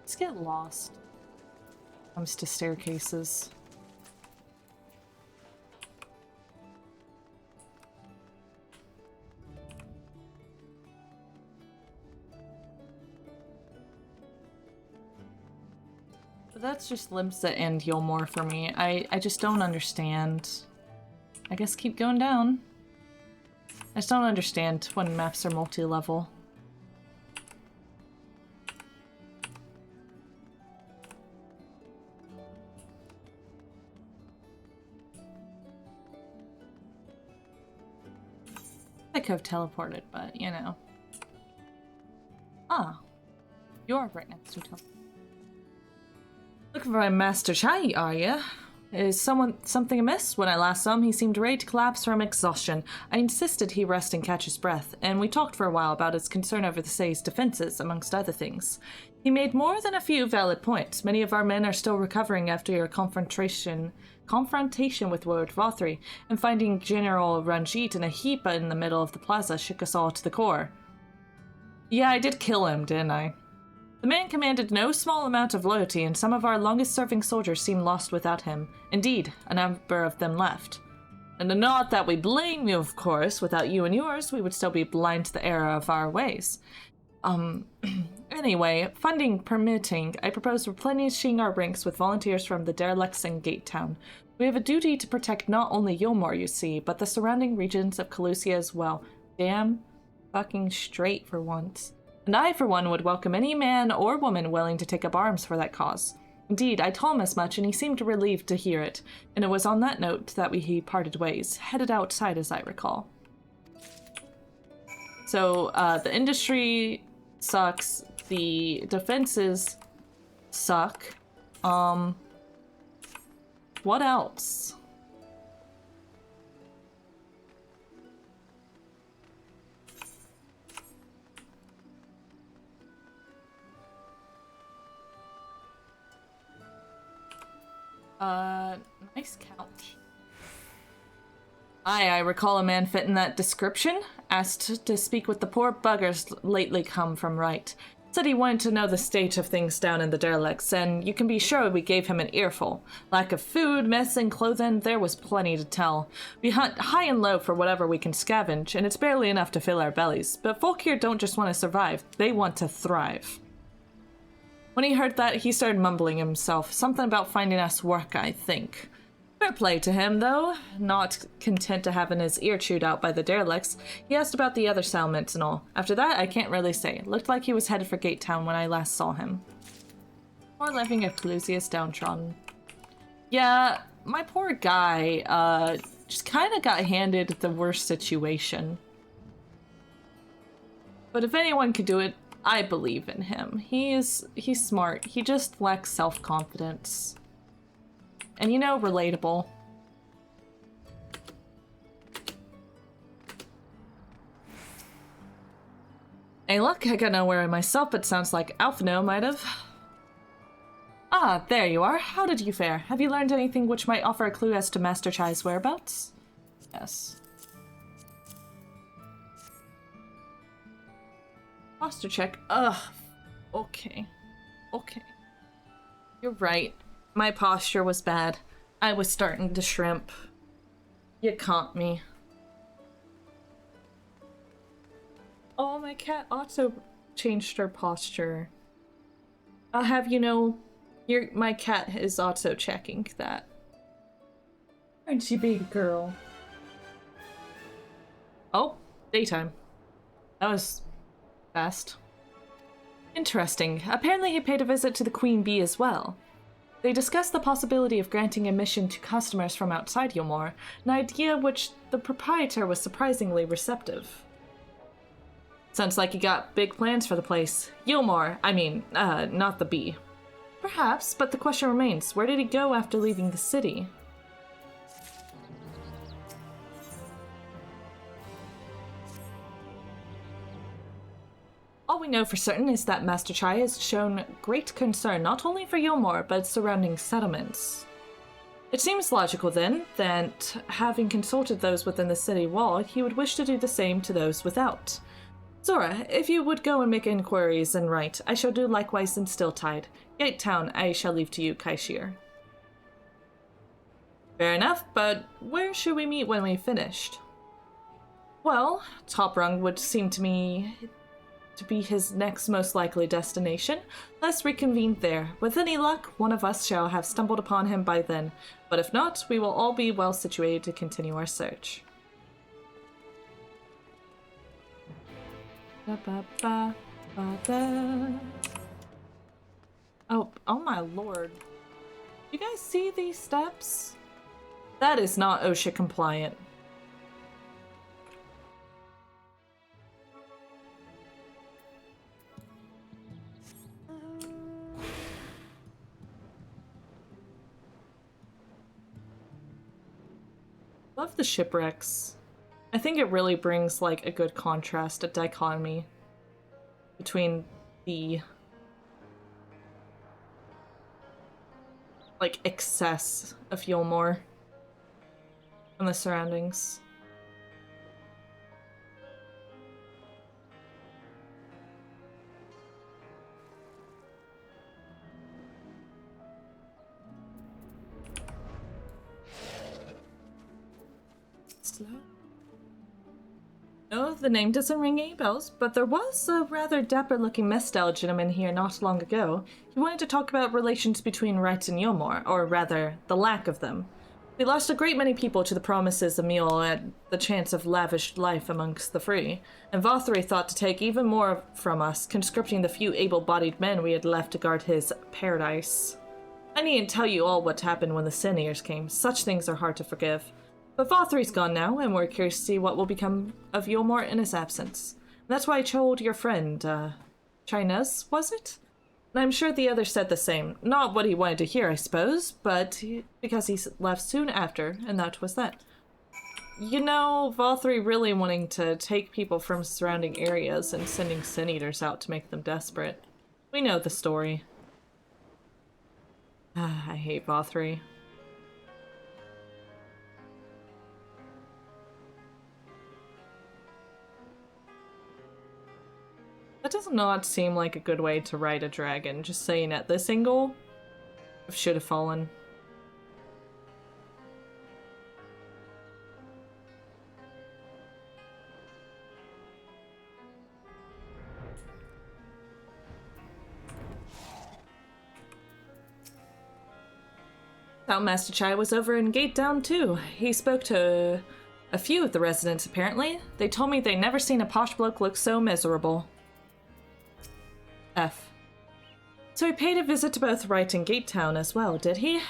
Let's get lost when it comes to staircases. But that's just Limsa and Yulmore for me. I just don't understand. I guess keep going down. I just don't understand when maps are multi-level. I could have teleported, but you know. Ah, you're right next to teleport. Looking for my Master Chai, are ya? Is something amiss? When I last saw him, he seemed ready to collapse from exhaustion. I insisted he rest and catch his breath, and we talked for a while about his concern over the city's defenses, amongst other things. He made more than a few valid points. Many of our men are still recovering after your confrontation with Lord Vothri, and finding General Ranjit in a heap in the middle of the plaza shook us all to the core. Yeah, I did kill him, didn't I? The man commanded no small amount of loyalty, and some of our longest-serving soldiers seemed lost without him. Indeed, a number of them left. And not that we blame you, of course. Without you and yours, we would still be blind to the error of our ways. Anyway, funding permitting, I propose replenishing our ranks with volunteers from the derelicts in Gate Town. We have a duty to protect not only Yulmore, you see, but the surrounding regions of Calusia as well. Damn fucking straight for once. And I, for one, would welcome any man or woman willing to take up arms for that cause. Indeed, I told him as much, and he seemed relieved to hear it, and it was on that note that we parted ways, headed outside as I recall. So, the industry sucks, the defenses suck, what else? Nice couch. I recall a man fitting that description. Asked to speak with the poor buggers lately come from right. Said he wanted to know the state of things down in the derelicts, and you can be sure we gave him an earful. Lack of food, mess, and clothing, there was plenty to tell. We hunt high and low for whatever we can scavenge, and it's barely enough to fill our bellies. But folk here don't just want to survive, they want to thrive. When he heard that, he started mumbling himself. Something about finding us work, I think. Fair play to him, though. Not content to having his ear chewed out by the derelicts, he asked about the other settlements and all. After that, I can't really say. Looked like he was headed for Gate Town when I last saw him. Poor living of Clusius downtrodden. Yeah, my poor guy, just kind of got handed the worst situation. But if anyone could do it, I believe in him. He's smart. He just lacks self-confidence. And you know, relatable. Hey, look, I got nowhere myself, but sounds like Alphino might have. Ah, there you are. How did you fare? Have you learned anything which might offer a clue as to Master Chai's whereabouts? Yes. Posture check. Ugh. Okay. Okay. You're right. My posture was bad. I was starting to shrimp. You caught me. Oh, my cat also changed her posture. I'll have you know, my cat is also checking that. Aren't you, baby girl? Oh, daytime. That was fast. Interesting. Apparently he paid a visit to the Queen Bee as well. They discussed the possibility of granting admission to customers from outside Yulmore, an idea which the proprietor was surprisingly receptive. Sounds like you got big plans for the place. Yulmore, I mean, not the bee. Perhaps, but the question remains, where did he go after leaving the city? All we know for certain is that Master Chai has shown great concern not only for Yulmore, but surrounding settlements. It seems logical, then, that having consulted those within the city wall, he would wish to do the same to those without. Zora, if you would go and make inquiries and write, I shall do likewise in Stilltide. Gate Town I shall leave to you, Kaishir. Fair enough, but where should we meet when we've finished? Well, Top Rung would seem to me to be his next most likely destination. Let's reconvene there. With any luck, one of us shall have stumbled upon him by then, but if not, we will all be well situated to continue our search. Oh my lord. You guys see these steps? That is not OSHA compliant. Love the shipwrecks. I think it really brings like a good contrast, a dichotomy between the like, excess of Yulmore and the surroundings. No, the name doesn't ring any bells, but there was a rather dapper-looking Mestel gentleman here not long ago. He wanted to talk about relations between Wright and Yulmore, or rather, the lack of them. We lost a great many people to the promises of Mule and the chance of lavish life amongst the free, and Vothri thought to take even more from us, conscripting the few able-bodied men we had left to guard his paradise. I needn't tell you all what happened when the Sin Eaters came. Such things are hard to forgive. But Vothri's gone now, and we're curious to see what will become of Yulmore in his absence. And that's why I told your friend, Chinez, was it? And I'm sure the others said the same. Not what he wanted to hear, I suppose, but because he left soon after, and that was that. You know, Vothri really wanting to take people from surrounding areas and sending Sin Eaters out to make them desperate. We know the story. I hate Vothri. That does not seem like a good way to ride a dragon, just saying at this angle. Should have fallen. Thought Master Chai was over in Gate Down too. He spoke to a few of the residents apparently. They told me they'd never seen a posh bloke look so miserable. F. So he paid a visit to both Wright and Gate Town as well, did he?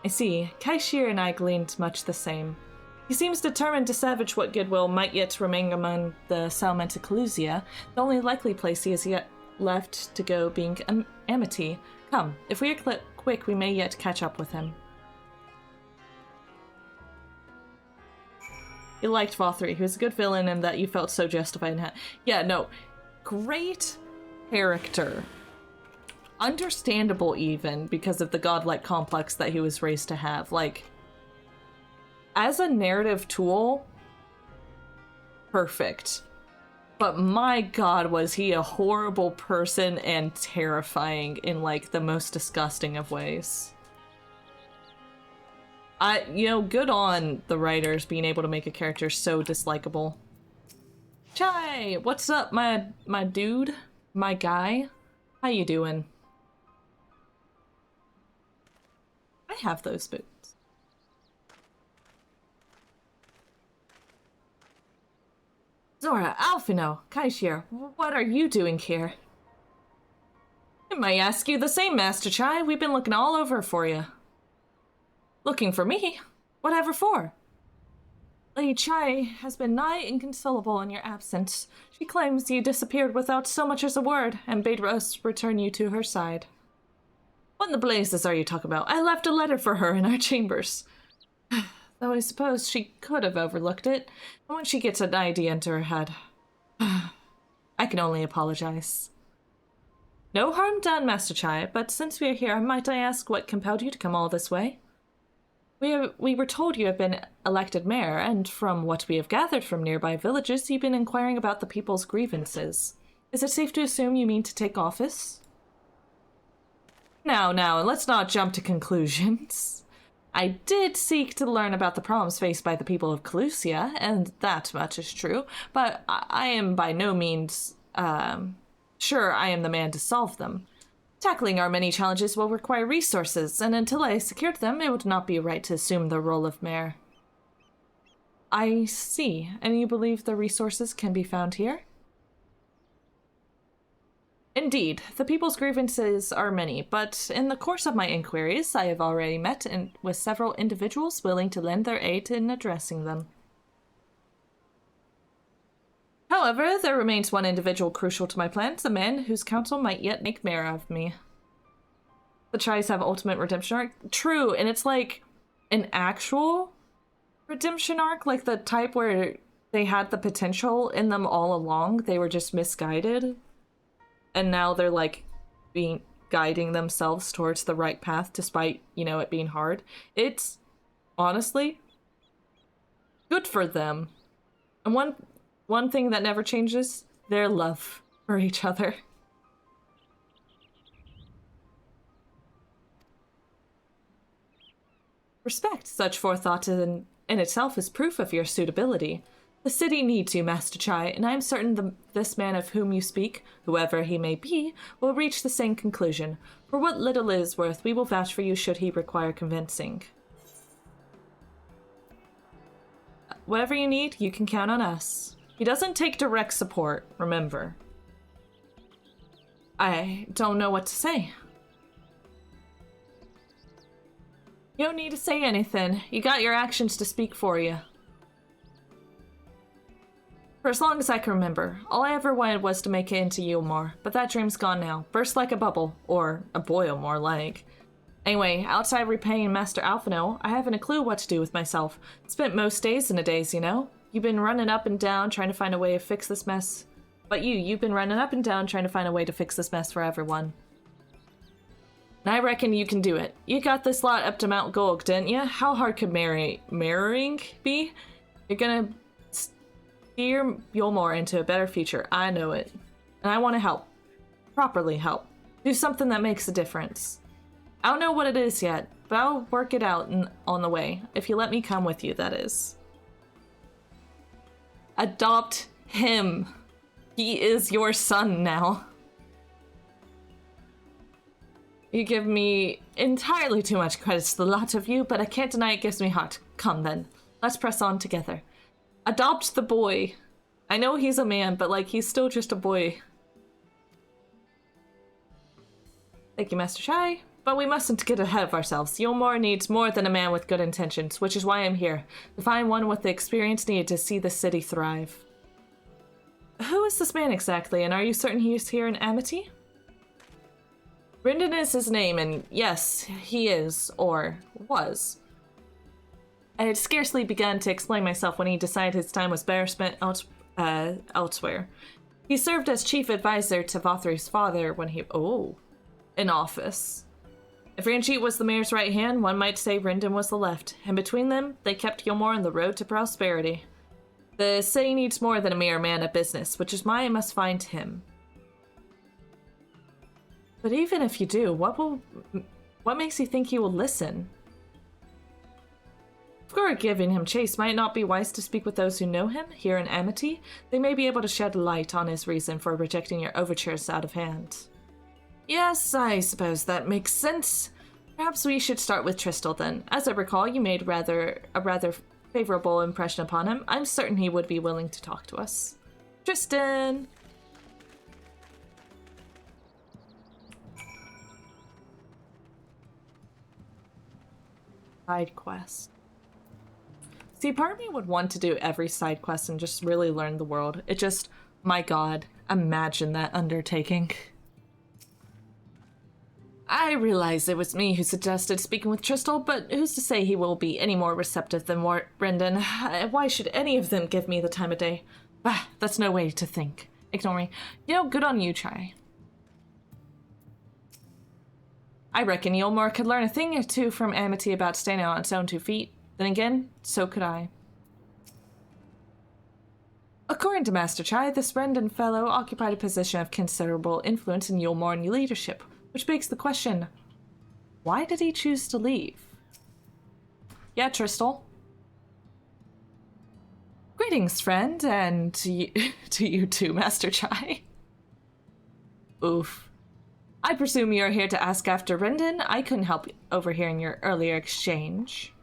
I see. Kaishir and I gleaned much the same. He seems determined to salvage what goodwill might yet remain among the Salmenta Calusia, the only likely place he has yet left to go being Amity. Come, if we are quick, we may yet catch up with him. You liked Vothri. He was a good villain and that you felt so justified in Yeah, no. Great character. Understandable even because of the godlike complex that he was raised to have. Like, as a narrative tool, perfect. But my god, was he a horrible person and terrifying in, like, the most disgusting of ways. Good on the writers being able to make a character so dislikable. Chai! What's up, my dude? My guy? How you doing? I have those boots. Zora, Alphino, Kaishir, what are you doing here? I might ask you the same, Master Chai. We've been looking all over for you. Looking for me? Whatever for? Lady Chai has been nigh inconsolable in your absence. She claims you disappeared without so much as a word, and bade us return you to her side. What in the blazes are you talking about? I left a letter for her in our chambers. Though I suppose she could have overlooked it, and when she gets an idea into her head. I can only apologize. No harm done, Master Chai, but since we are here, might I ask what compelled you to come all this way? We were told you have been elected mayor, and from what we have gathered from nearby villages, you've been inquiring about the people's grievances. Is it safe to assume you mean to take office? Now, let's not jump to conclusions. I did seek to learn about the problems faced by the people of Calusia, and that much is true, but I am by no means, sure I am the man to solve them. Tackling our many challenges will require resources, and until I secured them, it would not be right to assume the role of mayor. I see. And you believe the resources can be found here? Indeed. The people's grievances are many, but in the course of my inquiries, I have already met with several individuals willing to lend their aid in addressing them. However, there remains one individual crucial to my plans, a man whose counsel might yet make mayor of me. The Chais have ultimate redemption arc? True, and it's like an actual redemption arc, like the type where they had the potential in them all along, they were just misguided. And now they're like being guiding themselves towards the right path despite, you know, it being hard. It's honestly good for them. And one thing that never changes, their love for each other. Respect. Such forethought in itself is proof of your suitability. The city needs you, Master Chai, and I am certain this man of whom you speak, whoever he may be, will reach the same conclusion. For what little is worth, we will vouch for you should he require convincing. Whatever you need, you can count on us. He doesn't take direct support, remember. I don't know what to say. You don't need to say anything. You got your actions to speak for you. For as long as I can remember, all I ever wanted was to make it into Yulmore, but that dream's gone now. Burst like a bubble, or a boil more like. Anyway, outside repaying Master Alphino, I haven't a clue what to do with myself. Spent most days in a daze, you know? You've been running up and down trying to find a way to fix this mess. But you've been running up and down trying to find a way to fix this mess for everyone. And I reckon you can do it. You got this lot up to Mount Golg, didn't you? How hard could mirroring be? You're gonna steer Yulmore into a better future. I know it. And I want to help. Properly help. Do something that makes a difference. I don't know what it is yet, but I'll work it out on the way. If you let me come with you, that is. Adopt him. He is your son now. You give me entirely too much credit to the lot of you, but I can't deny it gives me heart. Come then. Let's press on together. Adopt the boy. I know he's a man, but like, he's still just a boy. Thank you, Master Chai. But we mustn't get ahead of ourselves. Yulmore needs more than a man with good intentions, which is why I'm here. To find one with the experience needed to see the city thrive. Who is this man exactly, and are you certain he is here in Amity? Brendan is his name, and yes, he is, or was. I had scarcely begun to explain myself when he decided his time was better spent elsewhere. He served as chief advisor to Vothry's father when he... in office. If Ranjit was the mayor's right hand, one might say Rendon was the left, and between them, they kept Yulmore on the road to prosperity. The city needs more than a mere man of business, which is why I must find him. But even if you do, what makes you think he will listen? Before giving him chase, might it not be wise to speak with those who know him here in Amity? They may be able to shed light on his reason for rejecting your overtures out of hand. Yes, I suppose that makes sense. Perhaps we should start with Tristal then. As I recall, you made a rather favorable impression upon him. I'm certain he would be willing to talk to us. Tristan! Side quest. See, part of me would want to do every side quest and just really learn the world. It just, my god, imagine that undertaking. I realize it was me who suggested speaking with Tristal, but who's to say he will be any more receptive than Brendan? Why should any of them give me the time of day? Ah, that's no way to think. Ignore me. You know, good on you, Chai. I reckon Yulmore could learn a thing or two from Amity about standing on its own 2 feet. Then again, so could I. According to Master Chai, this Brendan fellow occupied a position of considerable influence in Yulmore leadership, which begs the question, why did he choose to leave? Yeah, Tristal. Greetings, friend, and to you too, Master Chai. Oof. I presume you're here to ask after Rendon? I couldn't help overhearing your earlier exchange.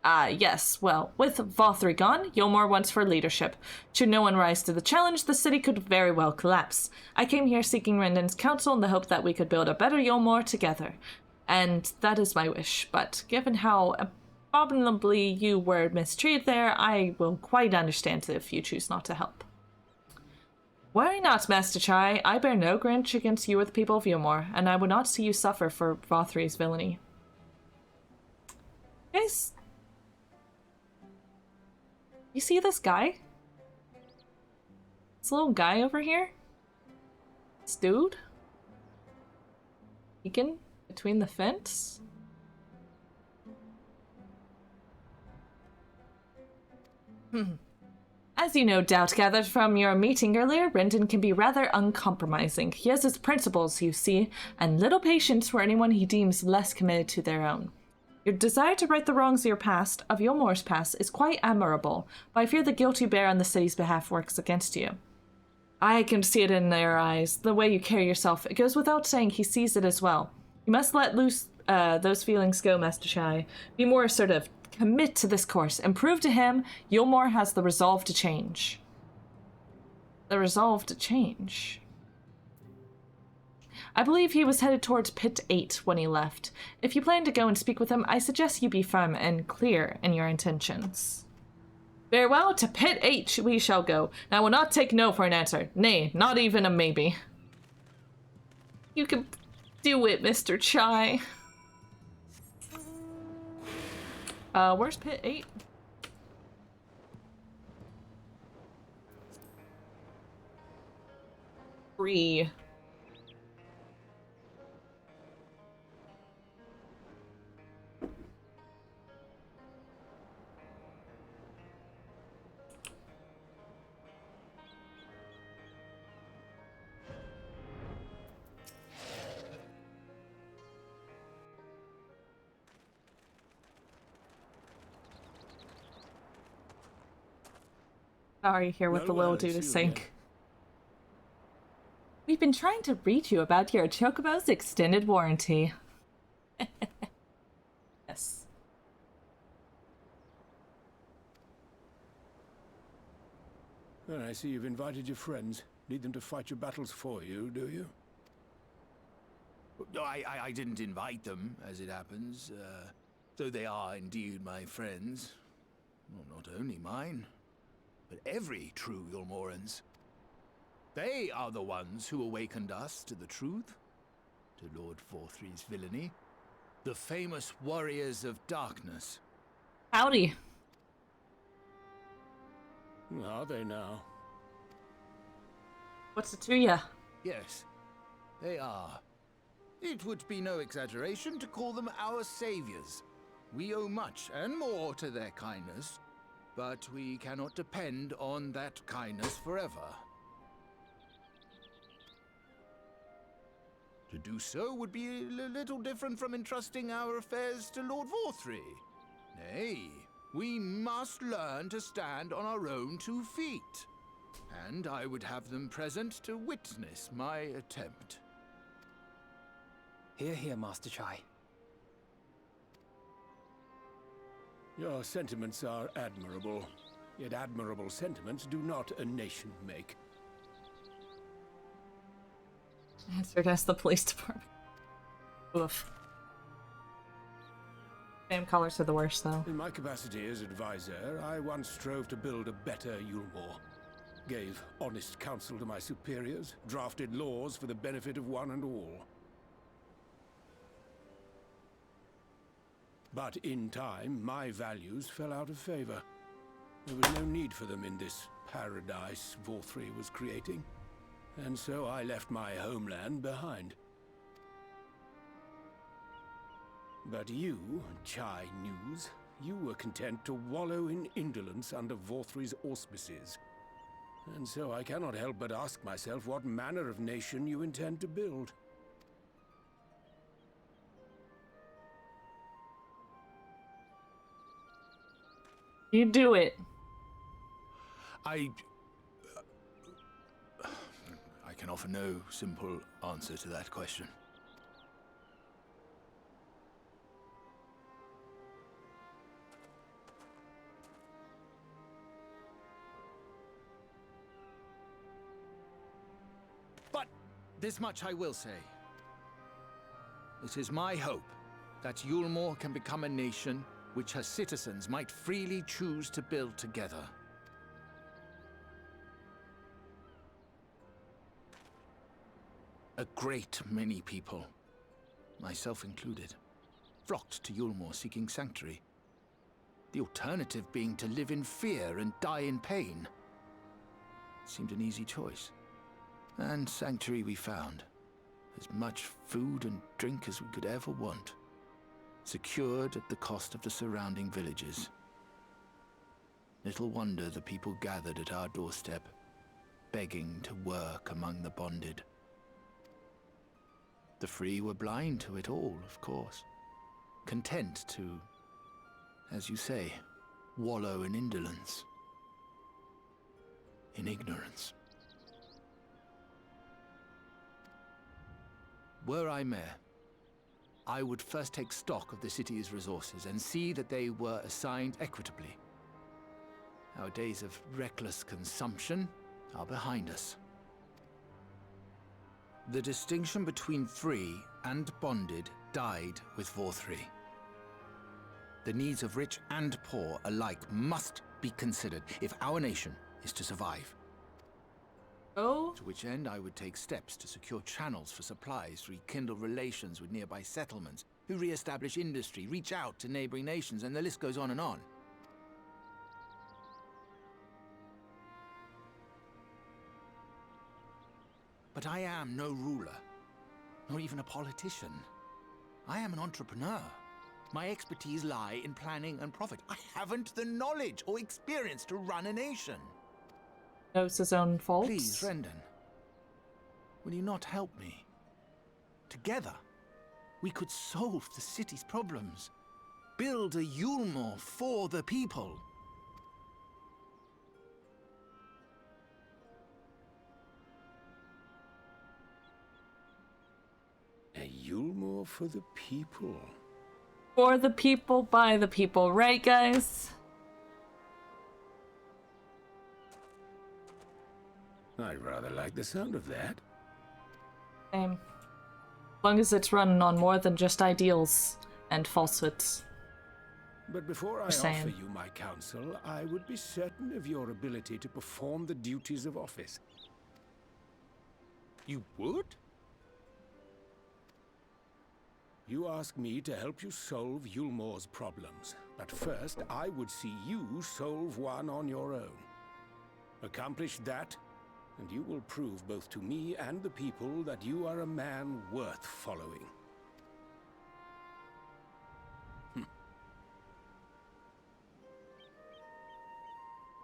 Yes, well, with Vothry gone, Yulmore wants for leadership. Should no one rise to the challenge, the city could very well collapse. I came here seeking Rendon's counsel in the hope that we could build a better Yulmore together. And that is my wish, but given how abominably you were mistreated there, I will quite understand if you choose not to help. Worry not, Master Chai. I bear no grudge against you or the people of Yulmore, and I would not see you suffer for Vothry's villainy. Guys, you see this guy? This little guy over here? This dude? Beacon between the fence? As you no doubt gathered from your meeting earlier, Brendan can be rather uncompromising. He has his principles, you see, and little patience for anyone he deems less committed to their own. Your desire to right the wrongs of your past, of Yulmore's past, is quite admirable, but I fear the guilt you bear on the city's behalf works against you. I can see it in their eyes, the way you carry yourself. It goes without saying he sees it as well. You must let loose those feelings go, Master Chai. Be more assertive. Commit to this course and prove to him Yulmore has the resolve to change. The resolve to change. I believe he was headed towards Pit 8 when he left. If you plan to go and speak with him, I suggest you be firm and clear in your intentions. Farewell, to Pit 8 we shall go. And I will not take no for an answer. Nay, not even a maybe. You can do it, Mr. Chai. Where's Pit 8? Free. Sorry, here with the little dude to sink. We've been trying to reach you about your Chocobo's extended warranty. Yes. Well, I see you've invited your friends. Need them to fight your battles for you, do you? No, I didn't invite them, as it happens, though they are indeed my friends. Well, not only mine, but every true Yulmorans. They are the ones who awakened us to the truth, to Lord Vorthry's villainy, the famous warriors of darkness. Howdy. Are they now? What's it to ya? Yes, they are. It would be no exaggeration to call them our saviors. We owe much and more to their kindness, but we cannot depend on that kindness forever. To do so would be a little different from entrusting our affairs to Lord Vorthry. Nay, we must learn to stand on our own 2 feet. And I would have them present to witness my attempt. Hear, hear, Master Chai. Your sentiments are admirable. Yet admirable sentiments do not a nation make. Answered as the police department. Oof. Spam callers are the worst, though. In my capacity as advisor, I once strove to build a better Yulmore. Gave honest counsel to my superiors, drafted laws for the benefit of one and all. But in time, my values fell out of favor. There was no need for them in this paradise Vorthry was creating. And so I left my homeland behind. But you, Chai News, you were content to wallow in indolence under Vorthry's auspices. And so I cannot help but ask myself what manner of nation you intend to build. You do it. I can offer no simple answer to that question. But this much I will say. It is my hope that Yulmore can become a nation which her citizens might freely choose to build together. A great many people, myself included, flocked to Yulmore seeking sanctuary. The alternative being to live in fear and die in pain. It seemed an easy choice. And sanctuary we found. As much food and drink as we could ever want, secured at the cost of the surrounding villages. Little wonder the people gathered at our doorstep, begging to work among the bonded. The free were blind to it all, of course, content to, as you say, wallow in indolence, in ignorance. Were I mayor, I would first take stock of the city's resources and see that they were assigned equitably. Our days of reckless consumption are behind us. The distinction between free and bonded died with VOD. The needs of rich and poor alike must be considered if our nation is to survive. Oh? To which end I would take steps to secure channels for supplies, rekindle relations with nearby settlements, who re-establish industry, reach out to neighboring nations, and the list goes on and on. But I am no ruler, nor even a politician. I am an entrepreneur. My expertise lie in planning and profit. I haven't the knowledge or experience to run a nation. Knows his own faults. Please, Rendon, will you not help me? Together, we could solve the city's problems. Build a Yulmore for the people. A Yulmore for the people. For the people, by the people, right, guys? I rather like the sound of that. Same. As long as it's running on more than just ideals and falsehoods. But before I offer you my counsel, I would be certain of your ability to perform the duties of office. You would? You ask me to help you solve Yulmore's problems, but first I would see you solve one on your own. Accomplish that, and you will prove both to me and the people that you are a man worth following.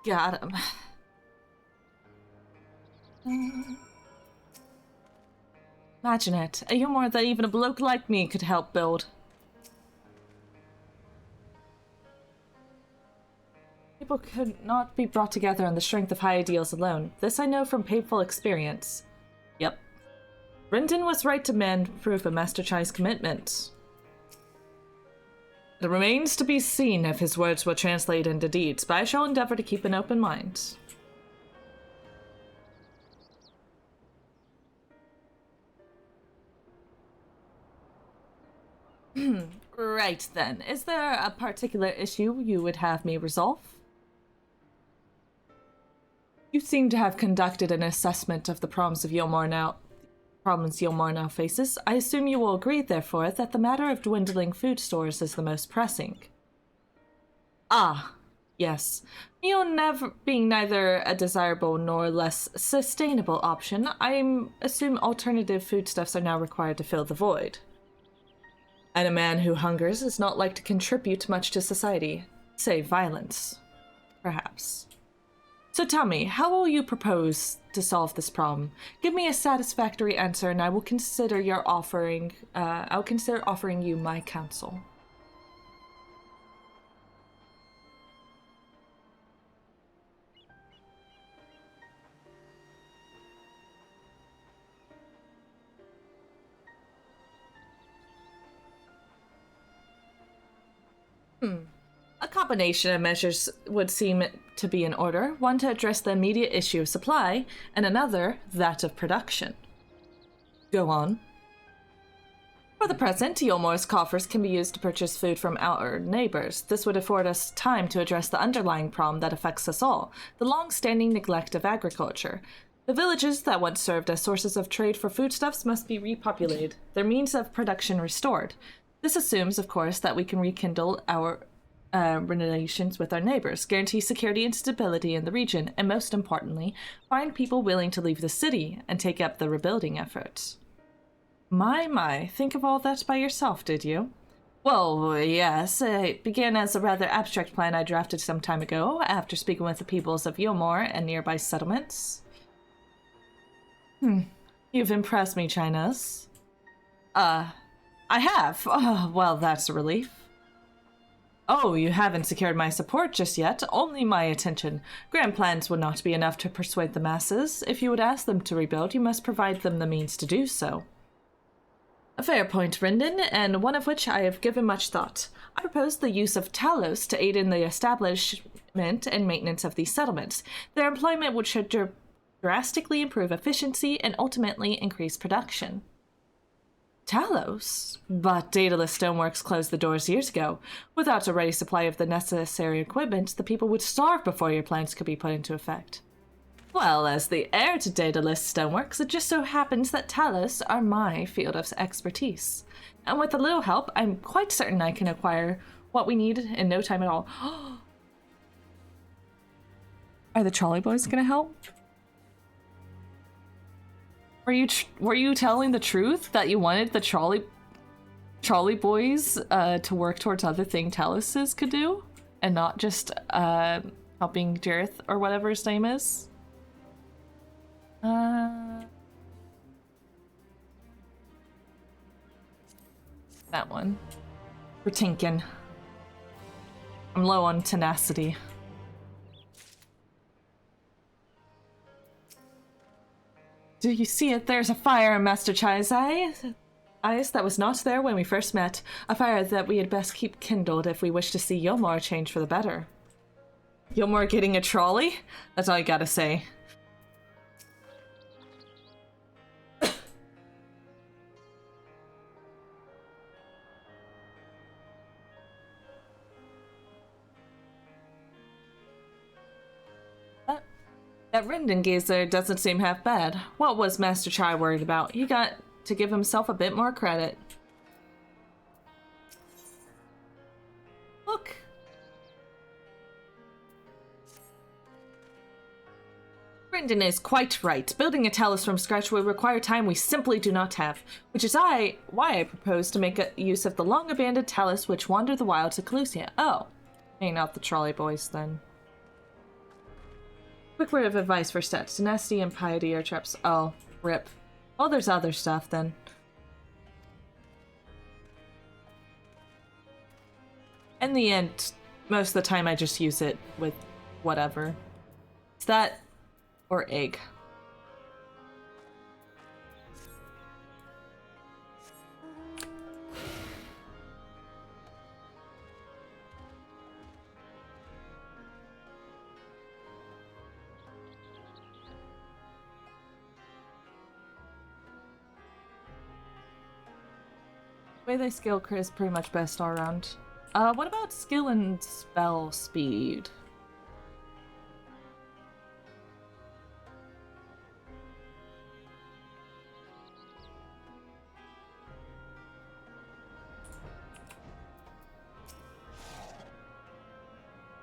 Got him. Imagine it. A humor that even a bloke like me could help build. People could not be brought together on the strength of high ideals alone. This I know from painful experience. Yep. Rendon was right to demand proof of Master Chai's commitment. It remains to be seen if his words will translate into deeds, but I shall endeavor to keep an open mind. Right then. Is there a particular issue you would have me resolve? You seem to have conducted an assessment of the problems Yulmore now faces. I assume you will agree, therefore, that the matter of dwindling food stores is the most pressing. Ah, yes. Meal being neither a desirable nor less sustainable option, I assume alternative foodstuffs are now required to fill the void. And a man who hungers is not like to contribute much to society, save violence, perhaps. So tell me, how will you propose to solve this problem? Give me a satisfactory answer, and I will consider offering you my counsel. A combination of measures would seem to be in order, one to address the immediate issue of supply, and another, that of production. Go on. For the present, Yulmore's coffers can be used to purchase food from our neighbors. This would afford us time to address the underlying problem that affects us all, the long-standing neglect of agriculture. The villages that once served as sources of trade for foodstuffs must be repopulated, their means of production restored. This assumes, of course, that we can rekindle our relations with our neighbors, guarantee security and stability in the region, and most importantly, find people willing to leave the city and take up the rebuilding efforts. My, think of all that by yourself, did you? Well, yes, it began as a rather abstract plan I drafted some time ago, after speaking with the peoples of Yomor and nearby settlements. You've impressed me, Chinas. I have. Oh, well, that's a relief. Oh, you haven't secured my support just yet, only my attention. Grand plans would not be enough to persuade the masses. If you would ask them to rebuild, you must provide them the means to do so. A fair point, Rendon, and one of which I have given much thought. I propose the use of Talos to aid in the establishment and maintenance of these settlements. Their employment should drastically improve efficiency and ultimately increase production. Talos? But Daedalus Stoneworks closed the doors years ago. Without a ready supply of the necessary equipment, the people would starve before your plans could be put into effect. Well, as the heir to Daedalus Stoneworks, it just so happens that Talos are my field of expertise. And with a little help, I'm quite certain I can acquire what we need in no time at all. Are the trolley boys gonna help? Were you telling the truth that you wanted the trolley boys to work towards other things Talos could do, and not just helping Jareth or whatever his name is? That one. Ratinkin. I'm low on tenacity. Do you see it? There's a fire in Master Chai's eyes that was not there when we first met. A fire that we had best keep kindled if we wish to see Yomor change for the better. Yomor getting a trolley? That's all you gotta say. That Rendon Gazer doesn't seem half bad. What was Master Chai worried about? He got to give himself a bit more credit. Look. Rendon is quite right. Building a Talos from scratch will require time we simply do not have, which is why I propose to make use of the long-abandoned Talos which wander the wilds of Calusia. Oh, maybe not the trolley boys then. Quick word of advice for stats. Tenacity and piety are traps. Oh, rip. Oh, there's other stuff then. In the end, most of the time I just use it with whatever. It's that or egg. The way they scale crit is pretty much best all around. What about skill and spell speed?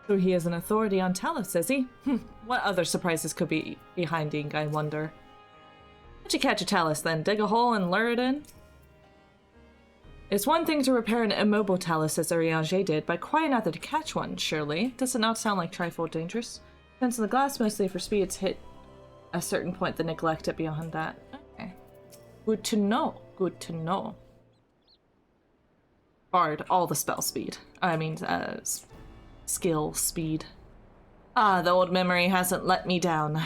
So he is an authority on Talos, is he? What other surprises could be behind Ink, I wonder? How'd you catch a Talos then? Dig a hole and lure it in? It's one thing to repair an immobile Talos as Urianger did, but quite another to catch one, surely. Does it not sound like trifle dangerous? Depends on the glass, mostly for speed. It's hit a certain point, then neglect it beyond that. Okay. Good to know. Good to know. Barred all the spell speed. I mean, skill speed. Ah, the old memory hasn't let me down.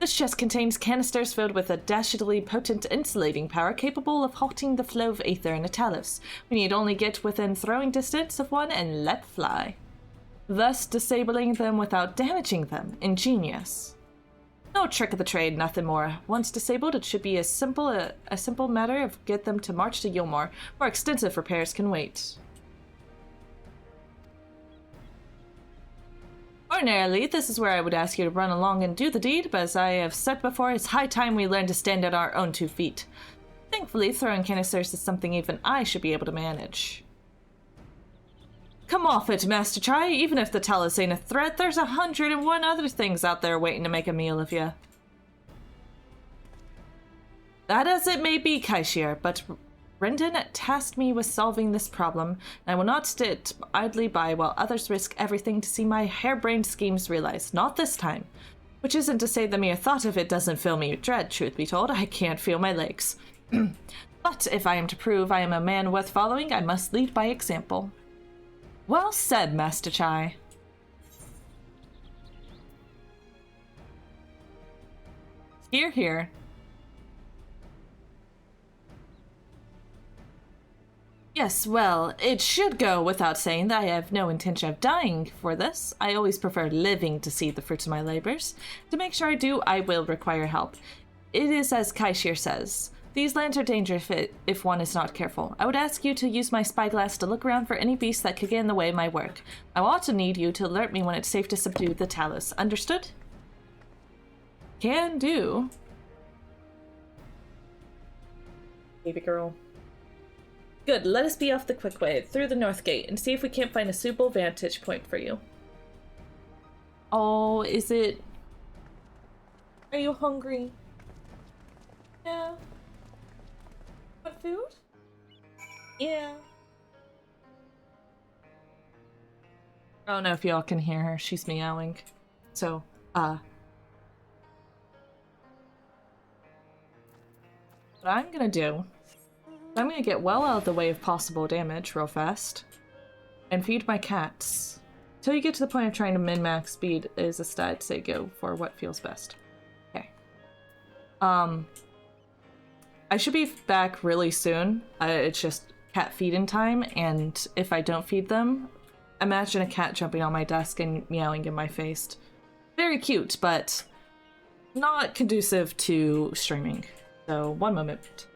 This chest contains canisters filled with a dastardly potent insulating power capable of halting the flow of aether in a Talos. We need only get within throwing distance of one and let fly, thus disabling them without damaging them. Ingenious. No trick of the trade, nothing more. Once disabled, it should be a simple matter of get them to march to Yomor. More extensive repairs can wait. Ordinarily, this is where I would ask you to run along and do the deed, but as I have said before, it's high time we learn to stand on our own 2 feet. Thankfully, throwing canisters is something even I should be able to manage. Come off it, Master Chai. Even if the Talos ain't a threat, there's 101 other things out there waiting to make a meal of you. That as it may be, Kaishir, but Rendon tasked me with solving this problem, and I will not sit idly by while others risk everything to see my harebrained schemes realized. Not this time. Which isn't to say the mere thought of it doesn't fill me with dread, truth be told. I can't feel my legs. But if I am to prove I am a man worth following, I must lead by example. Well said, Master Chai. Hear, hear. Yes, well, it should go without saying that I have no intention of dying for this. I always prefer living to see the fruits of my labors. To make sure I do, I will require help. It is as Kaishir says. These lands are dangerous if one is not careful. I would ask you to use my spyglass to look around for any beasts that could get in the way of my work. I will also need you to alert me when it's safe to subdue the Talus. Understood? Can do. Baby girl. Good, let us be off the quick way, through the north gate, and see if we can't find a suitable vantage point for you. Oh, is it... Are you hungry? Yeah. Want food? Yeah. I don't know if y'all can hear her, she's meowing. So, what I'm gonna do... I'm gonna get well out of the way of possible damage real fast. And feed my cats. Till you get to the point of trying to min-max speed is a stat, say go for what feels best. Okay. I should be back really soon. It's just cat feeding time, and if I don't feed them, imagine a cat jumping on my desk and meowing in my face. Very cute, but not conducive to streaming. So, one moment.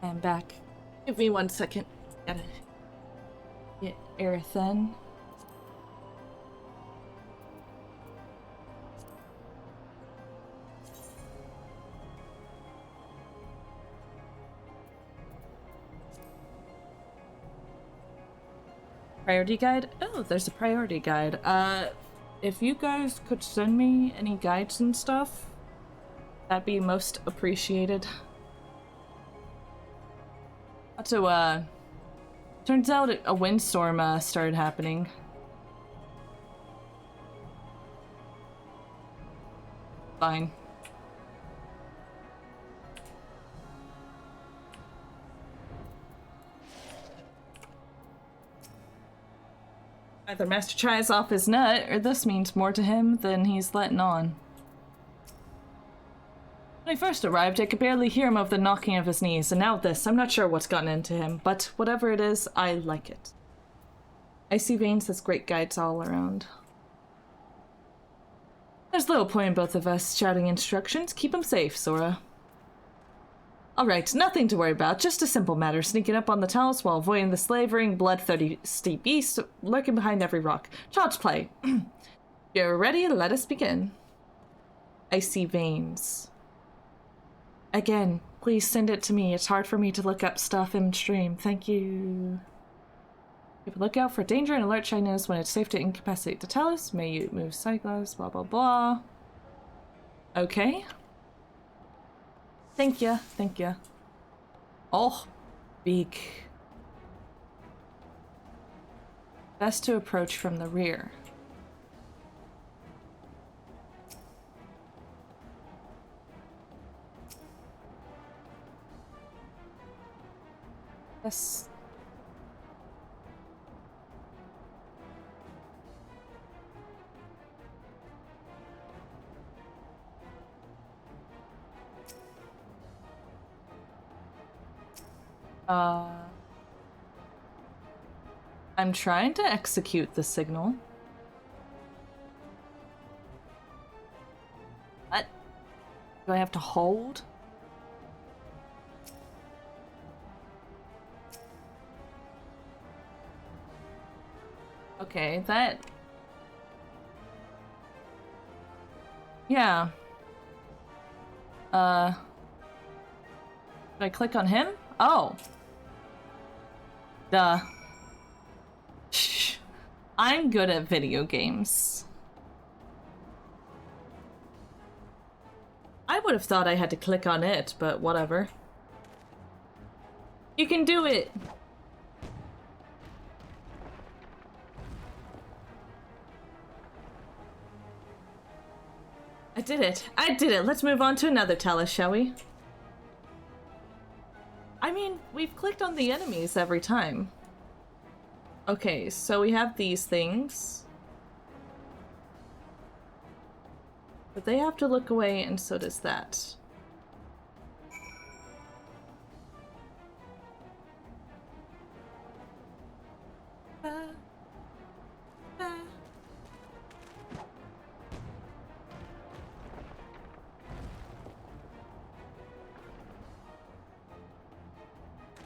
I'm back. Give me 1 second. Gotta get Aerothen. Priority guide? Oh, there's a priority guide. If you guys could send me any guides and stuff, that'd be most appreciated. So, turns out a windstorm, started happening. Fine. Either Master Chai's off his nut, or this means more to him than he's letting on. When I first arrived, I could barely hear him over the knocking of his knees, and now this, I'm not sure what's gotten into him, but whatever it is, I like it. Icy Veins has great guides all around. There's little point in both of us shouting instructions. Keep him safe, Sora. Alright, nothing to worry about. Just a simple matter. Sneaking up on the tunnels while avoiding the slavering, bloodthirsty beast lurking behind every rock. Child's play. You're ready? Let us begin. Icy Veins. Again, please send it to me. It's hard for me to look up stuff in stream. Thank you. Keep a lookout for danger and alert shyness when it's safe to incapacitate the Tellus. May you move cyclists, blah blah blah. Okay. Thank you, thank you. Oh, big. Best to approach from the rear. Yes. I'm trying to execute the signal. What? Do I have to hold? Okay, that... Yeah. Did I click on him? Oh. Duh. Shh. I'm good at video games. I would have thought I had to click on it, but whatever. You can do it! I did it! I did it! Let's move on to another Tellus, shall we? I mean, we've clicked on the enemies every time. Okay, so we have these things. But they have to look away, and so does that.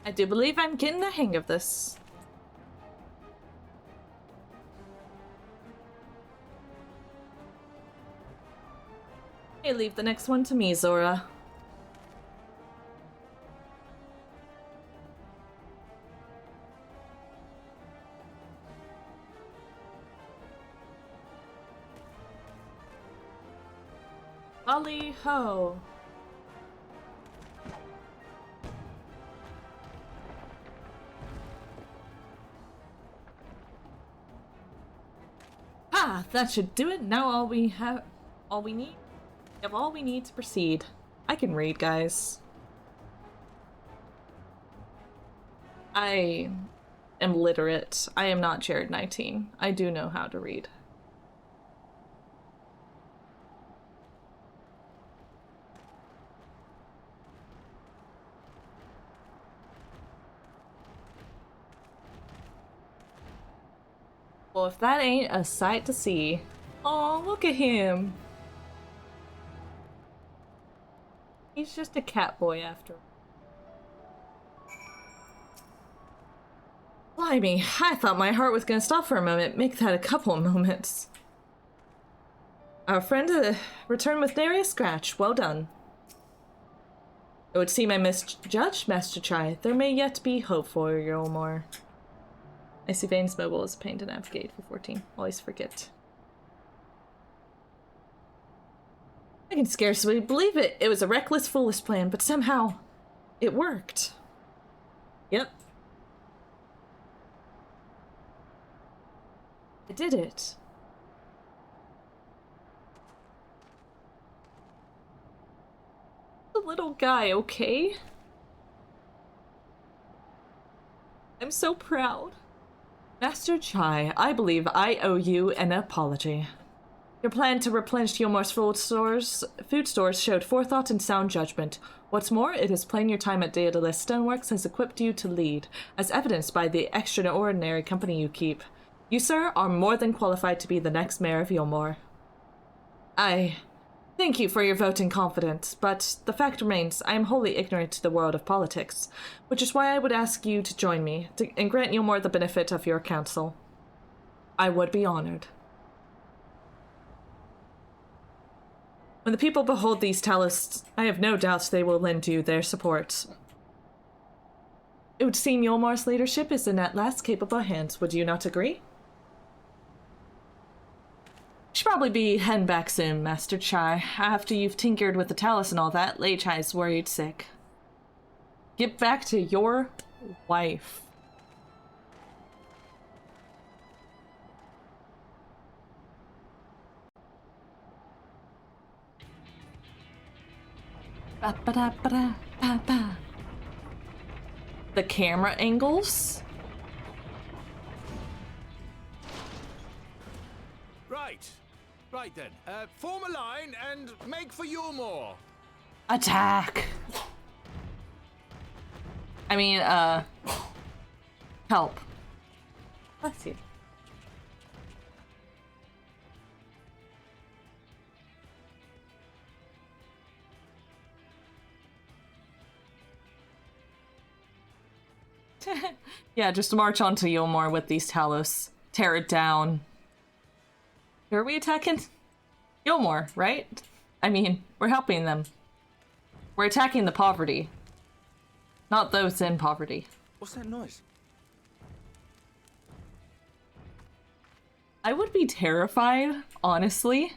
I do believe I'm getting the hang of this. Hey, leave the next one to me, Zora. Ollie ho. Ah, that should do it. Now all we need. We have all we need to proceed. I can read, guys. I am literate. I am not Jared 19. I do know how to read. Well, if that ain't a sight to see. Oh, look at him. He's just a cat boy after all. Blimey, I thought my heart was gonna stop for a moment. Make that a couple of moments. Our friend returned with nary a scratch. Well done. It would seem I misjudged Master Chai. There may yet be hope for Yolmore. I see Vane's mobile is a pain to navigate for 14. Always forget. I can scarcely believe it. It was a reckless, foolish plan, but somehow it worked. Yep. I did it. The little guy, okay? I'm so proud. Master Chai, I believe I owe you an apology. Your plan to replenish Yolmar's food stores showed forethought and sound judgment. What's more, it is plain your time at Daedalus Stoneworks has equipped you to lead, as evidenced by the extraordinary company you keep. You, sir, are more than qualified to be the next mayor of Yulmore. I thank you for your vote and confidence, but the fact remains I am wholly ignorant to the world of politics, which is why I would ask you to join me and grant Yulmore the benefit of your counsel. I would be honored. When the people behold these Talos, I have no doubts they will lend you their support. It would seem Yulmore's leadership is in at last capable hands, would you not agree? Should probably be heading back soon, Master Chai. After you've tinkered with the Talos and all that, Lei Chai's worried sick. Get back to your wife. Ba-ba-da-ba-da-ba-ba. The camera angles? Right then, form a line and make for Yulmore. Attack! I mean, help. Bless you. Yeah, just march on to Yulmore with these Talos. Tear it down. Who are we attacking? Yulmore, right? I mean, we're helping them. We're attacking the poverty. Not those in poverty. What's that noise? I would be terrified, honestly.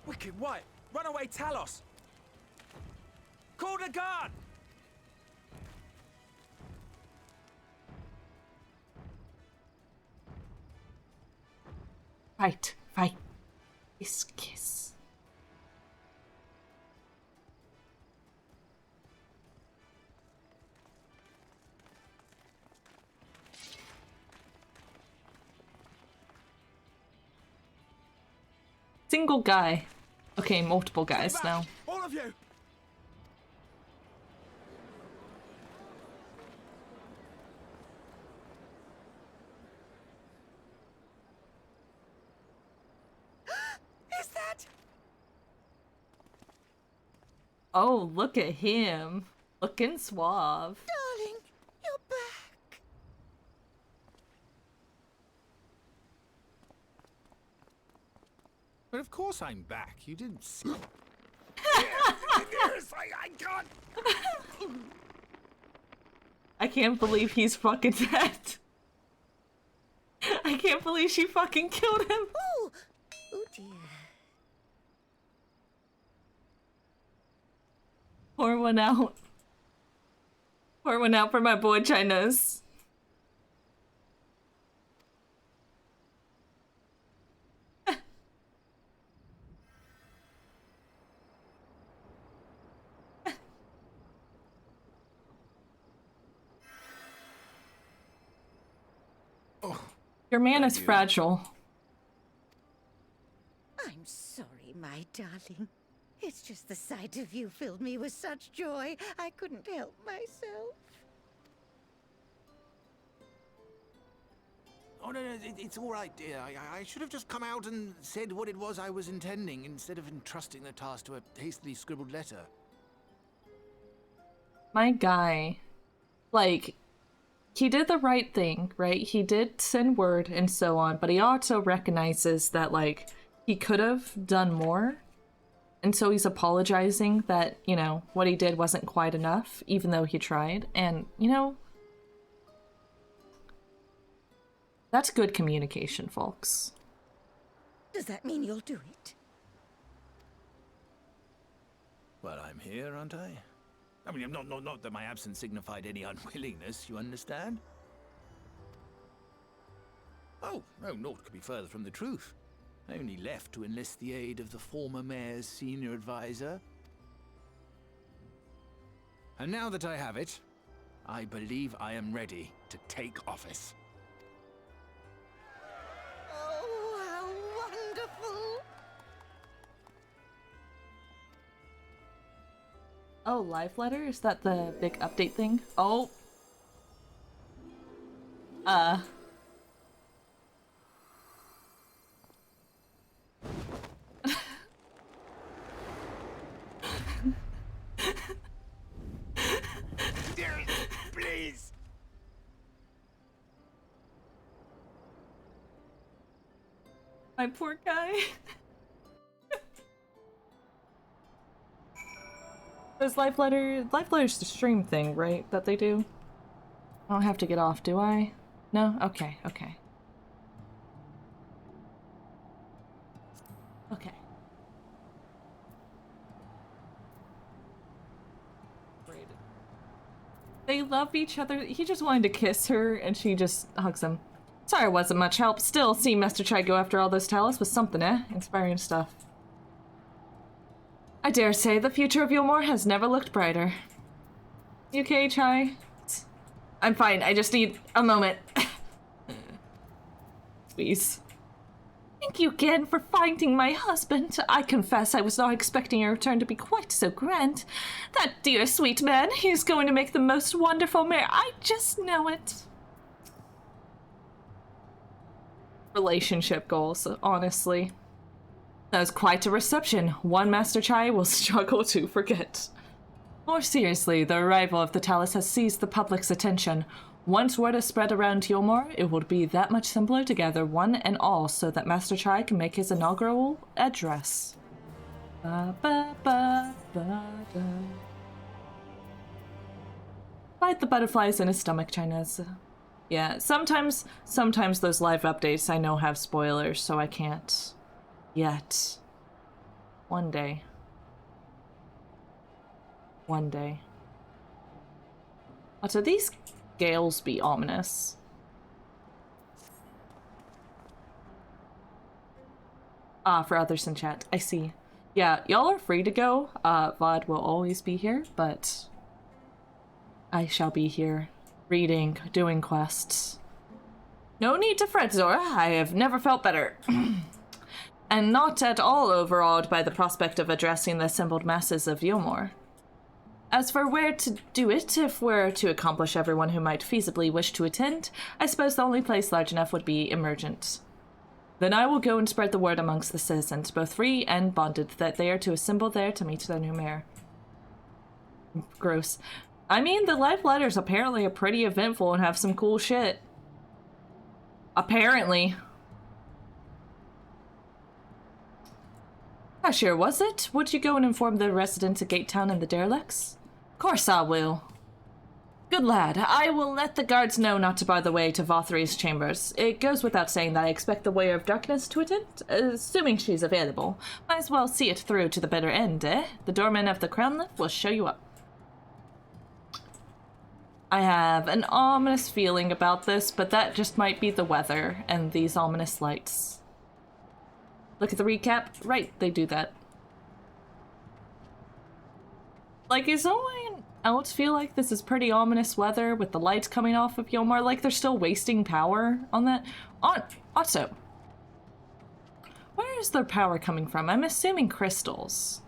Wicked White! Runaway Talos! Call the guard! Fight, fight. Kiss, kiss. Single guy. Okay, multiple guys now. All of you! Oh, look at him. Looking suave. Darling, you're back. But of course I'm back. You didn't see. Yes, I can't. I can't believe he's fucking dead. I can't believe she fucking killed him. Oh, oh dear. Pour one out. Pour one out for my boy Chinos. Your man is fragile. I'm sorry, my darling. It's just the sight of you filled me with such joy, I couldn't help myself. Oh, no, it's all right, dear. I should have just come out and said what it was I was intending, instead of entrusting the task to a hastily scribbled letter. My guy. Like, he did the right thing, right? He did send word and so on, but he also recognizes that, like, he could have done more. And so he's apologizing that, you know, what he did wasn't quite enough, even though he tried. And, you know, that's good communication, folks. Does that mean you'll do it? Well, I'm here, aren't I? I mean, not that my absence signified any unwillingness, you understand? Oh, no, naught could be further from the truth. I only left to enlist the aid of the former mayor's senior advisor. And now that I have it, I believe I am ready to take office. Oh, how wonderful! Oh, live letter? Is that the big update thing? Oh. My poor guy. There's life letters to stream thing, right? That they do? I don't have to get off, do I? No? Okay, okay. Okay. They love each other. He just wanted to kiss her, and she just hugs him. Sorry it wasn't much help. Still, seeing Master Chai go after all those talents was something, eh? Inspiring stuff. I dare say the future of Yulmore has never looked brighter. You okay, Chai? I'm fine. I just need a moment. Please. Thank you again for finding my husband. I confess I was not expecting your return to be quite so grand. That dear sweet man, he's going to make the most wonderful mare. I just know it. Relationship goals, honestly. That was quite a reception. One Master Chai will struggle to forget. More seriously, the arrival of the Talus has seized the public's attention. Once word is spread around Yulmore, it will be that much simpler to gather one and all so that Master Chai can make his inaugural address. Ba, ba, ba, ba, da. Fight the butterflies in his stomach, China's. Yeah, sometimes those live updates I know have spoilers, so I can't yet. One day. One day. Also, these gales be ominous. Ah, for others in chat. I see. Yeah, y'all are free to go. VOD will always be here, but I shall be here, reading, doing quests. No need to fret, Zora. I have never felt better. And not at all overawed by the prospect of addressing the assembled masses of Yulmore. As for where to do it, if we're to accomplish everyone who might feasibly wish to attend, I suppose the only place large enough would be Emergent. Then I will go and spread the word amongst the citizens, both free and bonded, that they are to assemble there to meet their new mayor. Gross. I mean, the live letters apparently are pretty eventful and have some cool shit. Apparently. How sure was it? Would you go and inform the residents of Gatetown and the derelicts? Course I will. Good lad. I will let the guards know not to bar the way to Vothri's chambers. It goes without saying that I expect the Warrior of Darkness to attend, assuming she's available. Might as well see it through to the bitter end, eh? The doorman of the Crown Lift will show you up. I have an ominous feeling about this, but that just might be the weather and these ominous lights. Look at the recap. Right, they do that. Like, is anyone else feel like this is pretty ominous weather with the lights coming off of Yulmore? Like they're still wasting power on that? Also, where is their power coming from? I'm assuming crystals.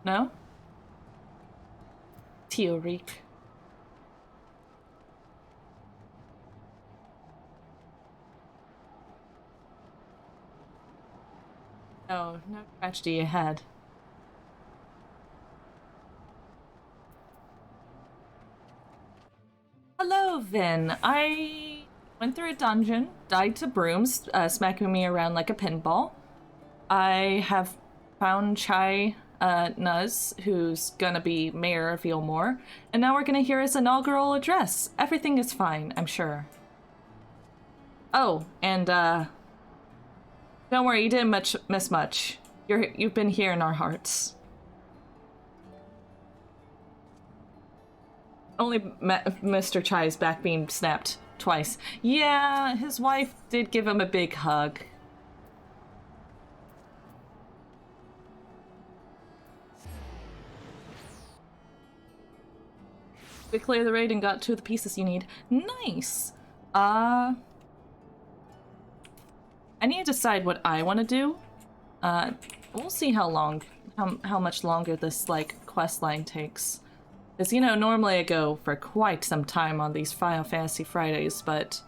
No? Teoric. Oh, no tragedy ahead. Hello, Vin. I went through a dungeon, died to brooms, smacking me around like a pinball. I have found Chai Nuz, who's gonna be mayor of Yulmore, and now we're gonna hear his inaugural address. Everything is fine, I'm sure. Oh, and don't worry, you didn't miss much. You've been here in our hearts. Only Mr. Chai's back being snapped twice. Yeah, his wife did give him a big hug. We cleared the raid and got 2 of the pieces you need. Nice! I need to decide what I want to do. We'll see how much longer this, like, quest line takes. Because, you know, normally I go for quite some time on these Final Fantasy Fridays, but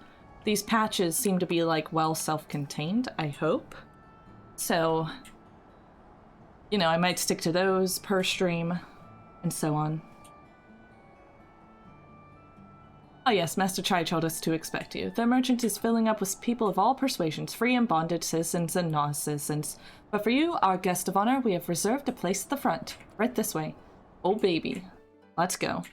these patches seem to be, like, well self-contained, I hope. So, you know, I might stick to those per stream, and so on. Oh yes, Master Chai told us to expect you. The merchant is filling up with people of all persuasions, free and bonded citizens and non-citizens. But for you, our guest of honor, we have reserved a place at the front. Right this way. Oh baby. Let's go.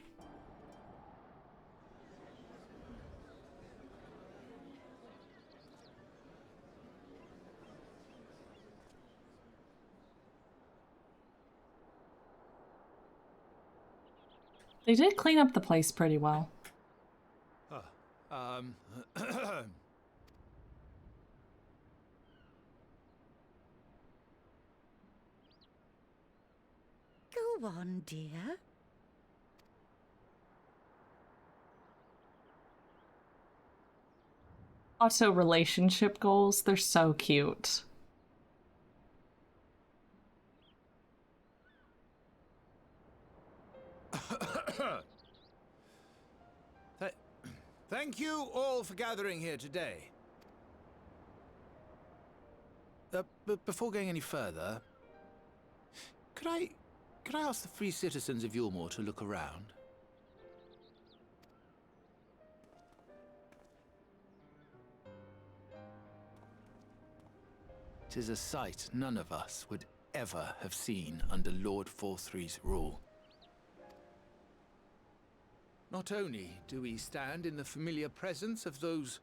They did clean up the place pretty well. Go on, dear. Also, relationship goals, they're so cute. Thank you all for gathering here today. But before going any further, could I ask the free citizens of Yulmore to look around? Tis a sight none of us would ever have seen under Lord Forthry's rule. Not only do we stand in the familiar presence of those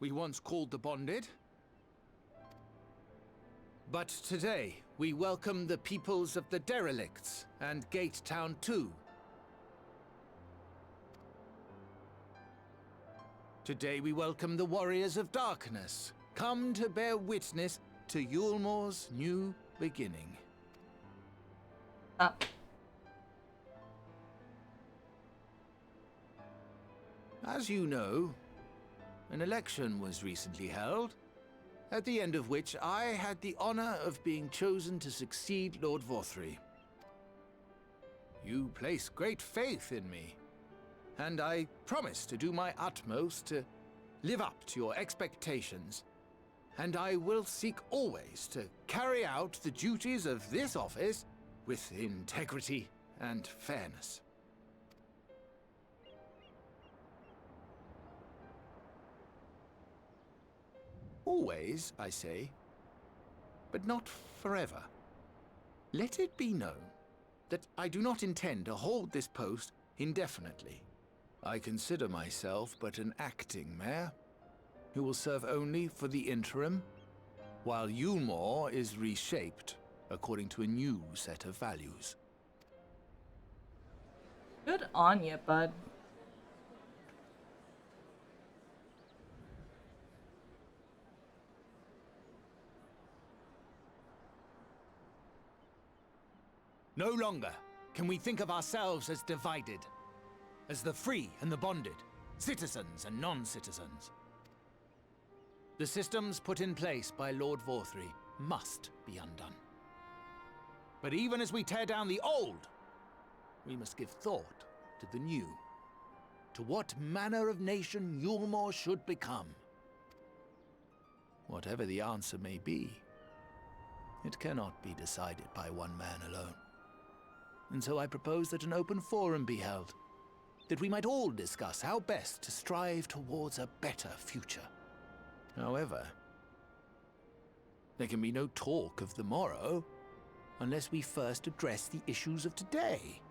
we once called the Bonded, but today we welcome the peoples of the Derelicts and Gate Town too. Today we welcome the Warriors of Darkness, come to bear witness to Yulmore's new beginning. As you know, an election was recently held, at the end of which I had the honor of being chosen to succeed Lord Forthry. You place great faith in me, and I promise to do my utmost to live up to your expectations, and I will seek always to carry out the duties of this office with integrity and fairness. Always, I say, but not forever. Let it be known that I do not intend to hold this post indefinitely. I consider myself but an acting mayor, who will serve only for the interim, while Yulmore is reshaped according to a new set of values. Good on you, bud. No longer can we think of ourselves as divided, as the free and the bonded, citizens and non-citizens. The systems put in place by Lord Forthry must be undone. But even as we tear down the old, we must give thought to the new, to what manner of nation Yulmore should become. Whatever the answer may be, it cannot be decided by one man alone. And so I propose that an open forum be held, that we might all discuss how best to strive towards a better future. However, there can be no talk of the morrow unless we first address the issues of today.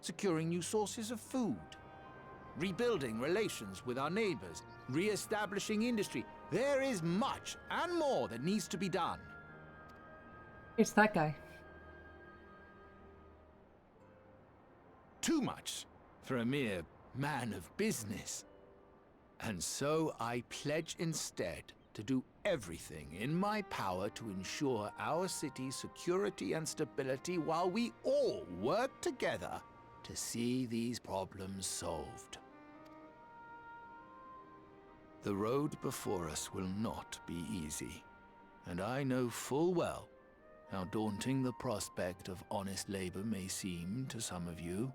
Securing new sources of food, rebuilding relations with our neighbors, re-establishing industry. There is much and more that needs to be done. It's that guy. Too much for a mere man of business. And so I pledge instead to do everything in my power to ensure our city's security and stability while we all work together to see these problems solved. The road before us will not be easy, and I know full well how daunting the prospect of honest labor may seem to some of you.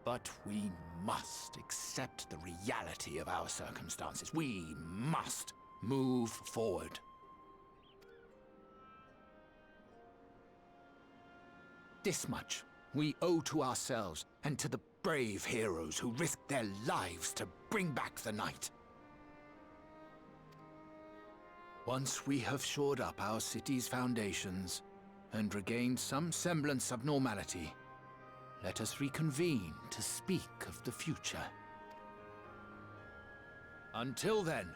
But we must accept the reality of our circumstances. We must move forward. This much we owe to ourselves and to the brave heroes who risked their lives to bring back the night. Once we have shored up our city's foundations and regained some semblance of normality, let us reconvene to speak of the future. Until then,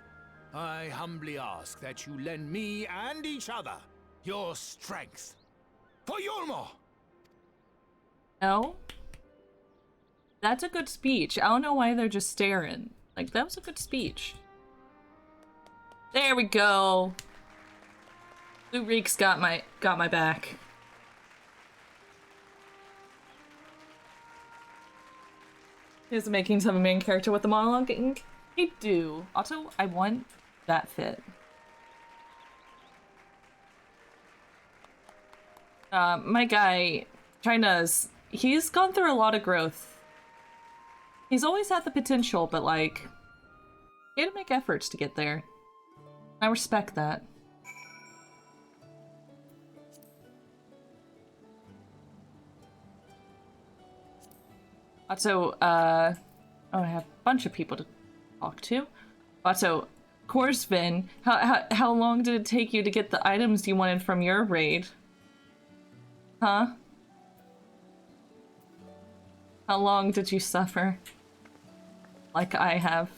I humbly ask that you lend me and each other your strength. For Yulmore! No? That's a good speech. I don't know why they're just staring. Like, that was a good speech. There we go. Blue Reek's got my back. Is making some main character with the monologuing. I do. Also, I want that fit. My guy, China's, he's gone through a lot of growth. He's always had the potential, but like, he had to make efforts to get there. I respect that. Also, oh, I have a bunch of people to talk to. Also, Korsvin, how long did it take you to get the items you wanted from your raid? Huh? How long did you suffer? Like I have.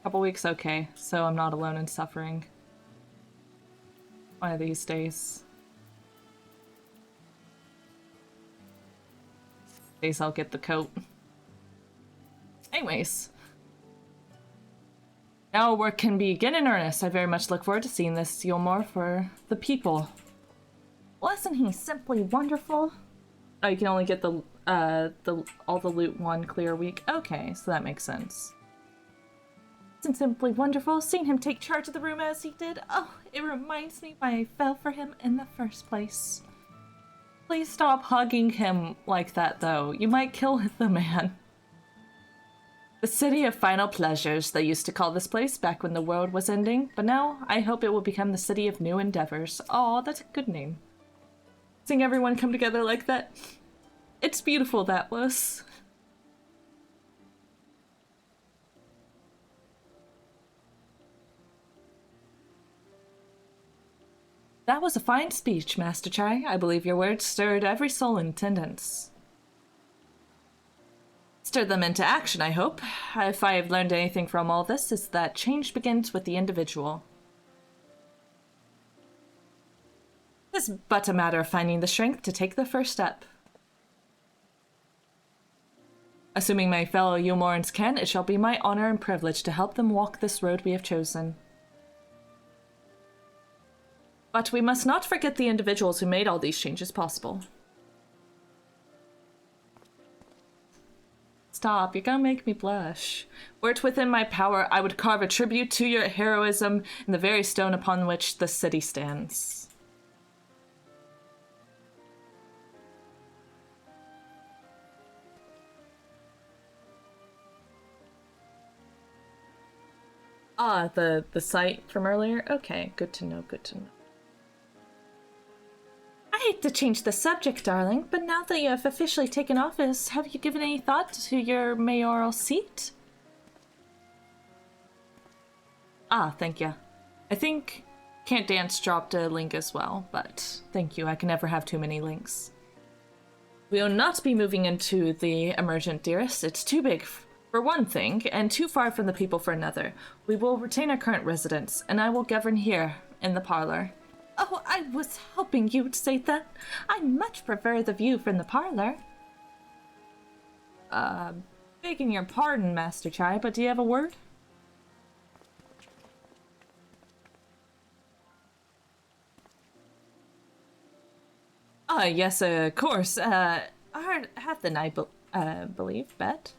Couple weeks, okay, so I'm not alone in suffering. One of these days. Days I'll get the coat. Anyways. Now work can begin in earnest. I very much look forward to seeing this Yulmore for the people. Wasn't he simply wonderful? Oh, you can only get all the loot one clear week. Okay, so that makes sense. Isn't simply wonderful seeing him take charge of the room as he did. Oh, it reminds me why I fell for him in the first place. Please stop hugging him like that, though. You might kill the man. The city of final pleasures, they used to call this place back when the world was ending, but now I hope it will become the city of new endeavors. Aw, that's a good name. Seeing everyone come together like that, it's beautiful, that was. That was a fine speech, Master Chai. I believe your words stirred every soul in attendance. Stir them into action, I hope. If I have learned anything from all this, is that change begins with the individual. It is but a matter of finding the strength to take the first step. Assuming my fellow Yulmorans can, it shall be my honor and privilege to help them walk this road we have chosen. But we must not forget the individuals who made all these changes possible. Stop, you're gonna make me blush. Were it within my power, I would carve a tribute to your heroism in the very stone upon which the city stands. Ah, the site from earlier? Okay, good to know, good to know. I hate to change the subject, darling, but now that you have officially taken office, have you given any thought to your mayoral seat? Ah, thank you. I think Can't Dance dropped a link as well, but thank you, I can never have too many links. We will not be moving into the Emergent, dearest. It's too big for one thing, and too far from the people for another. We will retain our current residence, and I will govern here, in the parlor. Oh, I was hoping you would say that. I much prefer the view from the parlor. Begging your pardon, Master Chai, but do you have a word? Yes, of course. Hath I believe, bet.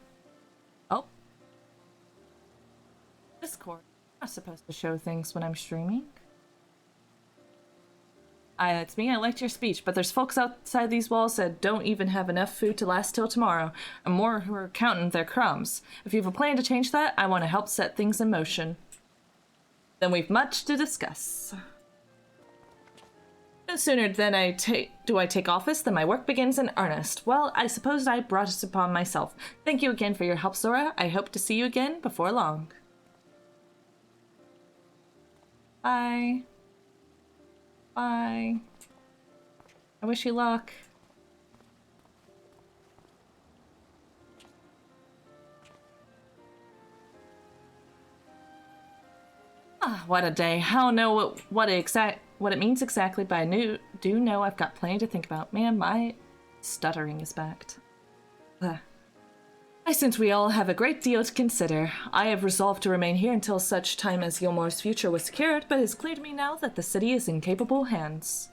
Oh. Discord. I'm not supposed to show things when I'm streaming. It's me. I liked your speech, but there's folks outside these walls that don't even have enough food to last till tomorrow, and more who are counting their crumbs. If you have a plan to change that, I want to help set things in motion. Then we've much to discuss. No sooner than I take office than my work begins in earnest. Well, I suppose I brought it upon myself. Thank you again for your help, Sora. I hope to see you again before long. Bye. Bye. I wish you luck. Ah, what a day. I don't know what it means exactly, but I do know I've got plenty to think about. Man, my stuttering is back. I sense we all have a great deal to consider. I have resolved to remain here until such time as Gilmore's future was secured, but it is clear to me now that the city is in capable hands.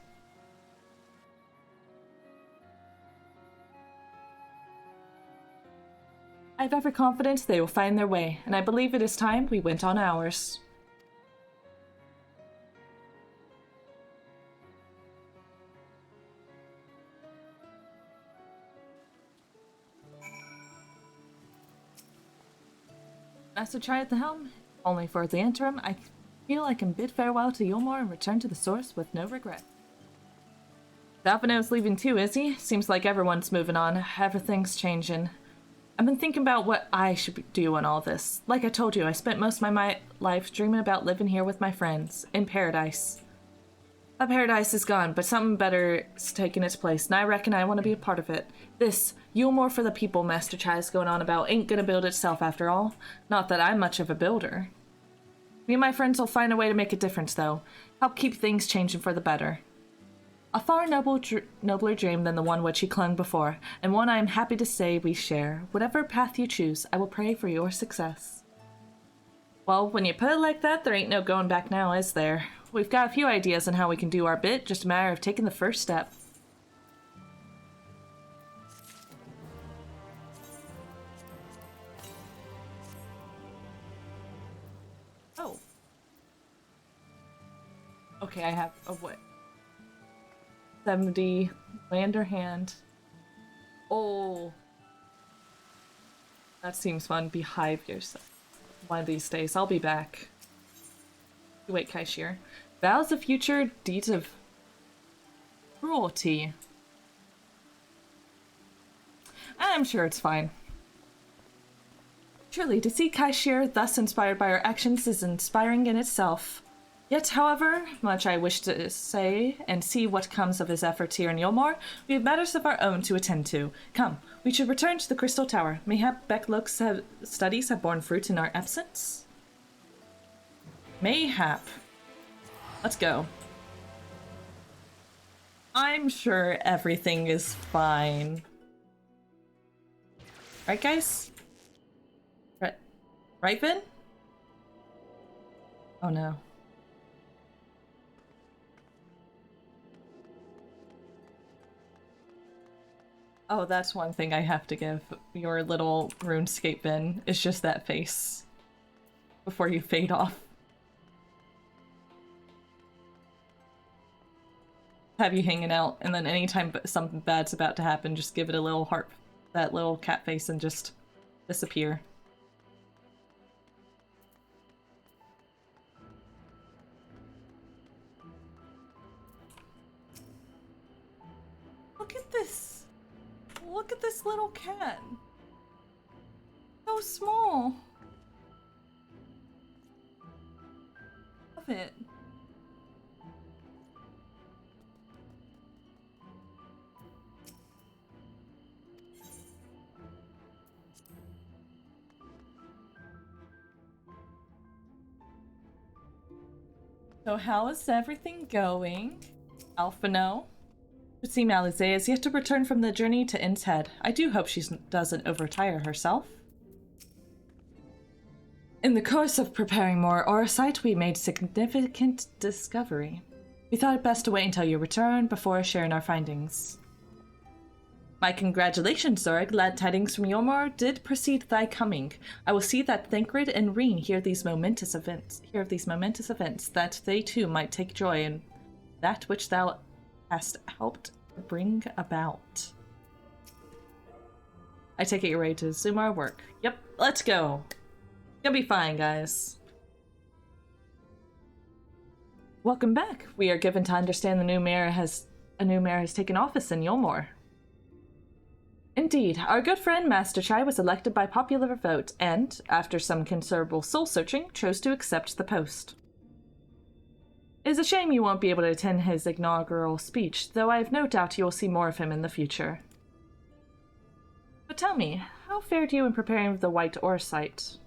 I have every confidence they will find their way, and I believe it is time we went on ours. Master Tri at the helm, only for the interim, I feel I can bid farewell to Yulmore and return to the source with no regret. Dalphino's leaving too, is he? Seems like everyone's moving on. Everything's changing. I've been thinking about what I should do in all this. Like I told you, I spent most of my life dreaming about living here with my friends, in paradise. That paradise is gone, but something better is taking its place, and I reckon I want to be a part of it. This Yulmore for the people Master Chai is going on about ain't gonna build itself after all. Not that I'm much of a builder. Me and my friends will find a way to make a difference, though. Help keep things changing for the better. A far nobler dream than the one which he clung before, and one I am happy to say we share. Whatever path you choose, I will pray for your success. Well, when you put it like that, there ain't no going back now, is there? We've got a few ideas on how we can do our bit, just a matter of taking the first step. Oh. Okay, I have a what? 70 lander hand. Oh. That seems fun. Behave yourself. One of these days, I'll be back. Wait, Kaishir. Vows of future deeds of cruelty. I'm sure it's fine. Truly, to see Kaishir thus inspired by our actions is inspiring in itself. Yet, however much I wish to say and see what comes of his efforts here in Yulmore, we have matters of our own to attend to. Come, we should return to the Crystal Tower. Mayhap Becklook's studies have borne fruit in our absence? Mayhap. Let's go. I'm sure everything is fine. Right, guys? Right, Vin? Oh no. Oh, that's one thing I have to give your little RuneScape Vin, is just that face. Before you fade off. Have you hanging out, and then anytime something bad's about to happen, just give it a little heart, that little cat face, and just disappear. Look at this! Look at this little cat! So small! Love it. So how is everything going? Alphino? It seems Alize is yet to return from the journey to Inn's Head. I do hope she doesn't overtire herself. In the course of preparing more Orosite, we made significant discovery. We thought it best to wait until your return before sharing our findings. My congratulations, Zora. Glad tidings from Yulmore did precede thy coming. I will see that Thancred and Reen hear of these momentous events, that they too might take joy in that which thou hast helped bring about. I take it you're ready to resume our work. Yep, let's go. It's gonna be fine, guys. Welcome back. We are given to understand a new mayor has taken office in Yulmore. Indeed, our good friend Master Chai was elected by popular vote and, after some considerable soul-searching, chose to accept the post. It is a shame you won't be able to attend his inaugural speech, though I have no doubt you will see more of him in the future. But tell me, how fared you in preparing the White Ore site?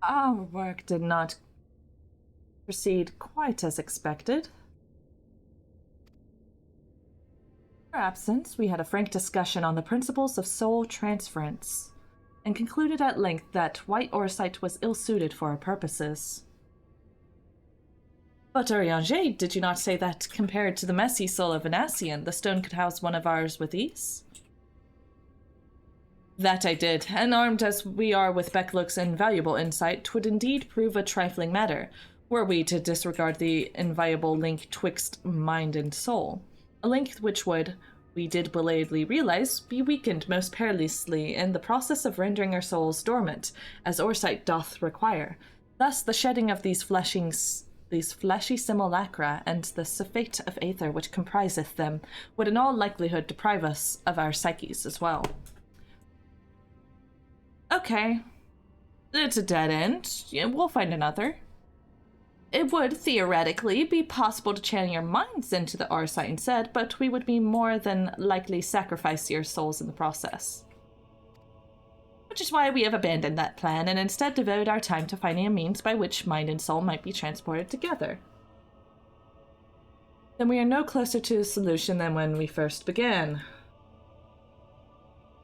Our work did not proceed quite as expected. In our absence, we had a frank discussion on the principles of soul transference, and concluded at length that White Orsite was ill-suited for our purposes. But Urianger, did you not say that, compared to the messy soul of an Ascian, the stone could house one of ours with ease? That I did, and armed as we are with Becklook's invaluable insight, 'twould indeed prove a trifling matter, were we to disregard the inviolable link twixt mind and soul. A link which would, we did belatedly realize, be weakened most perilously in the process of rendering our souls dormant, as Orsight doth require. Thus the shedding of these fleshy simulacra and the sulphate of aether which compriseth them would in all likelihood deprive us of our psyches as well. Okay. It's a dead end. Yeah, we'll find another. It would, theoretically, be possible to channel your minds into the Orsite instead, but we would be more than likely sacrifice your souls in the process. Which is why we have abandoned that plan and instead devote our time to finding a means by which mind and soul might be transported together. Then we are no closer to a solution than when we first began.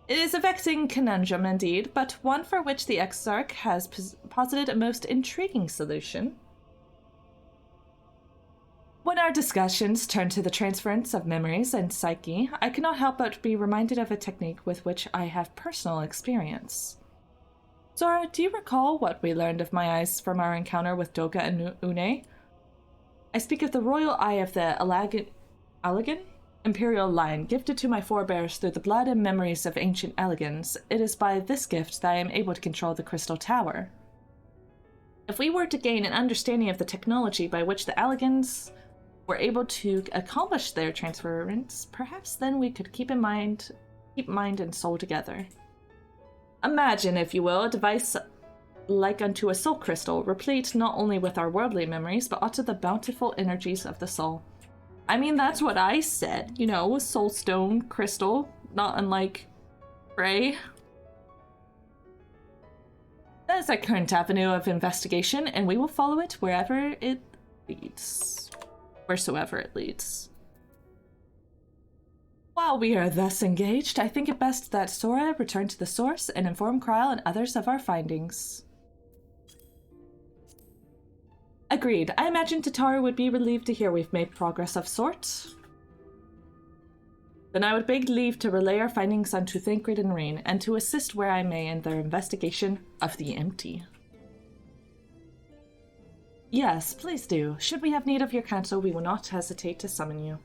It is a vexing conundrum indeed, but one for which the Exarch has posited a most intriguing solution. When our discussions turn to the transference of memories and psyche, I cannot help but be reminded of a technique with which I have personal experience. Zora, do you recall what we learned of my eyes from our encounter with Doga and Une? I speak of the royal eye of the Allegan? Imperial line, gifted to my forebears through the blood and memories of ancient Allegans. It is by this gift that I am able to control the Crystal Tower. If we were to gain an understanding of the technology by which the Allegans were able to accomplish their transference, perhaps then we could keep mind and soul together. Imagine, if you will, a device like unto a soul crystal, replete not only with our worldly memories, but also the bountiful energies of the soul. I mean, that's what I said, you know, soul stone crystal, not unlike Frey. That is our current avenue of investigation, and we will follow it wherever it leads. Wheresoever it leads. While we are thus engaged, I think it best that Sora return to the source and inform Kryl and others of our findings. Agreed. I imagine Tataru would be relieved to hear we've made progress of sorts. Then I would beg leave to relay our findings unto Thancred and Rain, and to assist where I may in their investigation of the empty. Yes, please do. Should we have need of your counsel, we will not hesitate to summon you.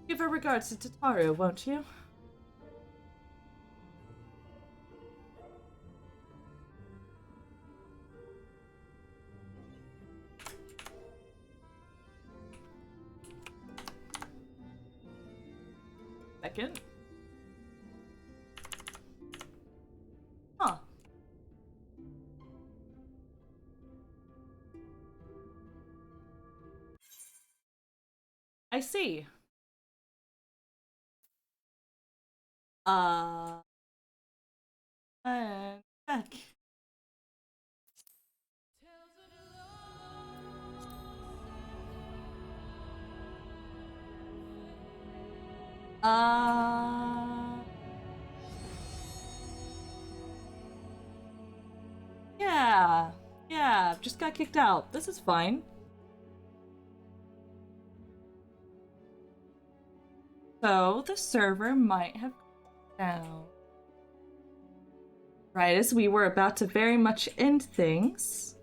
Give our regards to Tataru, won't you? Second. Huh. I see. Back. Yeah, just got kicked out. This is fine. So, the server might have gone down. Right as we were about to very much end things.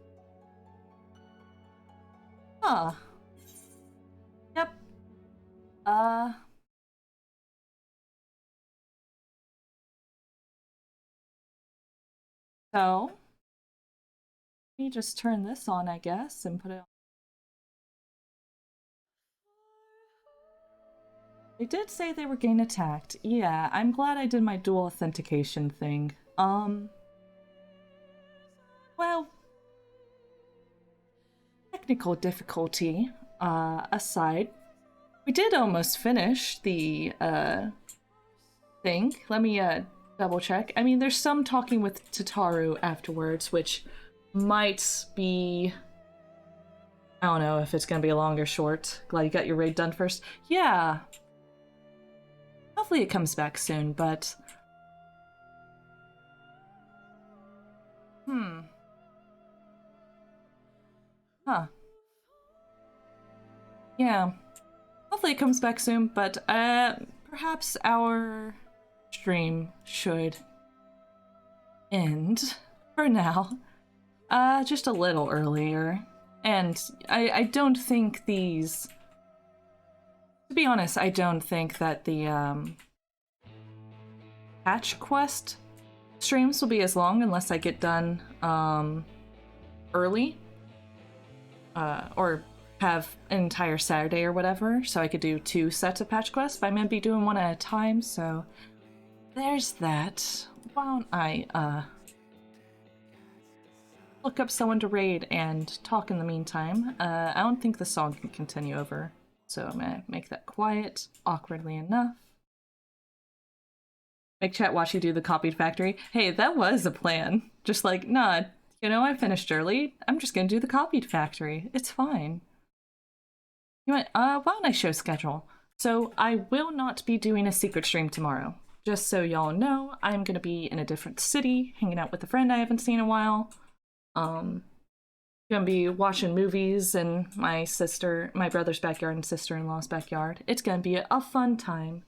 Huh. Yep. So, let me just turn this on, I guess, and put it on. They did say they were getting attacked. Yeah, I'm glad I did my dual authentication thing. Well, technical difficulty aside, we did almost finish the thing. Let me double check. I mean, there's some talking with Tataru afterwards, which might be... I don't know if it's gonna be long or short. Glad you got your raid done first. Yeah. Hopefully it comes back soon, but... Huh. Yeah. Hopefully it comes back soon, but perhaps our stream should end for now. Just a little earlier. And I don't think these... To be honest, I don't think that the patch quest streams will be as long unless I get done early. Or have an entire Saturday or whatever, so I could do 2 sets of patch quests, but I'm gonna be doing one at a time, so there's that. Why don't I look up someone to raid and talk in the meantime. I don't think the song can continue over, so I'm gonna make that quiet, awkwardly enough. Make chat watch you do the copied factory. Hey, that was a plan. Just like, nah, you know, I finished early. I'm just gonna do the copied factory. It's fine. You know what, why don't I show schedule? So I will not be doing a secret stream tomorrow. Just so y'all know, I'm gonna be in a different city, hanging out with a friend I haven't seen in a while. Gonna be watching movies in my brother's backyard and sister-in-law's backyard. It's gonna be a fun time.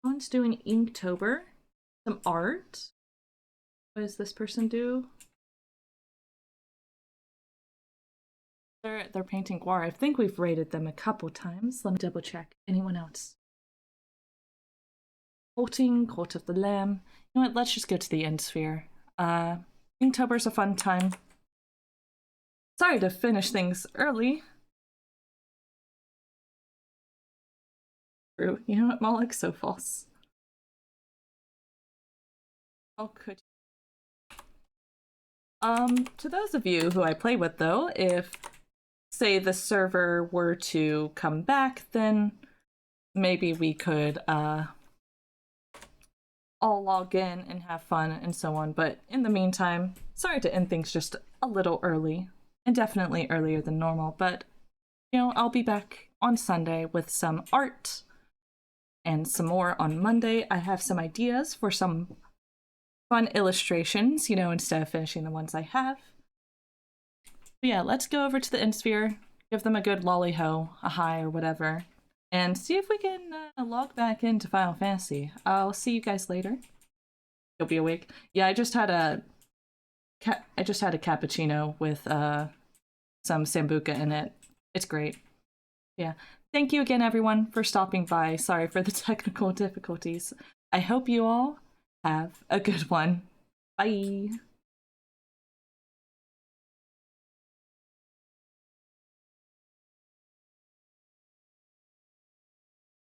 Someone's doing Inktober. Some art. What does this person do? They're painting Guar. I think we've rated them a couple times. Let me double check. Anyone else? Court of the Lamb. You know what? Let's just go to the End Sphere. Inktober's a fun time. Sorry to finish things early. True. You know what, Moloch? So false. Oh, could. To those of you who I play with, though, if, say, the server were to come back, then maybe we could, all log in and have fun and so on. But in the meantime, sorry to end things just a little early, and definitely earlier than normal, but, you know, I'll be back on Sunday with some art and some more on Monday. I have some ideas for some fun illustrations, you know, instead of finishing the ones I have. But yeah, let's go over to the End Sphere, give them a good lolly-ho, a hi or whatever, and see if we can log back into Final Fantasy. I'll see you guys later. You'll be awake. Yeah, I just had a cappuccino with some sambuca in it. It's great. Yeah. Thank you again, everyone, for stopping by. Sorry for the technical difficulties. I hope you all have a good one. Bye.